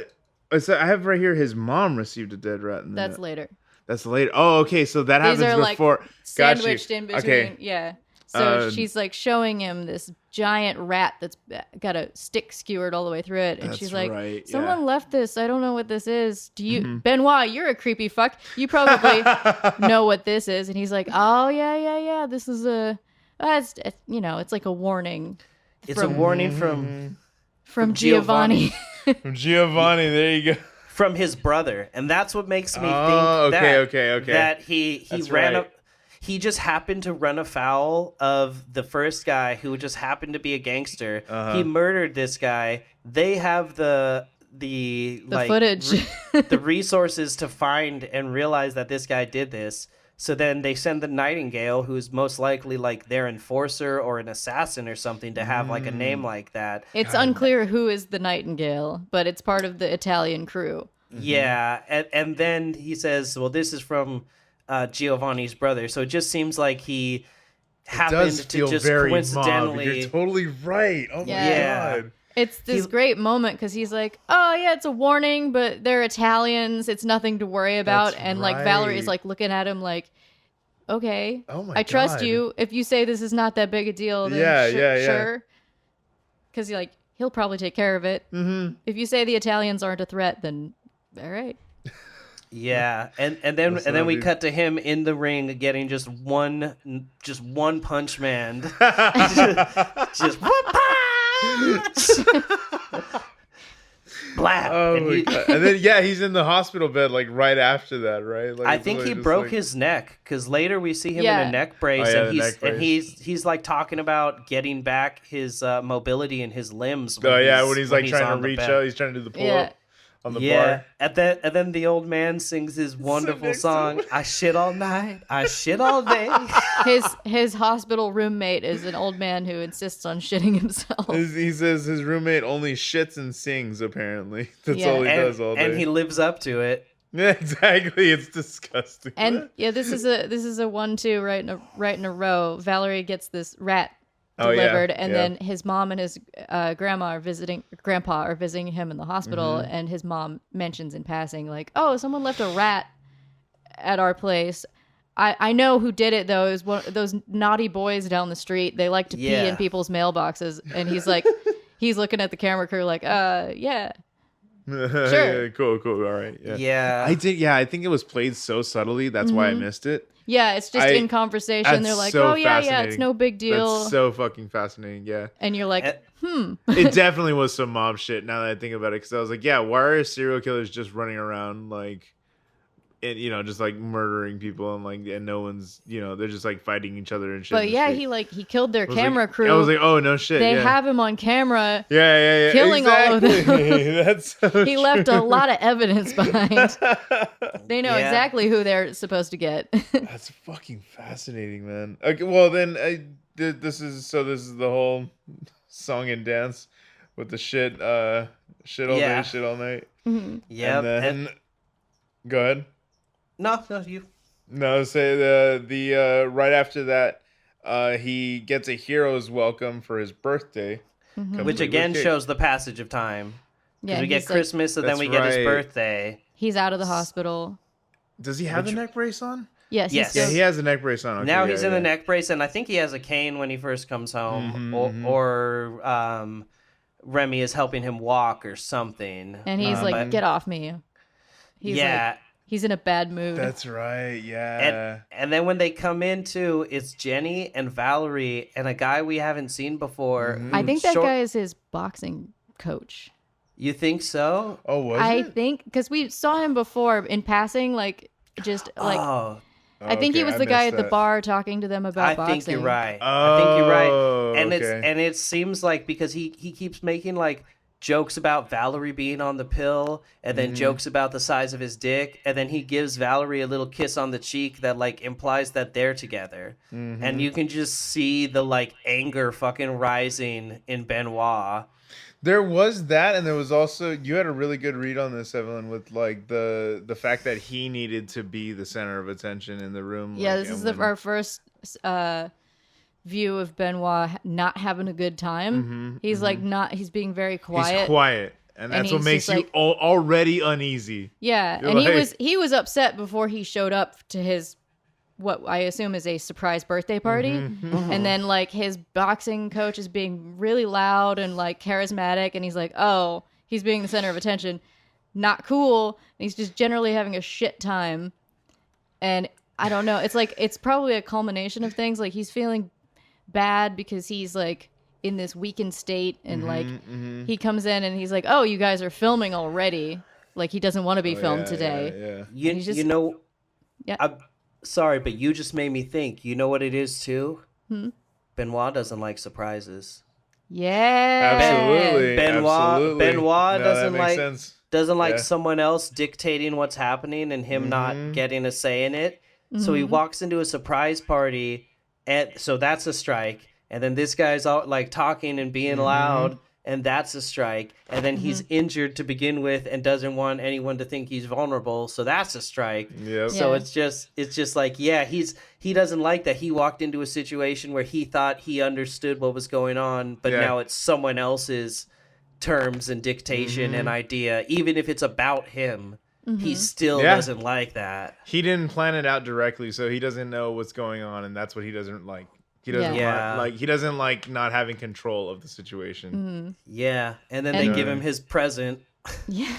I have right here. His mom received a dead rat. In the that's net. later. That's later. Oh, okay. So that These happens are like before. Got you. sandwiched in between. Okay. Yeah. So Um, she's like showing him this giant rat that's got a stick skewered all the way through it, and That's she's like, right, "Someone yeah. left this. I don't know what this is. Do you, Benoit? You're a creepy fuck. You probably know what this is." And he's like, "Oh yeah. This is it's like a warning It's a warning from Giovanni." From Giovanni. There you go. from his brother, and that's what makes me think okay. that he That's ran right. he just happened to run afoul of the first guy who just happened to be a gangster. He murdered this guy. They have the like, footage. the resources to find and realize that this guy did this. So then they send the Nightingale, who's most likely like their enforcer or an assassin or something, to have like a name like that. It's unclear who is the Nightingale, but it's part of the Italian crew. Yeah, and then he says, "Well, this is from Giovanni's brother." So it just seems like he happened to just coincidentally. Mob. You're totally right. Oh my Yeah. god. It's this great moment because he's like, "Oh yeah, it's a warning, but they're Italians. It's nothing to worry about." That's and like Valerie's right. like looking at him like, "Okay, Oh my I trust God. you. If you say this is not that big a deal, then Yeah. sure." Because he'll probably take care of it. Mm-hmm. If you say the Italians aren't a threat, then all right. Yeah, and then That's we lovely. cut to him in the ring getting just one punch man. just blah. Oh and my he- god. And then he's in the hospital bed like right after that, right? Like I it's think he literally just, broke like- his neck because later we see him Yeah. in a neck brace, Oh, yeah, and the neck brace. he's like talking about getting back his mobility in his limbs. Oh yeah, when he's like on trying to the reach bed. out, he's trying to do the pull Yeah. up on the Yeah, bar. and then the old man sings his wonderful next to song. him. I shit all night, I shit all day. His hospital roommate is an old man who insists on shitting himself. He says his roommate only shits and sings. Apparently, that's Yeah. all he does all day. And he lives up to it. Yeah, exactly. It's disgusting. And yeah, this is a 1-2 right in a row. Valerie gets this rat Oh, yeah, delivered, and yeah. then his mom and his grandpa are visiting him in the hospital, Mm-hmm. and his mom mentions in passing like, "Oh, someone left a rat at our place." I know who did it though. It was one of those naughty boys down the street. They like to pee Yeah. in people's mailboxes, and he's like, he's looking at the camera crew like, yeah. Sure. Yeah, cool. All right. Yeah. Yeah. I did. Yeah, I think it was played so subtly. That's why I missed it. Yeah, it's just in conversation. that's They're like, so "Oh yeah, it's fascinating. no big deal," That's so fucking fascinating. Yeah. and you're like, It definitely was some mob shit now that I think about it. Because I was like, yeah, why are serial killers just running around like, and just like murdering people and no one's they're just like fighting each other and shit. But in the yeah, street. he killed their I was camera like, crew. I was like, oh no shit. They yeah. have him on camera. Yeah. killing all of them. exactly. That's so He left a true. lot of evidence behind. They know Yeah. exactly who they're supposed to get. That's fucking fascinating, man. Okay, well then this is the whole song and dance with the shit shit all Yeah. day, shit all night. Yep. And then go ahead. No, you. No, say the right after that, he gets a hero's welcome for his birthday. Which again shows the passage of time. Because we get Christmas, and then we get his birthday. He's out of the hospital. Does he have the neck brace on? Yes. Yeah, he has a neck brace on. Okay, now he's in the neck brace, and I think he has a cane when he first comes home, or Remy is helping him walk or something. And he's like, "Get off me!" He's in a bad mood. That's right. Yeah. And then when they come into, it's Jenny and Valerie and a guy we haven't seen before. I think that guy is his boxing coach. You think so? Oh, was I think because we saw him before in passing, I think he was the guy at the bar talking to them about boxing. I think you're right. I think you're right. And it seems like because he keeps making like jokes about Valerie being on the pill, and then jokes about the size of his dick, and then he gives Valerie a little kiss on the cheek that like implies that they're together. And you can just see the like anger fucking rising in Benoit. There was that, and there was also, you had a really good read on this, Evelyn, with like the fact that he needed to be the center of attention in the room. Yeah, this is our first view of Benoit not having a good time. He's like he's being very quiet. He's quiet, and that's what makes you already uneasy. Yeah, and he was upset before he showed up to his what I assume is a surprise birthday party. And then like his boxing coach is being really loud and like charismatic, and he's like, oh, he's being the center of attention. Not cool. And he's just generally having a shit time. And I don't know. It's like, it's probably a culmination of things. Like he's feeling bad because he's like in this weakened state, and he comes in and he's like, oh, you guys are filming already. Like he doesn't want to be filmed today. Yeah. Sorry, but you just made me think. You know what it is too? Benoit doesn't like surprises. Yeah, absolutely. Benoit no, doesn't like someone else dictating what's happening and him not getting a say in it. So he walks into a surprise party, and so that's a strike. And then this guy's out like talking and being loud, and that's a strike. And then he's injured to begin with and doesn't want anyone to think he's vulnerable, so that's a strike. Yep. So it's just like, he doesn't like that he walked into a situation where he thought he understood what was going on, but now it's someone else's terms and dictation and idea. Even if it's about him, he still doesn't like that. He didn't plan it out directly, so he doesn't know what's going on, and that's what he doesn't like. He doesn't he doesn't like not having control of the situation. Yeah, and then they give him his present. Yeah.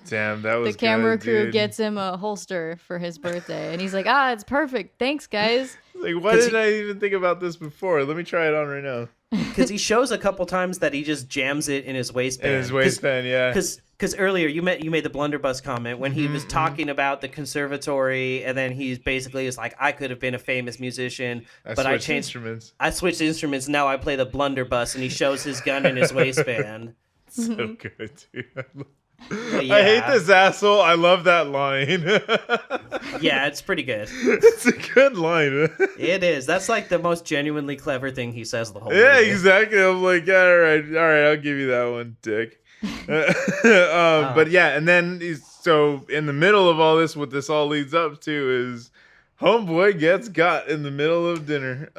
Damn, that was the camera good, crew dude. gets him a holster for his birthday, and he's like, it's perfect. Thanks, guys. Like, why didn't I even think about this before? Let me try it on right now. Because he shows a couple times that he just jams it in his waistband. Because earlier you made the blunderbuss comment when he was talking about the conservatory, and then he basically is like, I could have been a famous musician, but I changed instruments. I switched instruments. Now I play the blunderbuss, and he shows his gun in his waistband. So good, dude. I hate this asshole. I love that line. Yeah, it's pretty good. It's a good line. It is. That's like the most genuinely clever thing he says the whole movie. Yeah, exactly. I'm like, all right, I'll give you that one, dick. But yeah, and then so in the middle of all this, what this all leads up to is homeboy gets got in the middle of dinner.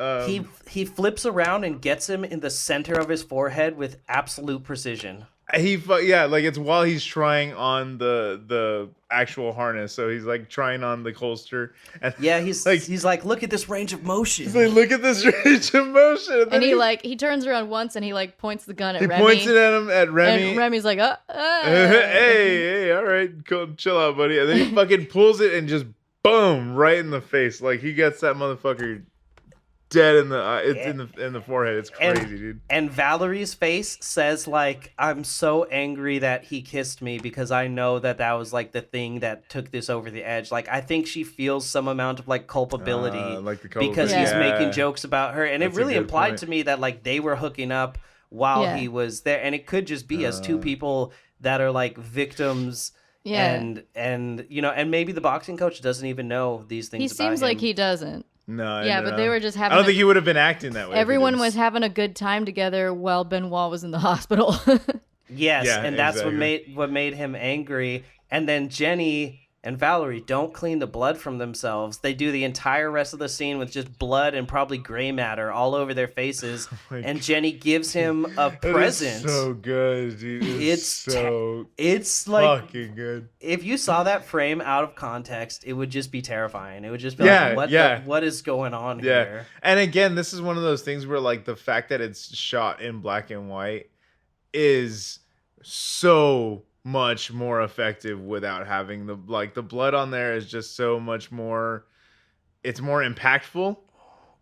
He flips around and gets him in the center of his forehead with absolute precision. Like it's while he's trying on the actual harness, so he's like trying on the holster. And he's like, look at this range of motion. He's like, look at this range of motion. And he turns around once and he like points the gun at Remy. He points it at him at Remy. And Remy's like, hey, all right, cool, chill out, buddy. And then he fucking pulls it and just boom, right in the face. Like he gets that motherfucker dead in the in the forehead. It's crazy, dude. And Valerie's face says like, I'm so angry that he kissed me because I know that was like the thing that took this over the edge. Like I think she feels some amount of like culpability, because he's making jokes about her, and it really implied to me that like they were hooking up while he was there, and it could just be as two people that are like victims. And and maybe the boxing coach doesn't even know these things. He seems like he doesn't. No. But they were just having. I don't think he would have been acting that way. Everyone was having a good time together while Benoit was in the hospital. Yes, and that's what made him angry. And then Jenny and Valerie don't clean the blood from themselves. They do the entire rest of the scene with just blood and probably gray matter all over their faces. And Jenny gives him a present. It's so good, dude. It's like fucking good. If you saw that frame out of context, it would just be terrifying. It would just be like, what is going on here? And again, this is one of those things where like the fact that it's shot in black and white is so much more effective without having the blood on there is just so much more, it's more impactful.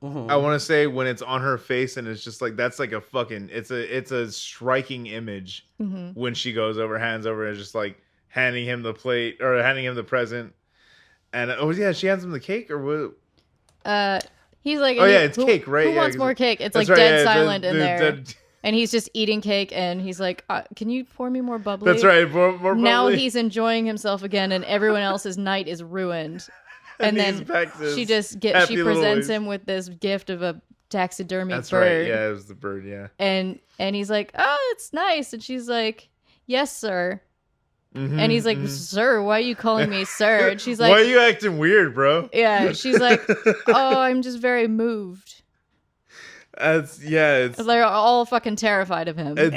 I want to say when it's on her face and it's just like, that's like a fucking, it's a striking image when she goes over, hands over, and just like handing him the plate or handing him the present. And she hands him the cake or what? He's like, it's cake, right? Who wants more cake? It's like dead silent in there. And he's just eating cake, and he's like, can you pour me more bubbly? That's right, more bubbly. Now he's enjoying himself again, and everyone else's night is ruined. And then she presents him with this gift of a taxidermy bird. That's right, yeah, it was the bird, yeah. And he's like, oh, it's nice. And she's like, yes, sir. And he's like, sir, why are you calling me sir? And she's like, why are you acting weird, bro? Yeah, she's like, oh, I'm just very moved. It's they're all fucking terrified of him. That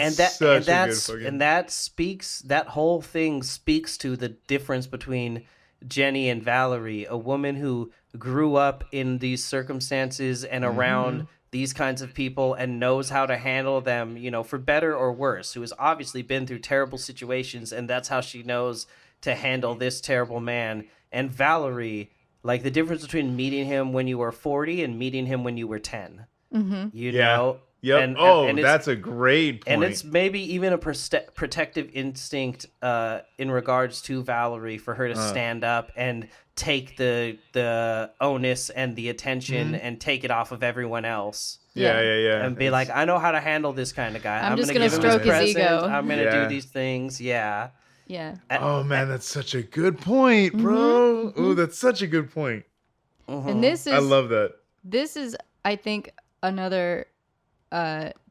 whole thing speaks to the difference between Jenny and Valerie, a woman who grew up in these circumstances and around these kinds of people and knows how to handle them, for better or worse, who has obviously been through terrible situations, and that's how she knows to handle this terrible man. And Valerie, like the difference between meeting him when you were 40 and meeting him when you were 10. You know? Yep. And that's a great point. And it's maybe even a protective instinct in regards to Valerie for her to stand up and take the onus and the attention and take it off of everyone else. Yeah. And be like, I know how to handle this kind of guy. I'm just going to stroke his ego. I'm going to do these things. Yeah. Yeah. Oh, man, that's such a good point, bro. Ooh, that's such a good point. And I love that. This is, I think, another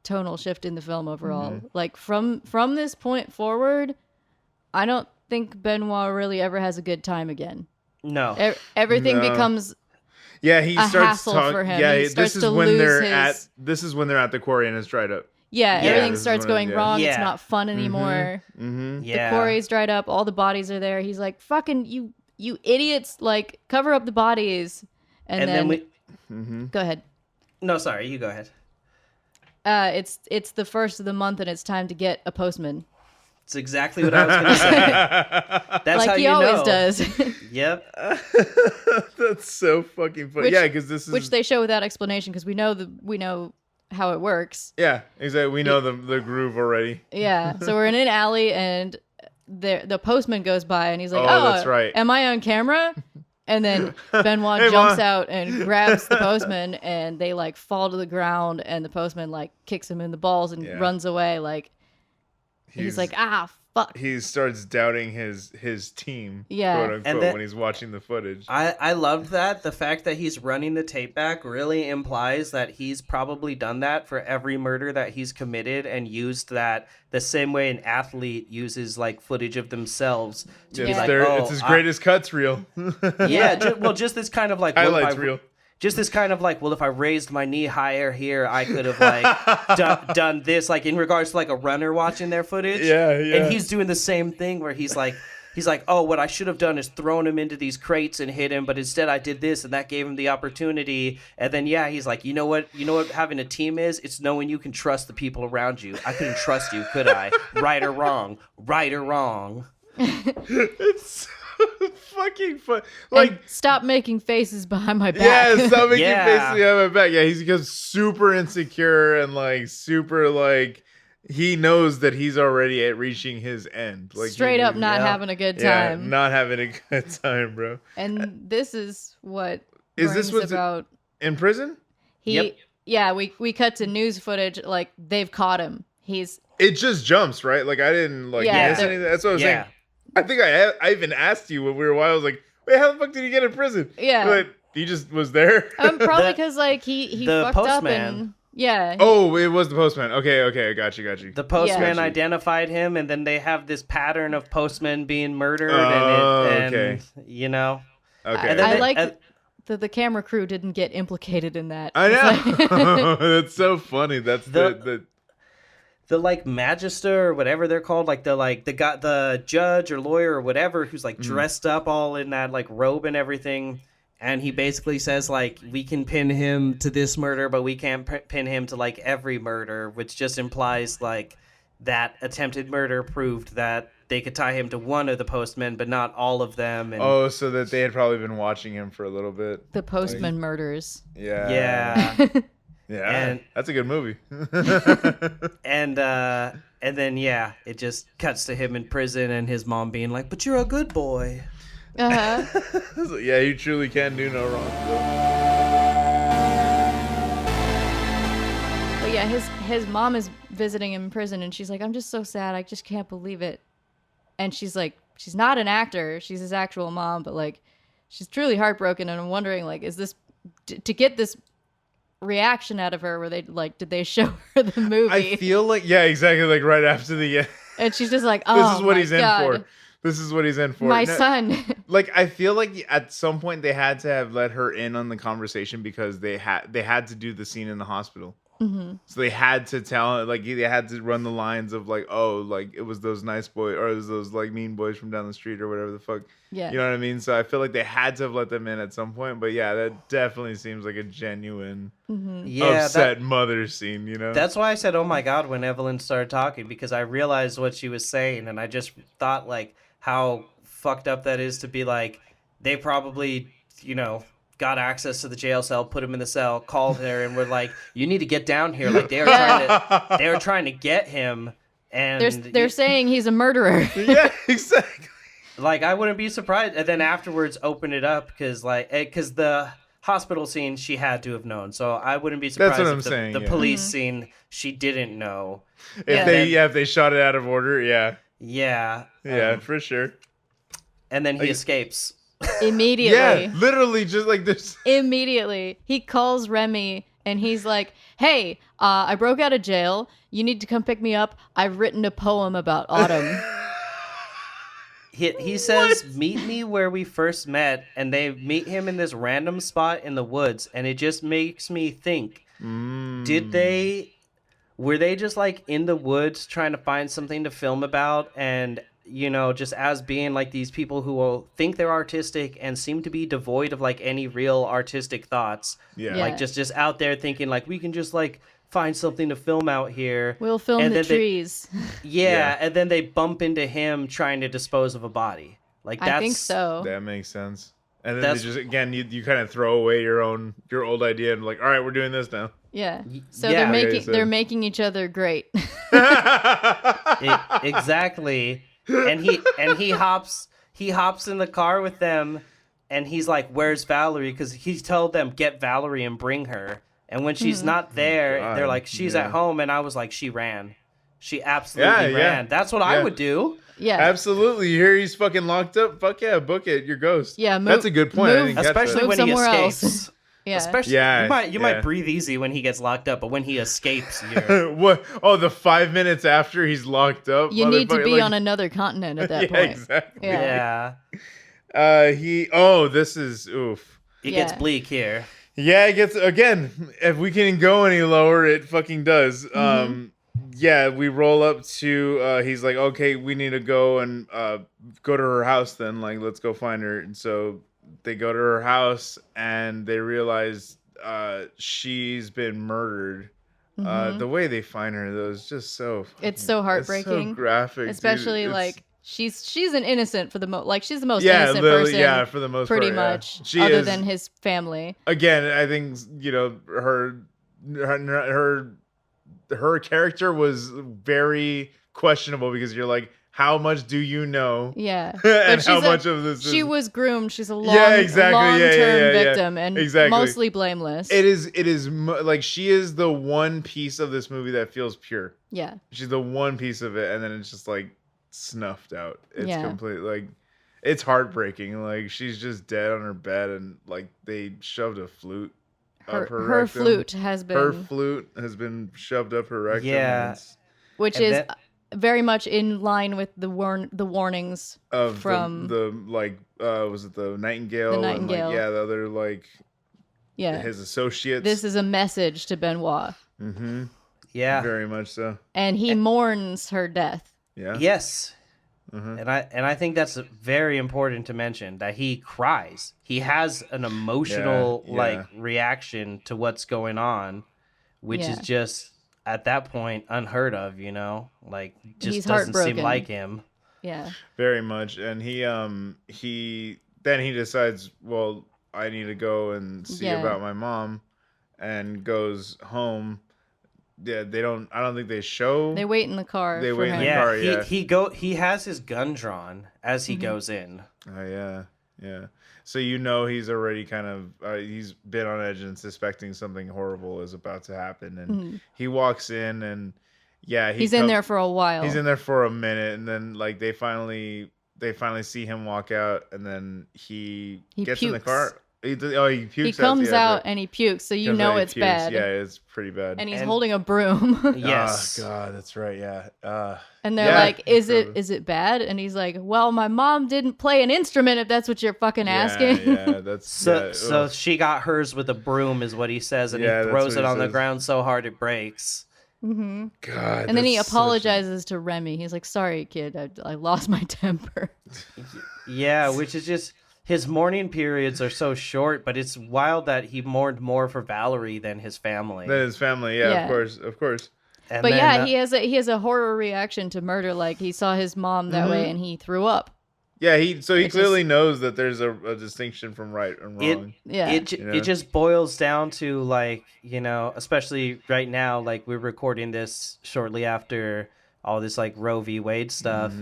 tonal shift in the film overall. Like from this point forward, I don't think Benoit really ever has a good time again. No. Everything becomes he starts hassle for him. Yeah, this is when they're at the quarry and it's dried up. Yeah, everything starts going wrong. It's not fun anymore. Yeah. The quarry's dried up. All the bodies are there. He's like, fucking you idiots, like, cover up the bodies. And then we... Go ahead. No, sorry, you go ahead. It's the first of the month and it's time to get a postman. It's exactly what I was going to say. That's like how he you always know. does. Yep. That's so fucking funny. Because this is which they show without explanation because we know how it works. Yeah, exactly. We know the groove already. Yeah. So we're in an alley and the postman goes by and he's like, "Oh, that's right. Am I on camera?" And then Benoit jumps out and grabs the postman and they like fall to the ground and the postman like kicks him in the balls and runs away. Like he's like, fuck. He starts doubting his team, quote unquote, and when he's watching the footage. I loved that. The fact that he's running the tape back really implies that he's probably done that for every murder that he's committed and used that the same way an athlete uses like footage of themselves to be like, it's his greatest cuts reel. Just this kind of like highlights reel. Just this kind of like, well, if I raised my knee higher here, I could have like done this, like in regards to like a runner watching their footage. Yeah. And he's doing the same thing where he's like, oh, what I should have done is thrown him into these crates and hit him, but instead I did this and that gave him the opportunity. And then he's like, you know what having a team is? It's knowing you can trust the people around you. I couldn't trust you, could I? Right or wrong. It's fucking fun. Like, and stop making faces behind my back. Yeah, stop making faces behind my back. Yeah, he becomes super insecure and like super like he knows that he's already at reaching his end. Like straight up not having a good time. Yeah, not having a good time, bro. And this is what is this what's about in prison? We cut to news footage like they've caught him. It just jumps, right? Like I didn't like miss anything. That's what I was saying. I think I even asked you when we were I was like, wait, how the fuck did he get in prison? Yeah. But he just was there. Probably because like he fucked up and Yeah. Oh, it was the postman. Okay, I got you. The postman Yeah. identified him, and then they have this pattern of postmen being murdered, okay. you know. Okay. And then I like that the camera crew didn't get implicated in that. I It's know. That's so funny. That's the the like magister or whatever they're called, the judge or lawyer or whatever, who's like dressed up all in that like robe and everything, and he basically says like, we can pin him to this murder, but we can't pin him to like every murder, which just implies like that attempted murder proved that they could tie him to one of the postmen, but not all of them. And so that they had probably been watching him for a little bit. the postman murders. Yeah. Yeah, And that's a good movie. and then it just cuts to him in prison and his mom being like, "But you're a good boy." Uh-huh. Yeah, you truly can do no wrong. But yeah, his mom is visiting him in prison, and she's like, "I'm just so sad. I just can't believe it." And she's like, she's not an actor. She's his actual mom, but like, she's truly heartbroken. And I'm wondering, like, is this to get this reaction out of her? Where they like, did they show her the movie? I feel like, yeah, exactly, like right after the end. And she's just like, "Oh, this is what he's God. in for. This is what he's in for. My son." Like, I feel like at some point they had to have let her in on the conversation because they had to do the scene in the hospital. Mm-hmm. So they had to tell, like, they had to run the lines of like, oh, like it was those nice boys, or it was those like mean boys from down the street, or whatever the fuck. Yeah. You know what I mean? So I feel like they had to have let them in at some point. But yeah, that definitely seems like a genuine upset mother scene, you know? That's why I said, "Oh my God," when Evelyn started talking, because I realized what she was saying, and I just thought like how fucked up that is to be like, they probably, got access to the jail cell, put him in the cell, called her, and were like, "You need to get down here." Like they were trying to get him, and they're saying he's a murderer. Yeah, exactly. Like, I wouldn't be surprised. And then afterwards open it up because the hospital scene she had to have known. So I wouldn't be surprised if the police scene she didn't know. If they shot it out of order, yeah. Yeah. Yeah, for sure. And then he escapes. Immediately. Yeah, literally just like this. Immediately. He calls Remy and he's like, "Hey, I broke out of jail. You need to come pick me up. I've written a poem about autumn." He says, "Meet me where we first met," and they meet him in this random spot in the woods, and it just makes me think, were they just like in the woods trying to find something to film about, and just as being like these people who will think they're artistic and seem to be devoid of like any real artistic thoughts. Yeah. Like just out there thinking like, we can just like find something to film out here. We'll film the trees. And then they bump into him trying to dispose of a body. Like I think so. That makes sense. And then they just, again, you kind of throw away your old idea and like, all right, we're doing this now. Yeah. So they're making each other great. Exactly. And he hops in the car with them, and he's like, "Where's Valerie?" Because he told them, "Get Valerie and bring her." And when she's not there, they're like, "She's at home." And I was like, "She ran. She absolutely ran." Yeah. That's what I would do. Yeah, absolutely. You hear he's fucking locked up? Fuck yeah, book it. You're Ghost. Yeah, that's a good point. Especially when he escapes. Yeah. Especially, you might breathe easy when he gets locked up, but when he escapes, you're... What? Oh, the 5 minutes after he's locked up? You need to be on another continent at that point. Exactly. Yeah. This is, oof. It gets bleak here. Yeah, it gets, again, if we can go any lower, it fucking does. Yeah, we roll up to, he's like, "Okay, we need to go and go to her house then. Like, let's go find her." And so they go to her house and they realize she's been murdered. The way they find her, though, is just so... It's so heartbreaking. It's so graphic. Especially, dude. Like, she's an innocent for the most... Like, she's the most innocent person. Yeah, for the most pretty part. much. She other is, than his family. Again, I think, her character was very questionable because you're like, how much do you know? Yeah. And how much of this She was groomed. She's a long-term victim and mostly blameless. It is like she is the one piece of this movie that feels pure. Yeah. She's the one piece of it, and then it's just like snuffed out. It's complete, like, it's heartbreaking. Like, she's just dead on her bed and like they shoved a flute her her rectum. flute has been Her flute has been shoved up her rectum. Yeah. And it's which And is that- very much in line with the warnings of from the like was it the Nightingale? The Nightingale. And like yeah, the other like yeah. his associates. This is a message to Benoit, Mm-hmm. Yeah. Very much so. and he mourns her death. Yeah. Yes. Uh-huh. And I think that's very important to mention that he cries. He has an emotional Yeah, like yeah. reaction to what's going on, which is Yeah. just at that point unheard of, you know? Like just He's doesn't seem heartbroken. like him. Yeah. Very much. And he then he decides, well, I need to go and see Yeah. about my mom, and goes home. Yeah, I don't think they show. They wait in the car. They for wait in him. the Yeah, car, yeah. he has his gun drawn as Mm-hmm. he goes in. Oh yeah, yeah. So he's already kind of he's been on edge and suspecting something horrible is about to happen, and he walks in, and yeah, He's in there for a while. He's in there for a minute, and then like they finally see him walk out, and then he gets in the pukes. car. He pukes. He comes out right. and he pukes, so you Comes out, know he it's pukes. bad. Yeah, it's pretty bad. And he's And- holding a broom. Yes. Oh God, that's right. Yeah. And they're Yeah, like, "Is incredible. it bad?" And he's like, "Well, my mom didn't play an instrument. If that's what you're fucking asking." Yeah, that's So she got hers with a broom is what he says, and Yeah, he that's throws what it he on the says. ground so hard it breaks. hmm God. And then he that's such a- apologizes to Remy. He's like, "Sorry, kid. I lost my temper." Yeah, which is just his mourning periods are so short, but it's wild that he mourned more for Valerie than his family. Then his family, yeah, Yeah. of course. And But then, yeah, he has a horror reaction to murder. Like he saw his mom that way and he threw up. Yeah, he It clearly knows that there's a distinction from right and wrong. Yeah. You know? it just boils down to like, you know, especially right now, like we're recording this shortly after all this like Roe v. Wade stuff,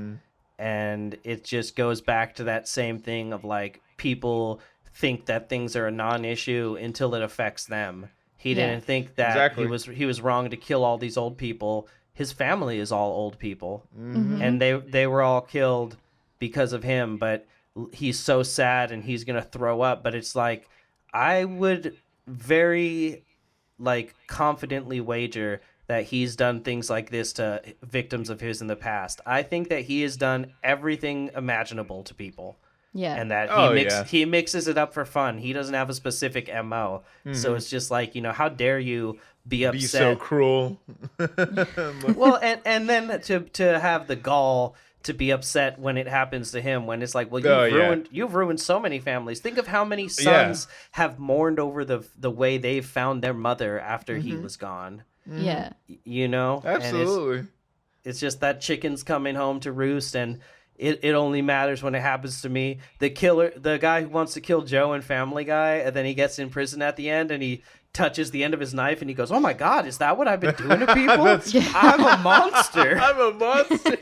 and it just goes back to that same thing of like people think that things are a non-issue until it affects them. He Yeah. didn't think that Exactly. he was wrong to kill all these old people. His family is all old people, Mm-hmm. and they were all killed because of him. But he's so sad and he's gonna throw up. But it's like I would very like confidently wager that he's done things like this to victims of his in the past. I think that he has done everything imaginable to people. Yeah. And that Oh, he mixes it up for fun. He doesn't have a specific MO. So it's just like, you know, how dare you be upset? Be so cruel. Well, and then to have the gall to be upset when it happens to him, when it's like, well, you've ruined so many families. Think of how many sons have mourned over the way they've found their mother after he was gone. Yeah. You know, And Absolutely. it's just that chicken's coming home to roost, and it only matters when it happens to me. The guy who wants to kill Joe in Family Guy, and then he gets in prison at the end, and he touches the end of his knife, and he goes, "Oh my God, is that what I've been doing to people? I'm a monster." I'm a monster.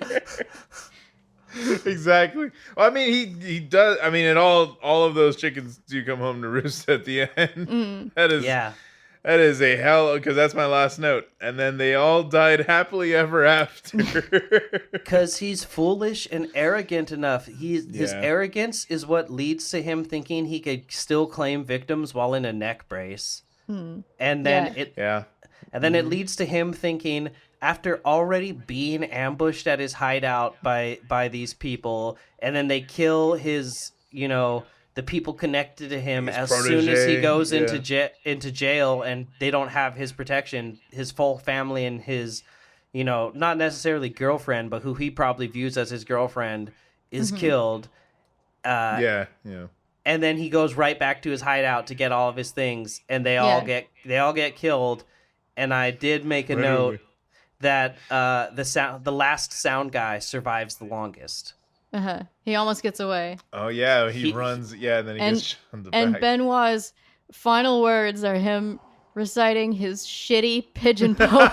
Exactly. Well, I mean, he does. I mean, and all of those chickens do come home to roost at the end. That is That is a hell, because that's my last note. And then they all died happily ever after. Because he's foolish and arrogant enough. His arrogance is what leads to him thinking he could still claim victims while in a neck brace. And then it leads to him thinking, after already being ambushed at his hideout by these people, and then they kill his, the people connected to him as soon as he goes into jail, and they don't have his protection, his full family and his, not necessarily girlfriend, but who he probably views as his girlfriend is killed. And then he goes right back to his hideout to get all of his things, and they all get killed. And I did make a note that the last sound guy survives the longest. He almost gets away. Oh yeah, he runs. Yeah, and then he gets shot in the And back. Benoit's final words are him reciting his shitty pigeon poem.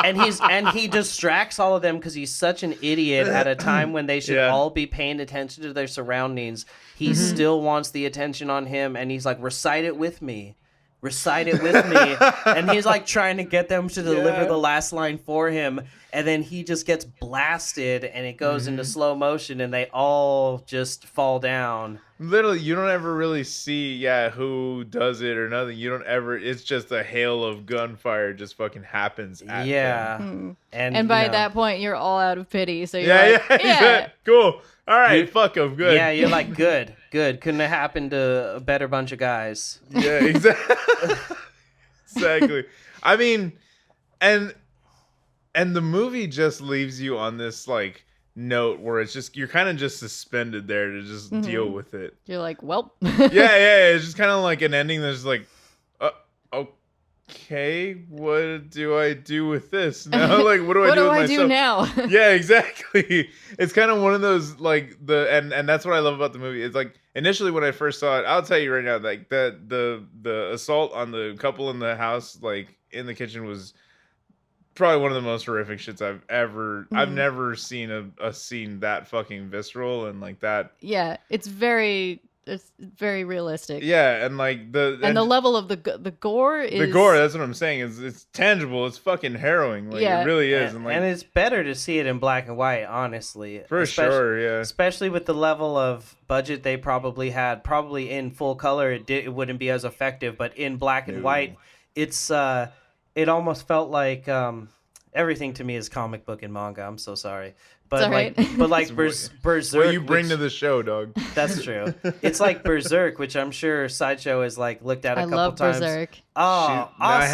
and he distracts all of them because he's such an idiot at a time when they should all be paying attention to their surroundings. He still wants the attention on him, and he's like, recite it with me. And he's like trying to get them to deliver the last line for him, and then he just gets blasted, and it goes into slow motion, and they all just fall down. Literally, you don't ever really see, who does it or nothing. You don't ever. It's just a hail of gunfire just fucking happens at them. And by that point, you're all out of pity. So you're yeah, cool. All right, fuck them. Good. Yeah, you're like, good. Couldn't have happened to a better bunch of guys. Yeah, exactly. Exactly. I mean, and the movie just leaves you on this like note where it's just you're kind of just suspended there to just deal with it. You're like, well, yeah. It's just kind of like an ending that's like, okay, what do I do with this now? Like, what do I do with myself? do now? Yeah, exactly. It's kind of one of those like and that's what I love about the movie. It's like initially when I first saw it, I'll tell you right now, like the assault on the couple in the house, like in the kitchen, was probably one of the most horrific shits I've never seen a scene that fucking visceral and like that. Yeah, it's very realistic. Yeah, and like the level of the gore is the gore. That's what I'm saying. It's tangible. It's fucking harrowing. Like it really is. And it's better to see it in black and white, honestly. For sure, yeah. Especially with the level of budget they probably had. Probably in full color, it wouldn't be as effective. But in black and white, it's it almost felt like everything to me is comic book and manga. I'm so sorry. But like Berserk. What you bring to the show, dog. That's true. It's like Berserk, which I'm sure PsydeShow has like looked at a couple times. I love Berserk. Oh, awesome. I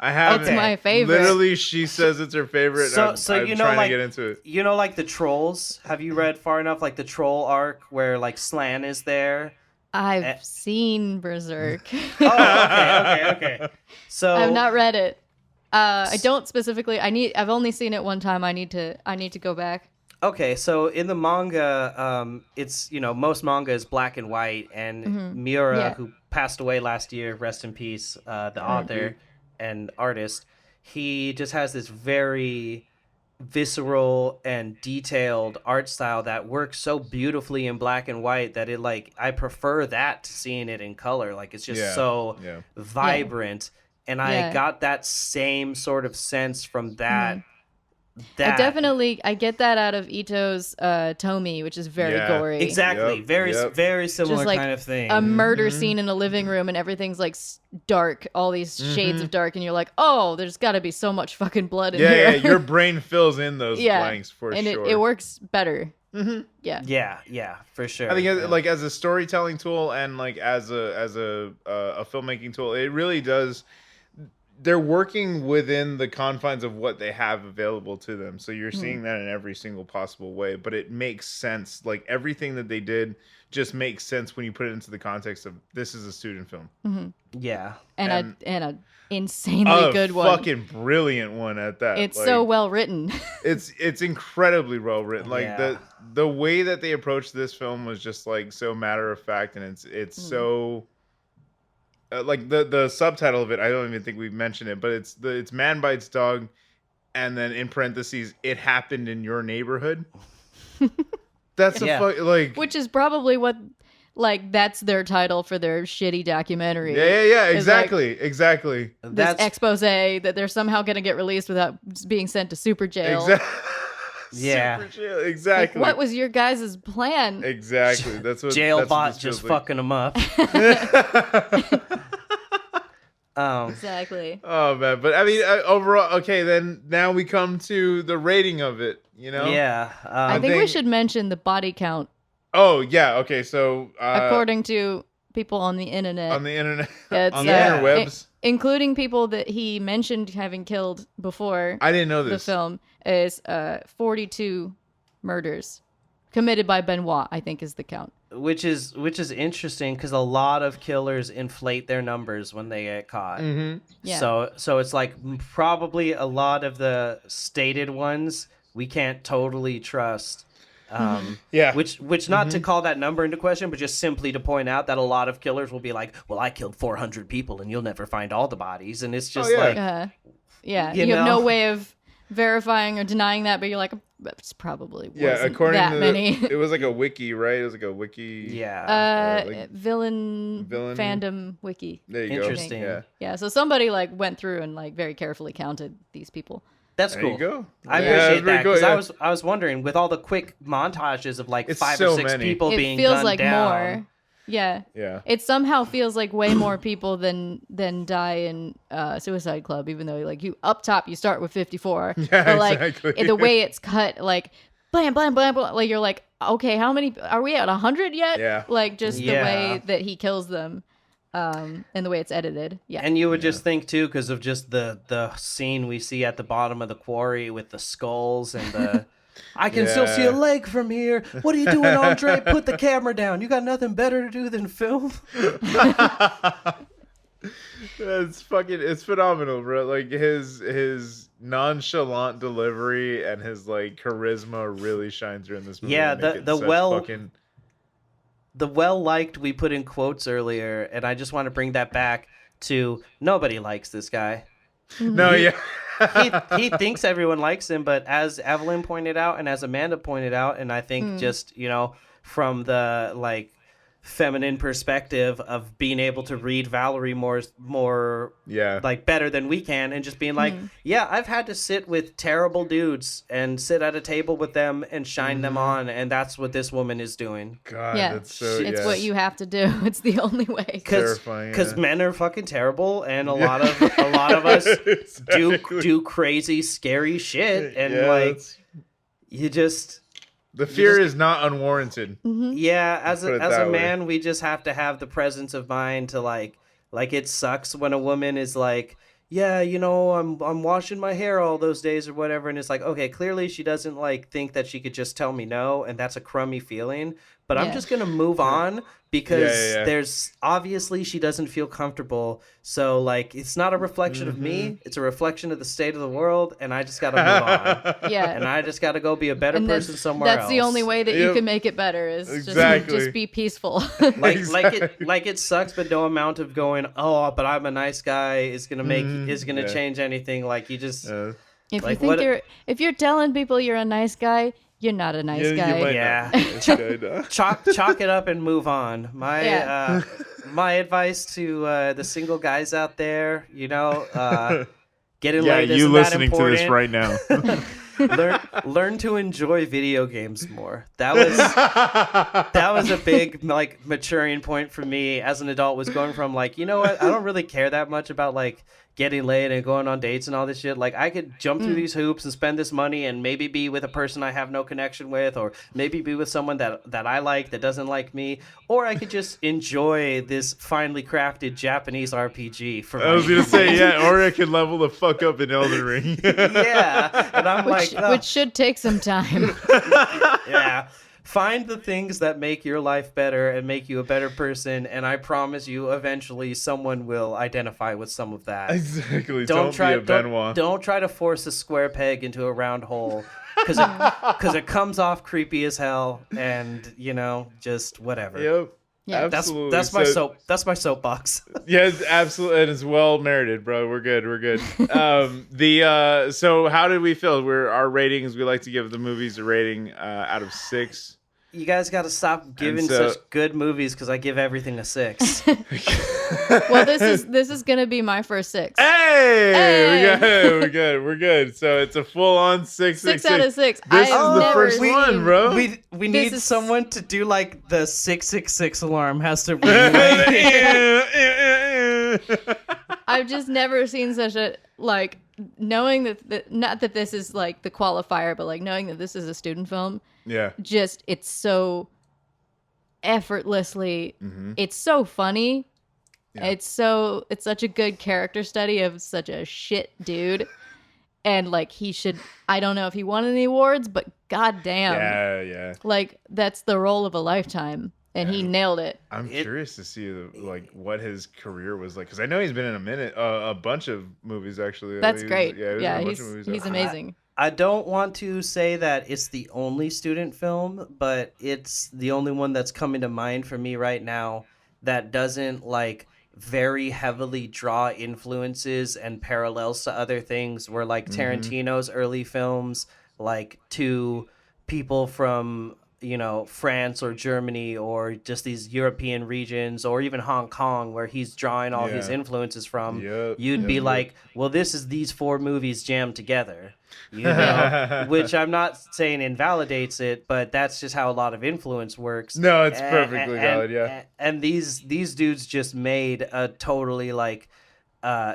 haven't. It's my favorite. Literally, she says it's her favorite. So I'm you know, trying like, to get into it. You know, like the Trolls. Have you read far enough? Like the Troll arc, where like Slan is there. I've seen Berserk. Okay. So I've not read it. I don't specifically. I've only seen it one time. I need to go back. Okay, so in the manga, it's most manga is black and white, and Miura, who passed away last year, rest in peace, the author and artist, he just has this very visceral and detailed art style that works so beautifully in black and white that I prefer that to seeing it in color. Like it's just so vibrant. And I got that same sort of sense from that. I get that out of Ito's Tomi, which is very gory. Exactly. Very similar just like kind of thing. A murder scene in a living room and everything's like dark, all these shades of dark, and you're like, oh, there's got to be so much fucking blood in here. Yeah, your brain fills in those blanks for and sure. It works better. Yeah, for sure. I think like as a storytelling tool and like as a filmmaking tool, it really does. They're working within the confines of what they have available to them. So you're seeing that in every single possible way, but it makes sense. Like everything that they did just makes sense when you put it into the context of this is a student film. Yeah. And a insanely good one. Fucking brilliant one at that. It's so well written. It's incredibly well written. Like the way that they approached this film was just like so matter of fact, and it's so like the subtitle of it, I don't even think we've mentioned it, but it's Man Bites Dog, and then in parentheses, it happened in your neighborhood. That's which is probably what that's their title for their shitty documentary. Yeah, exactly. This expose that they're somehow going to get released without being sent to super jail. Exactly. Yeah, exactly. What was your guys' plan? Exactly. That's what Jailbot just fucking them up. Exactly. Oh man, but I mean, overall, okay. Then now we come to the rating of it. Yeah. I think we should mention the body count. Oh yeah. Okay. So according to people on the internet, on the interwebs, including people that he mentioned having killed before. I didn't know this. The film is 42 murders committed by Benoit, I think is the count. Which is interesting because a lot of killers inflate their numbers when they get caught. Yeah. So it's like probably a lot of the stated ones we can't totally trust. Which not to call that number into question, but just simply to point out that a lot of killers will be like, well, I killed 400 people and you'll never find all the bodies. And it's just you have no way of verifying or denying that, but you're like, it's probably according that to many. It was like a wiki, right? It was like a wiki. Villain fandom wiki. There you Interesting. go. Yeah. So somebody went through and very carefully counted these people. That's There cool. you go. I Yeah, appreciate that cool, because I was wondering with all the quick montages of like It's 5 so or 6 many. people It being feels gunned like down. more. Yeah. Yeah. It somehow feels like way more people than die in Suicide Club, even though like you up top you start with 54. Yeah, but like exactly. the way it's cut, like blam blam blam blam, like you're like, okay, how many are we at 100 yet? Yeah. Like just the Yeah. way that he kills them, and the way it's edited. Yeah. And you would just think too, because of just the scene we see at the bottom of the quarry with the skulls and the. I can still see a Yeah. leg from here. What are you doing, Andre? Put the camera down. You got nothing better to do than film. It's phenomenal, bro. Like his nonchalant delivery and his like charisma really shines through in this movie. Yeah, and make it the such well- fucking... The well-liked we put in quotes earlier, and I just want to bring that back to nobody likes this guy. No, yeah. He thinks everyone likes him, but as Evelyn pointed out and as Amanda pointed out, and I think just, from the like feminine perspective of being able to read Valerie more Yeah. like better than we can, and just being like, yeah, I've had to sit with terrible dudes and sit at a table with them and shine them on, and that's what this woman is doing. God, Yeah. that's so... It's yes. what you have to do. It's the only way. Terrifying, Because yeah. men are fucking terrible, and a lot of us Exactly. do crazy, scary shit, and Yeah, like that's- you just. the fear is not unwarranted. Yeah, as Put a it as a that way. man, we just have to have the presence of mind to like it sucks when a woman is like, yeah, I'm washing my hair all those days or whatever, and it's like, okay, clearly she doesn't like think that she could just tell me no, and that's a crummy feeling. But I'm Yeah. just gonna move on because Yeah. there's obviously she doesn't feel comfortable. So like it's not a reflection of me, it's a reflection of the state of the world, and I just gotta move on. Yeah. And I just gotta go be a better And person somewhere else. that's the only way that you Yep. can make it better is Exactly. just be peaceful. Like it sucks, but no amount of going, oh, but I'm a nice guy is gonna Yeah. change anything. Like you just If Like, you think what- if you're telling people you're a nice guy, you're not a nice You guy. might Yeah. not be this guy, no. chalk it up and move on. My Yeah. my advice to the single guys out there, getting Yeah, laid you isn't listening that to important. this right now. learn to enjoy video games more. That was a big like maturing point for me as an adult, was going from like, you know what, I don't really care that much about like getting laid and going on dates and all this shit. Like I could jump through these hoops and spend this money and maybe be with a person I have no connection with, or maybe be with someone that I like that doesn't like me, or I could just enjoy this finely crafted Japanese RPG for I was gonna say, yeah, or I could level the fuck up in Elden Ring. yeah, and I'm Which, like, oh, which should take some time. yeah. Find the things that make your life better and make you a better person, and I promise you, eventually, someone will identify with some of that. Exactly. Don't try be a Benoit. don't try to force a square peg into a round hole, because it comes off creepy as hell, and just whatever. Yep. Yeah. Absolutely. That's my that's my soapbox. Yeah, it's absolutely, and it's well merited, bro. We're good. We're good. So how did we feel? Our ratings. We like to give the movies a rating out of 6. You guys got to stop giving so- such good movies, because I give everything a 6. Well, this is gonna be my first 6. Hey, we're good. So it's a full on 6. 6 out of 6. This I've is the never first seen- one, bro. We need is- someone to do like the 666 alarm has to ring. I've just never seen such a like knowing that not that this is like the qualifier, but like knowing that this is a student film. Yeah. Just it's so effortlessly. It's so funny. Yeah. It's such a good character study of such a shit dude. And like he should, I don't know if he won any awards, but goddamn, Yeah. like that's the role of a lifetime, and he nailed it. I'm curious to see what his career was like, because I know he's been in a bunch of movies actually. That's He was- great. he was in Yeah, a bunch of movies he's after that. amazing. I don't want to say that it's the only student film, but it's the only one that's coming to mind for me right now that doesn't like very heavily draw influences and parallels to other things, where like Tarantino's early films, like to people from France or Germany or just these European regions or even Hong Kong where he's drawing all his influences from, you'd be like, well, this is these 4 movies jammed together, which I'm not saying invalidates it, but that's just how a lot of influence works. No, it's perfectly valid, yeah. And these dudes just made a totally like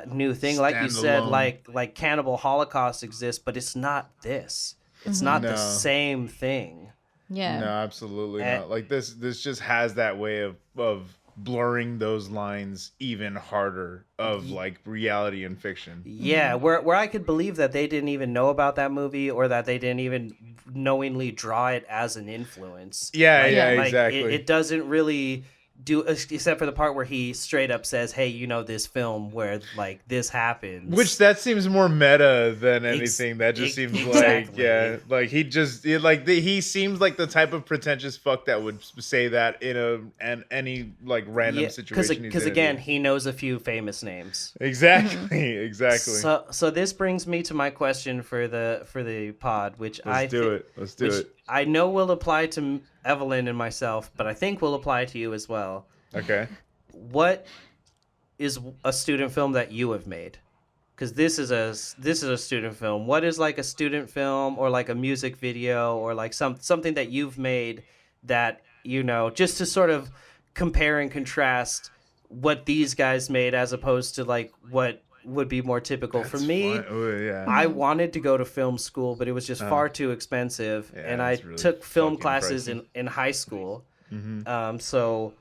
new thing. Like you said, like Cannibal Holocaust exists, but it's not this. It's not the same thing. Yeah. No, absolutely not. Like this just has that way of blurring those lines even harder of like reality and fiction. Yeah, where I could believe that they didn't even know about that movie or that they didn't even knowingly draw it as an influence. Yeah, like, exactly. It doesn't really do, except for the part where he straight up says, hey, this film where like this happens, which that seems more meta than anything. That just seems like like he seems like the type of pretentious fuck that would say that in any like random situation, because again he knows a few famous names. Exactly. So this brings me to my question for the pod, which let's do it. I know will apply to Evelyn and myself, but I think will apply to you as well. Okay. What is a student film that you have made? Because this is a student film. What is like a student film or like a music video or like something that you've made that, just to sort of compare and contrast what these guys made as opposed to like what would be more typical. For me. I wanted to go to film school, but it was just far too expensive, and I really took film classes in high school. So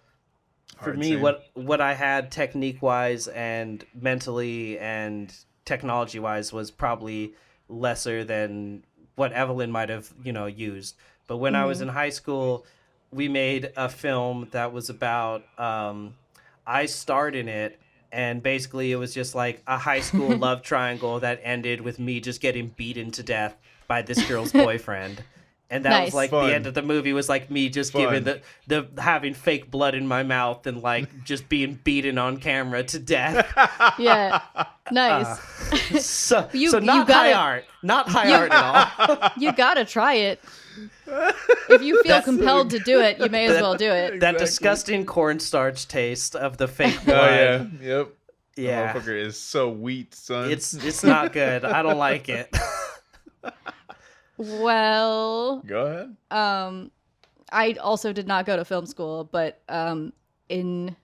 for me, what I had technique wise and mentally and technology wise was probably lesser than what Evelyn might have used. But when I was in high school, we made a film that was about I starred in it. And basically, it was just like a high school love triangle that ended with me just getting beaten to death by this girl's boyfriend. And that was like the end of the movie was like me just giving the having fake blood in my mouth and like just being beaten on camera to death. Yeah. Nice. So not high art. Not high art at all. You gotta try it. If you feel compelled to do it, you may as well do it. That disgusting cornstarch taste of the fake blood. Oh yeah. Yep. Yeah. The motherfucker is so wheat, son. It's not good. I don't like it. Well, go ahead. I also did not go to film school, but in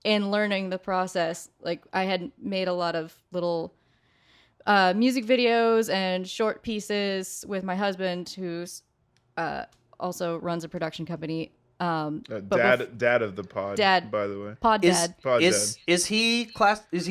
learning the process, like I had made a lot of little music videos and short pieces with my husband, who's also runs a production company. Dad of the pod. Dad, by the way. Pod dad. Is he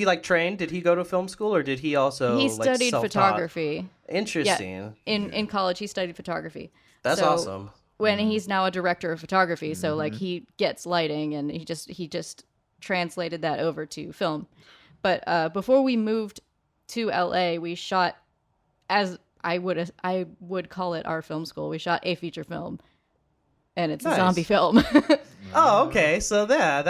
like trained? Did he go to film school or did he also? He studied photography. Interesting. Yeah. In college, he studied photography. That's awesome. When he's now a director of photography, so like he gets lighting, and he just translated that over to film. But before we moved to LA, we shot, as I would call it, our film school. We shot a feature film, and it's a zombie film. Oh, okay. So that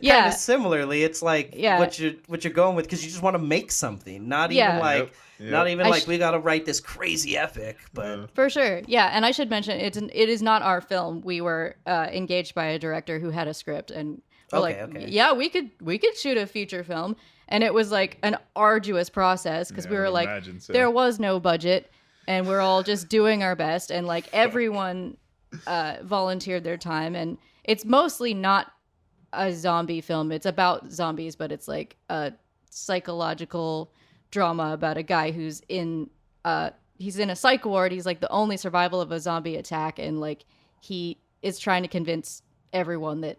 kind of similarly, it's like what you're going with, because you just want to make something, not even like. Yep. Not even like we got to write this crazy epic, but for sure, yeah. And I should mention it is not our film. We were engaged by a director who had a script, and we're yeah, we could shoot a feature film, and it was like an arduous process because we were like, there was no budget, and we're all just doing our best, and like everyone volunteered their time, and it's mostly not a zombie film. It's about zombies, but it's like a psychological drama about a guy who's he's in a psych ward. He's like the only survival of a zombie attack, and like he is trying to convince everyone that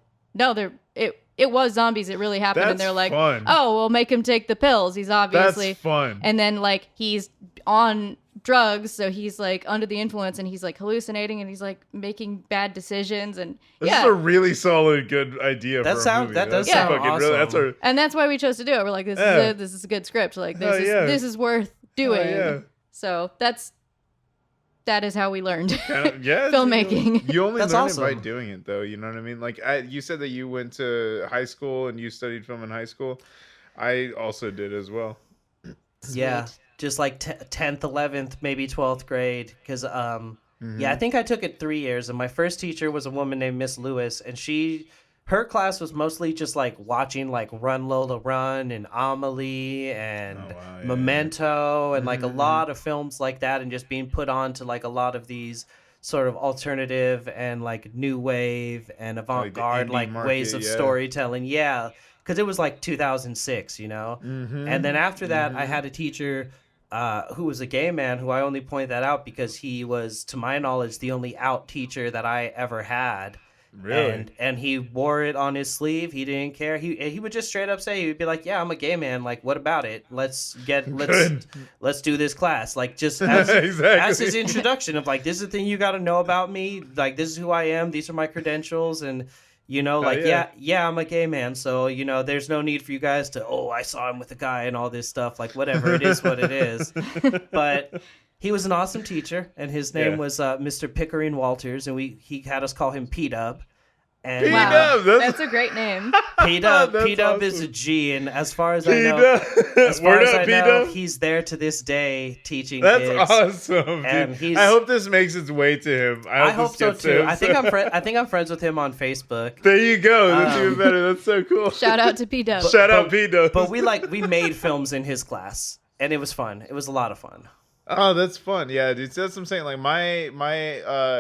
it was zombies, it really happened. That's and they're like, fun. oh, we'll make him take the pills, he's obviously that's fun. And then like he's on drugs, so he's like under the influence, and he's like hallucinating, and he's like making bad decisions, and this is a really solid, good idea. That for a movie. That does sound awesome. And that's why we chose to do it. We're like, this is a good script. Like this is worth doing. So that is how we learned filmmaking. You only learn awesome. it by doing it, though. You know what I mean? Like you said that you went to high school and you studied film in high school. I also did as well. Yeah. Just like 10th, 11th, maybe 12th grade. Because Yeah, I think I took it 3 years, and my first teacher was a woman named Miss Lewis, and her class was mostly just like watching like Run Lola Run and Amelie and Memento and like a lot of films like that, and just being put on to like a lot of these sort of alternative and like new wave and avant-garde like ways of storytelling. Yeah, because it was like 2006, you know? And then after that, I had a teacher who was a gay man, who I only point that out because he was, to my knowledge, the only out teacher that I ever had. Really? And he wore it on his sleeve. He didn't care. He would just straight up say, he'd be like, "Yeah, I'm a gay man. Like, what about it? Let's do this class." Like, just as, as his introduction of like, this is the thing you got to know about me. Like, this is who I am. These are my credentials. And you know, like, yeah, I'm a gay man. So, you know, there's no need for you guys to, I saw him with a guy and all this stuff. Like, whatever, it is what it is. But he was an awesome teacher, and his name was Mr. Pickering Walters, and he had us call him P-Dub. And P-Dub, that's a great name. P-Dub awesome. is a G, and as far as I know, he's there to this day teaching kids. That's awesome, and dude. I hope this makes its way to him. I hope so too. I think I'm friends with him on Facebook. There you go. That's even better. That's so cool. Shout out to P-Dub. Shout out P-Dub. But we made films in his class, and it was fun. It was a lot of fun. Oh, that's fun. Yeah, dude. That's what I'm saying. Like my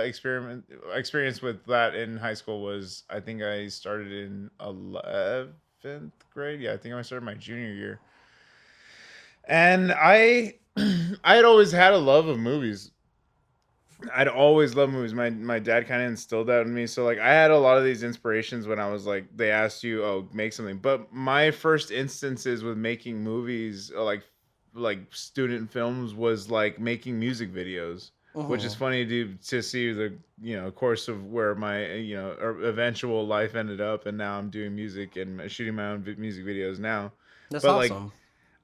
experience with that in high school was, I think I started in 11th grade. Yeah, I think I started my junior year. And I had always had a love of movies. I'd always loved movies. My dad kind of instilled that in me. So like I had a lot of these inspirations when I was like, they asked you, make something. But my first instances with making movies, like student films, was like making music videos, which is funny to see the course of where my eventual life ended up, and now I'm doing music and shooting my own music videos now. That's awesome.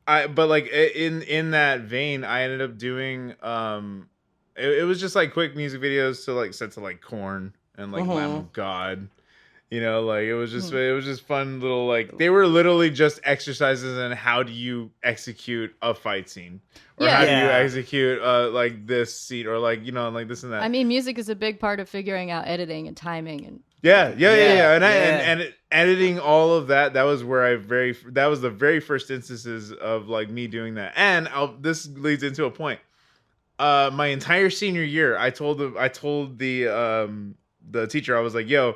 In that vein, I ended up doing it was just like quick music videos to like set to like Korn and like Lamb of God. Like it was just fun little, like, they were literally just exercises in how do you execute a fight scene, or how do you execute like this scene, or like like this and that. I mean, music is a big part of figuring out editing and timing and and editing all of that. That was where that was the very first instances of like me doing that. And this leads into a point. My entire senior year, I told the teacher, I was like, "Yo,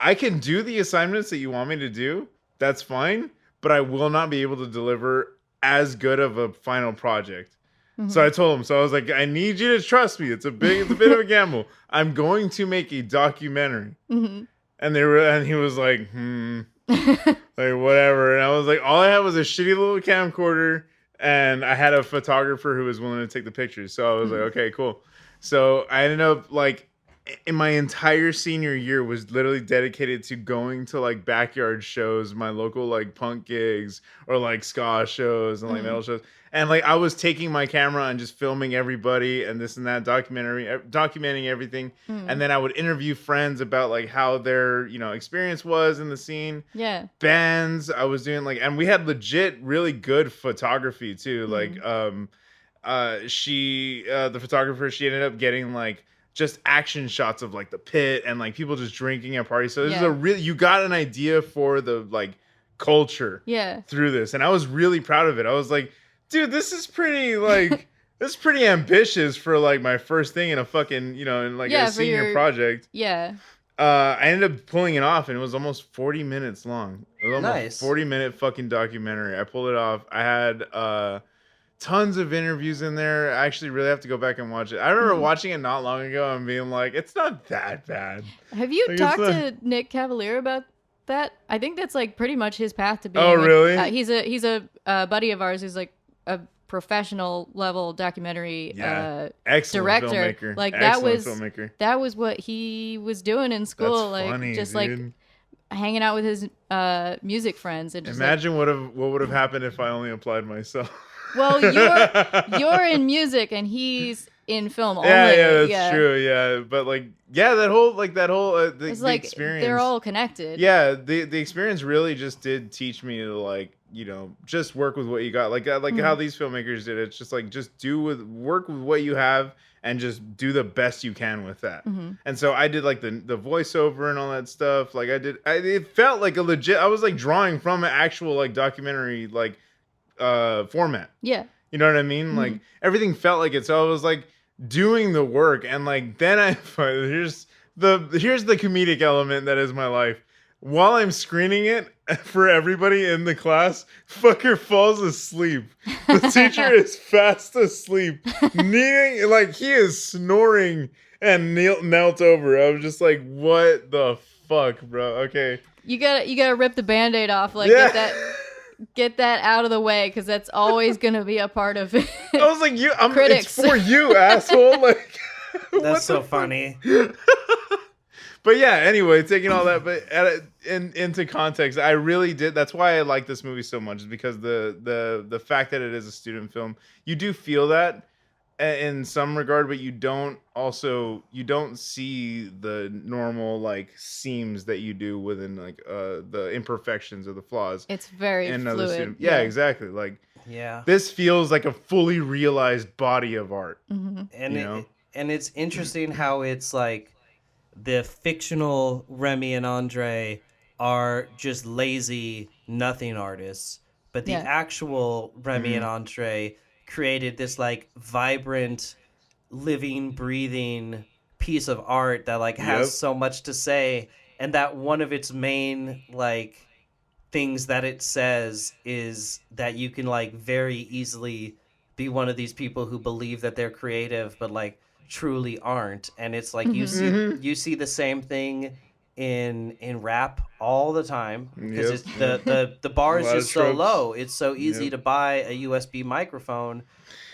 I can do the assignments that you want me to do. That's fine, but I will not be able to deliver as good of a final project." So I told him. So I was like, "I need you to trust me. It's a bit of a gamble. I'm going to make a documentary." And he was like, like whatever. And I was like, all I had was a shitty little camcorder, and I had a photographer who was willing to take the pictures. So I was like, okay, cool. So I ended up like, in my entire senior year was literally dedicated to going to like backyard shows, my local like punk gigs, or like ska shows and like metal shows. And like I was taking my camera and just filming everybody and this and that, documenting everything. And then I would interview friends about like how their, experience was in the scene. Yeah. Bands I was doing, like, and we had legit really good photography too. Like the photographer, she ended up getting like just action shots of like the pit and like people just drinking at parties. So this is you got an idea for the like culture through this. And I was really proud of it. I was like, dude, this is pretty like, this is pretty ambitious for like my first thing in a fucking, in like a senior project. Yeah. I ended up pulling it off, and it was almost 40 minutes long. It was almost 40-minute fucking documentary. I pulled it off. I had, tons of interviews in there. I actually really have to go back and watch it. I remember watching it not long ago and being like, it's not that bad. Have you talked to Nick Cavalier about that? I think that's like pretty much his path to being. Oh, really? He's a buddy of ours who's like a professional level documentary excellent director. Filmmaker. Like Excellent that was what he was doing in school. That's like funny, just dude. like hanging out with his music friends. And just imagine what would have happened if I only applied myself. Well, you're in music and he's in film only. Yeah, that's true. Yeah, but like, that whole the like experience. They're all connected. Yeah, the experience really just did teach me to like, just work with what you got. Like how these filmmakers did it. It's just like, work with what you have and just do the best you can with that. And so I did like the voiceover and all that stuff. Like it felt like a legit, I was like drawing from an actual like documentary, like format. Yeah. You know what I mean? Like everything felt like it. So I was like doing the work, and like then here's the comedic element that is my life. While I'm screening it for everybody in the class, fucker falls asleep. The teacher is fast asleep, kneeling, like he is snoring and knelt over. I was just like, what the fuck, bro? Okay. You gotta rip the Band-Aid off, like get that out of the way, because that's always gonna be a part of it. I was like, Critics. It's for you, asshole. Like, That's so funny. But yeah, anyway, taking all that, but into context, I really did. That's why I like this movie so much, is because the fact that it is a student film, you do feel that in some regard, but you don't see the normal like seams that you do within like the imperfections or the flaws. It's very fluid. Yeah, exactly. Like Yeah. this feels like a fully realized body of art. And it's interesting how it's like the fictional Remy and Andre are just lazy nothing artists, but the actual Remy and Andre created this like vibrant, living, breathing piece of art that like has so much to say, and that one of its main like things that it says is that you can like very easily be one of these people who believe that they're creative but like truly aren't. And it's like you see the same thing in rap all the time, because it's the bar is just so low. It's so easy to buy a USB microphone,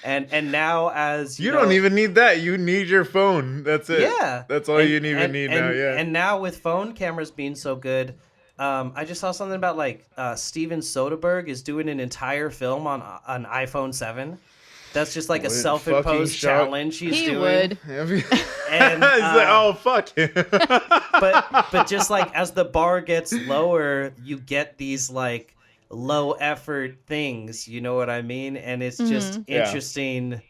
and now as you don't even need that. You need your phone. That's it. Yeah, that's all you even need now. Yeah, and now with phone cameras being so good, I just saw something about like Steven Soderbergh is doing an entire film on an iPhone 7. That's just like a self-imposed challenge he's doing. Would. And he's like, oh fuck. but just like as the bar gets lower, you get these like low effort things. You know what I mean? And it's just interesting.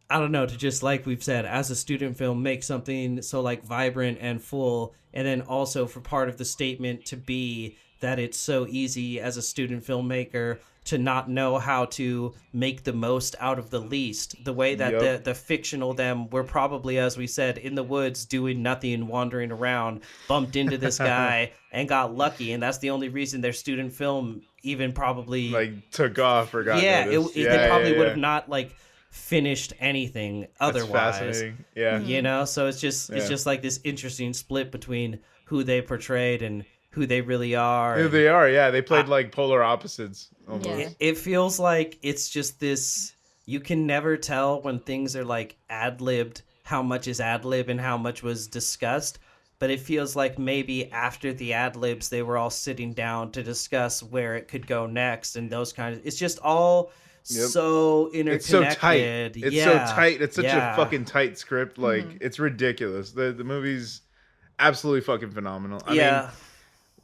I don't know, to just, like we've said, as a student film, make something so like vibrant and full, and then also for part of the statement to be that it's so easy as a student filmmaker to not know how to make the most out of the least. The way that the fictional them were probably, as we said, in the woods doing nothing, wandering around, bumped into this guy and got lucky, and that's the only reason their student film even probably like took off or got noticed. They probably would have not like finished anything otherwise. That's fascinating. Yeah. You know, so it's just like this interesting split between who they portrayed and who they really are. Who they are, yeah. They played like polar opposites almost. Yeah. It feels like it's just this, you can never tell when things are like ad-libbed, how much is ad-lib and how much was discussed. But it feels like maybe after the ad-libs, they were all sitting down to discuss where it could go next and those kinds of, it's just all so interconnected. It's so tight. It's so tight. It's such a fucking tight script. Like, it's ridiculous. The movie's absolutely fucking phenomenal. I mean,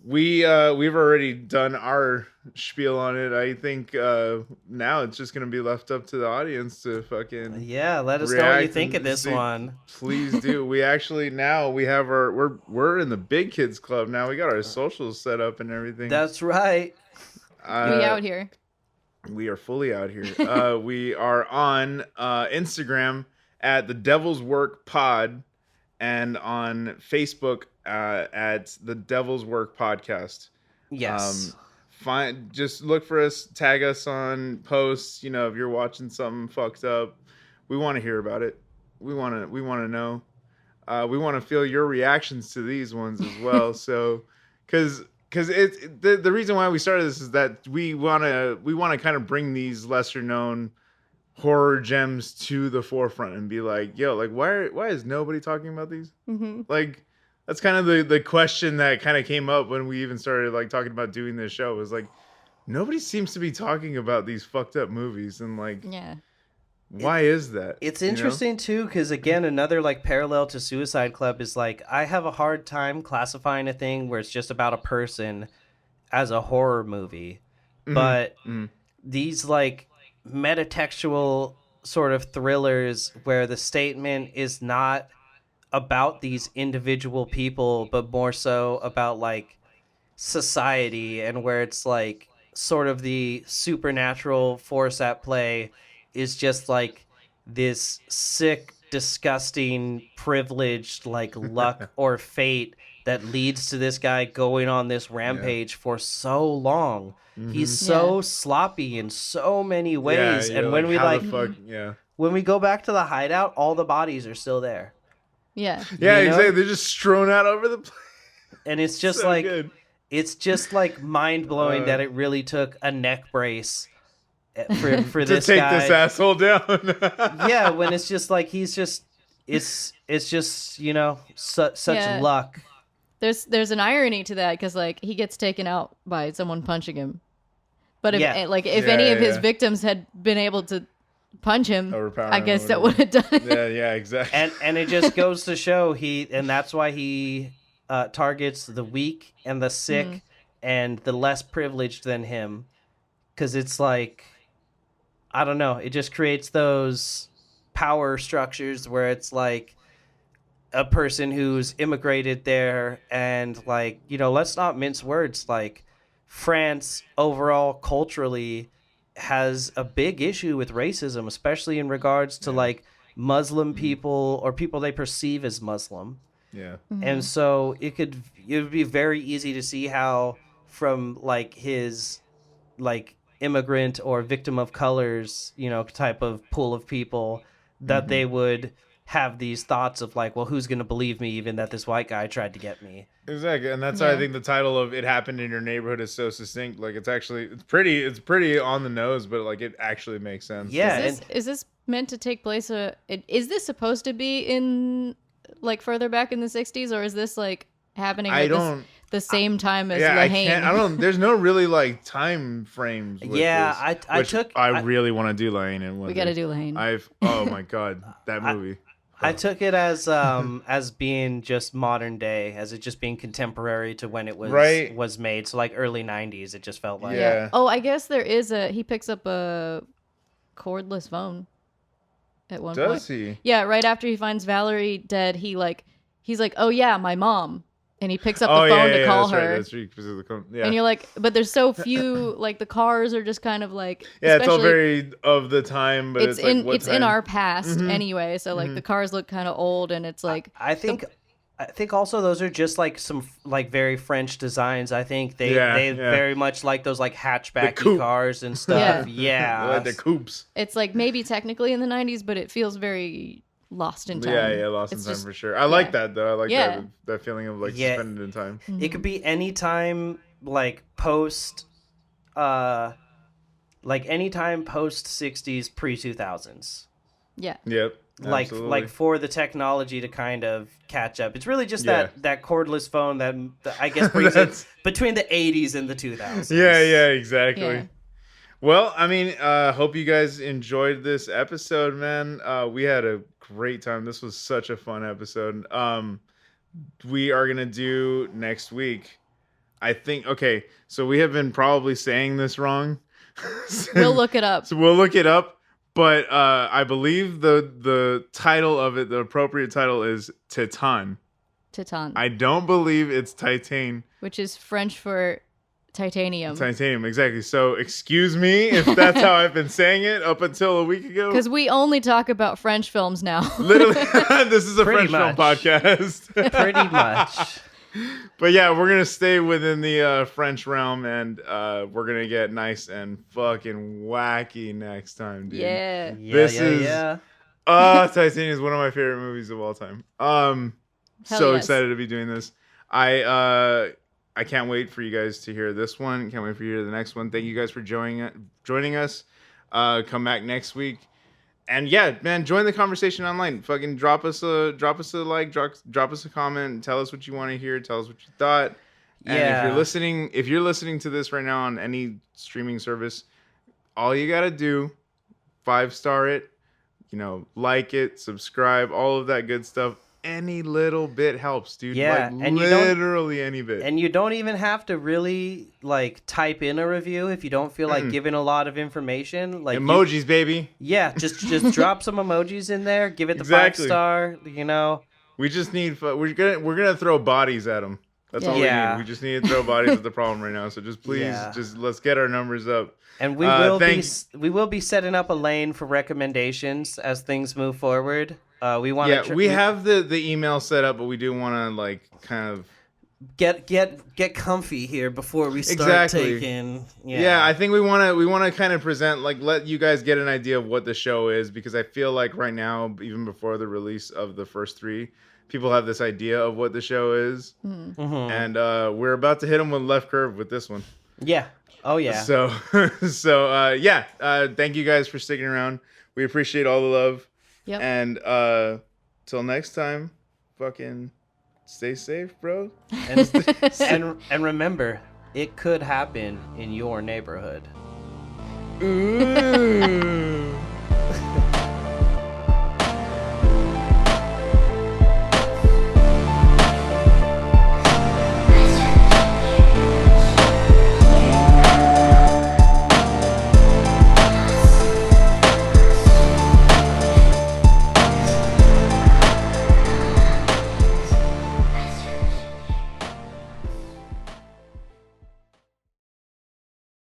we've already done our spiel on it. I think now it's just gonna be left up to the audience to fucking let us know what you think of this one. Please do. We actually now we have we're in the big kids club now. We got our socials set up and everything. That's right. We out here. We are fully out here. We are on Instagram at The Devil's Work Pod, and on Facebook at The Devil's Work Podcast. Yes. Just look for us, tag us on posts. You know, if you're watching something fucked up, we want to hear about it. We want to know. We want to feel your reactions to these ones as well. So, because it's the reason why we started this is that we want to kind of bring these lesser known horror gems to the forefront and be like, yo, like why is nobody talking about these? Like, that's kind of the question that kind of came up when we even started like talking about doing this show, was like, nobody seems to be talking about these fucked up movies, and like, why is that? It's interesting too, because again, another like parallel to Suicide Club is like, I have a hard time classifying a thing where it's just about a person as a horror movie, but these like metatextual sort of thrillers where the statement is not about these individual people, but more so about like society, and where it's like sort of the supernatural force at play is just like this sick, disgusting, privileged like luck or fate that leads to this guy going on this rampage for so long. He's so sloppy in so many ways, and when when we go back to the hideout, all the bodies are still there. Yeah. Yeah, exactly. They're just strewn out over the place. And it's just So good. It's just like mind blowing that it really took a neck brace for this to take guy. this asshole down. Yeah, when it's just like it's just such luck. There's an irony to that because like he gets taken out by someone punching him, but if any of his victims had been able to punch him, I guess that would have done it. Yeah, exactly. And it just goes to show that's why he targets the weak and the sick and the less privileged than him, because it's like, I don't know, it just creates those power structures where it's like a person who's immigrated there, and like, let's not mince words, like France overall culturally has a big issue with racism, especially in regards to like Muslim people or people they perceive as Muslim. Yeah. And so it would be very easy to see how from like his like immigrant or victim of colors, type of pool of people, that they would have these thoughts of like, well, who's going to believe me even that this white guy tried to get me? Exactly. And that's why I think the title of It Happened in Your Neighborhood is so succinct. Like it's pretty on the nose, but like it actually makes sense. Yeah. Is this meant to take place? Is this supposed to be in like further back in the 60s, or is this like happening at the same time as Lahane? There's no really like time frames with this, I really want to do Lahane. We got to do Lahane. Oh my God, that movie. I took it as being just modern day, as it just being contemporary to when it was made. So like early 90s, it just felt like. Yeah. Oh, I guess he picks up a cordless phone at one point. Does he? Yeah, right after he finds Valerie dead, he's like, "Oh yeah, my mom." And he picks up the phone to call her. That's right. Yeah. And you're like, but there's so few, like the cars are just kind of like. Yeah, it's all very of the time, but it's like in our past anyway. So like the cars look kind of old, and it's like. I think also those are just like some like very French designs. I think they very much like those like hatchbacky cars and stuff. Yeah. Like the coupes. It's like maybe technically in the 90s, but it feels very lost in time. Yeah, lost in time for sure. I like that though. I like that feeling of like suspended in time. It could be any time like post 60s, pre 2000s. Yeah. Yep. Like for the technology to kind of catch up. It's really just that cordless phone that I guess brings it between the 80s and the 2000s. Yeah, exactly. Yeah. Well, I mean, hope you guys enjoyed this episode, man. We had a great time. This was such a fun episode. We are gonna do next week, I think. Okay, so we have been probably saying this wrong. We'll look it up. So we'll look it up. But I believe the title of it, the appropriate title is Titan. Titan. I don't believe it's Titan. Which is French for titanium. Titanium, exactly. So excuse me if that's how I've been saying it up until a week ago. Because we only talk about French films now. Literally, this is a French film podcast. Pretty much. But yeah, we're going to stay within the French realm, and we're going to get nice and fucking wacky next time, dude. Yeah. Titanium is one of my favorite movies of all time. Excited to be doing this. I can't wait for you guys to hear this one. Can't wait for you to hear the next one. Thank you guys for joining us. Come back next week. And yeah, man, join the conversation online. Fucking drop us a like, drop us a comment, tell us what you want to hear, tell us what you thought. And if you're listening to this right now on any streaming service, all you gotta do, 5-star it, like it, subscribe, all of that good stuff. any little bit helps, dude. Yeah, like and literally any bit. And you don't even have to really like type in a review if you don't feel like giving a lot of information. Like emojis, baby. Yeah, just drop some emojis in there. Give it the 5-star. You know. We just need. We're gonna throw bodies at them. That's all we need. We just need to throw bodies at the problem right now. So just please, just let's get our numbers up. And we will be setting up a lane for recommendations as things move forward. We want to. We have the email set up, but we do want to like kind of get comfy here before we start taking. Yeah, I think we want to kind of present, like, let you guys get an idea of what the show is, because I feel like right now, even before the release of the first 3, people have this idea of what the show is, and we're about to hit them with left curve with this one. Yeah. Oh yeah. So thank you guys for sticking around. We appreciate all the love. Yep. And till next time, fucking stay safe, bro. And remember, it could happen in your neighborhood. Ooh.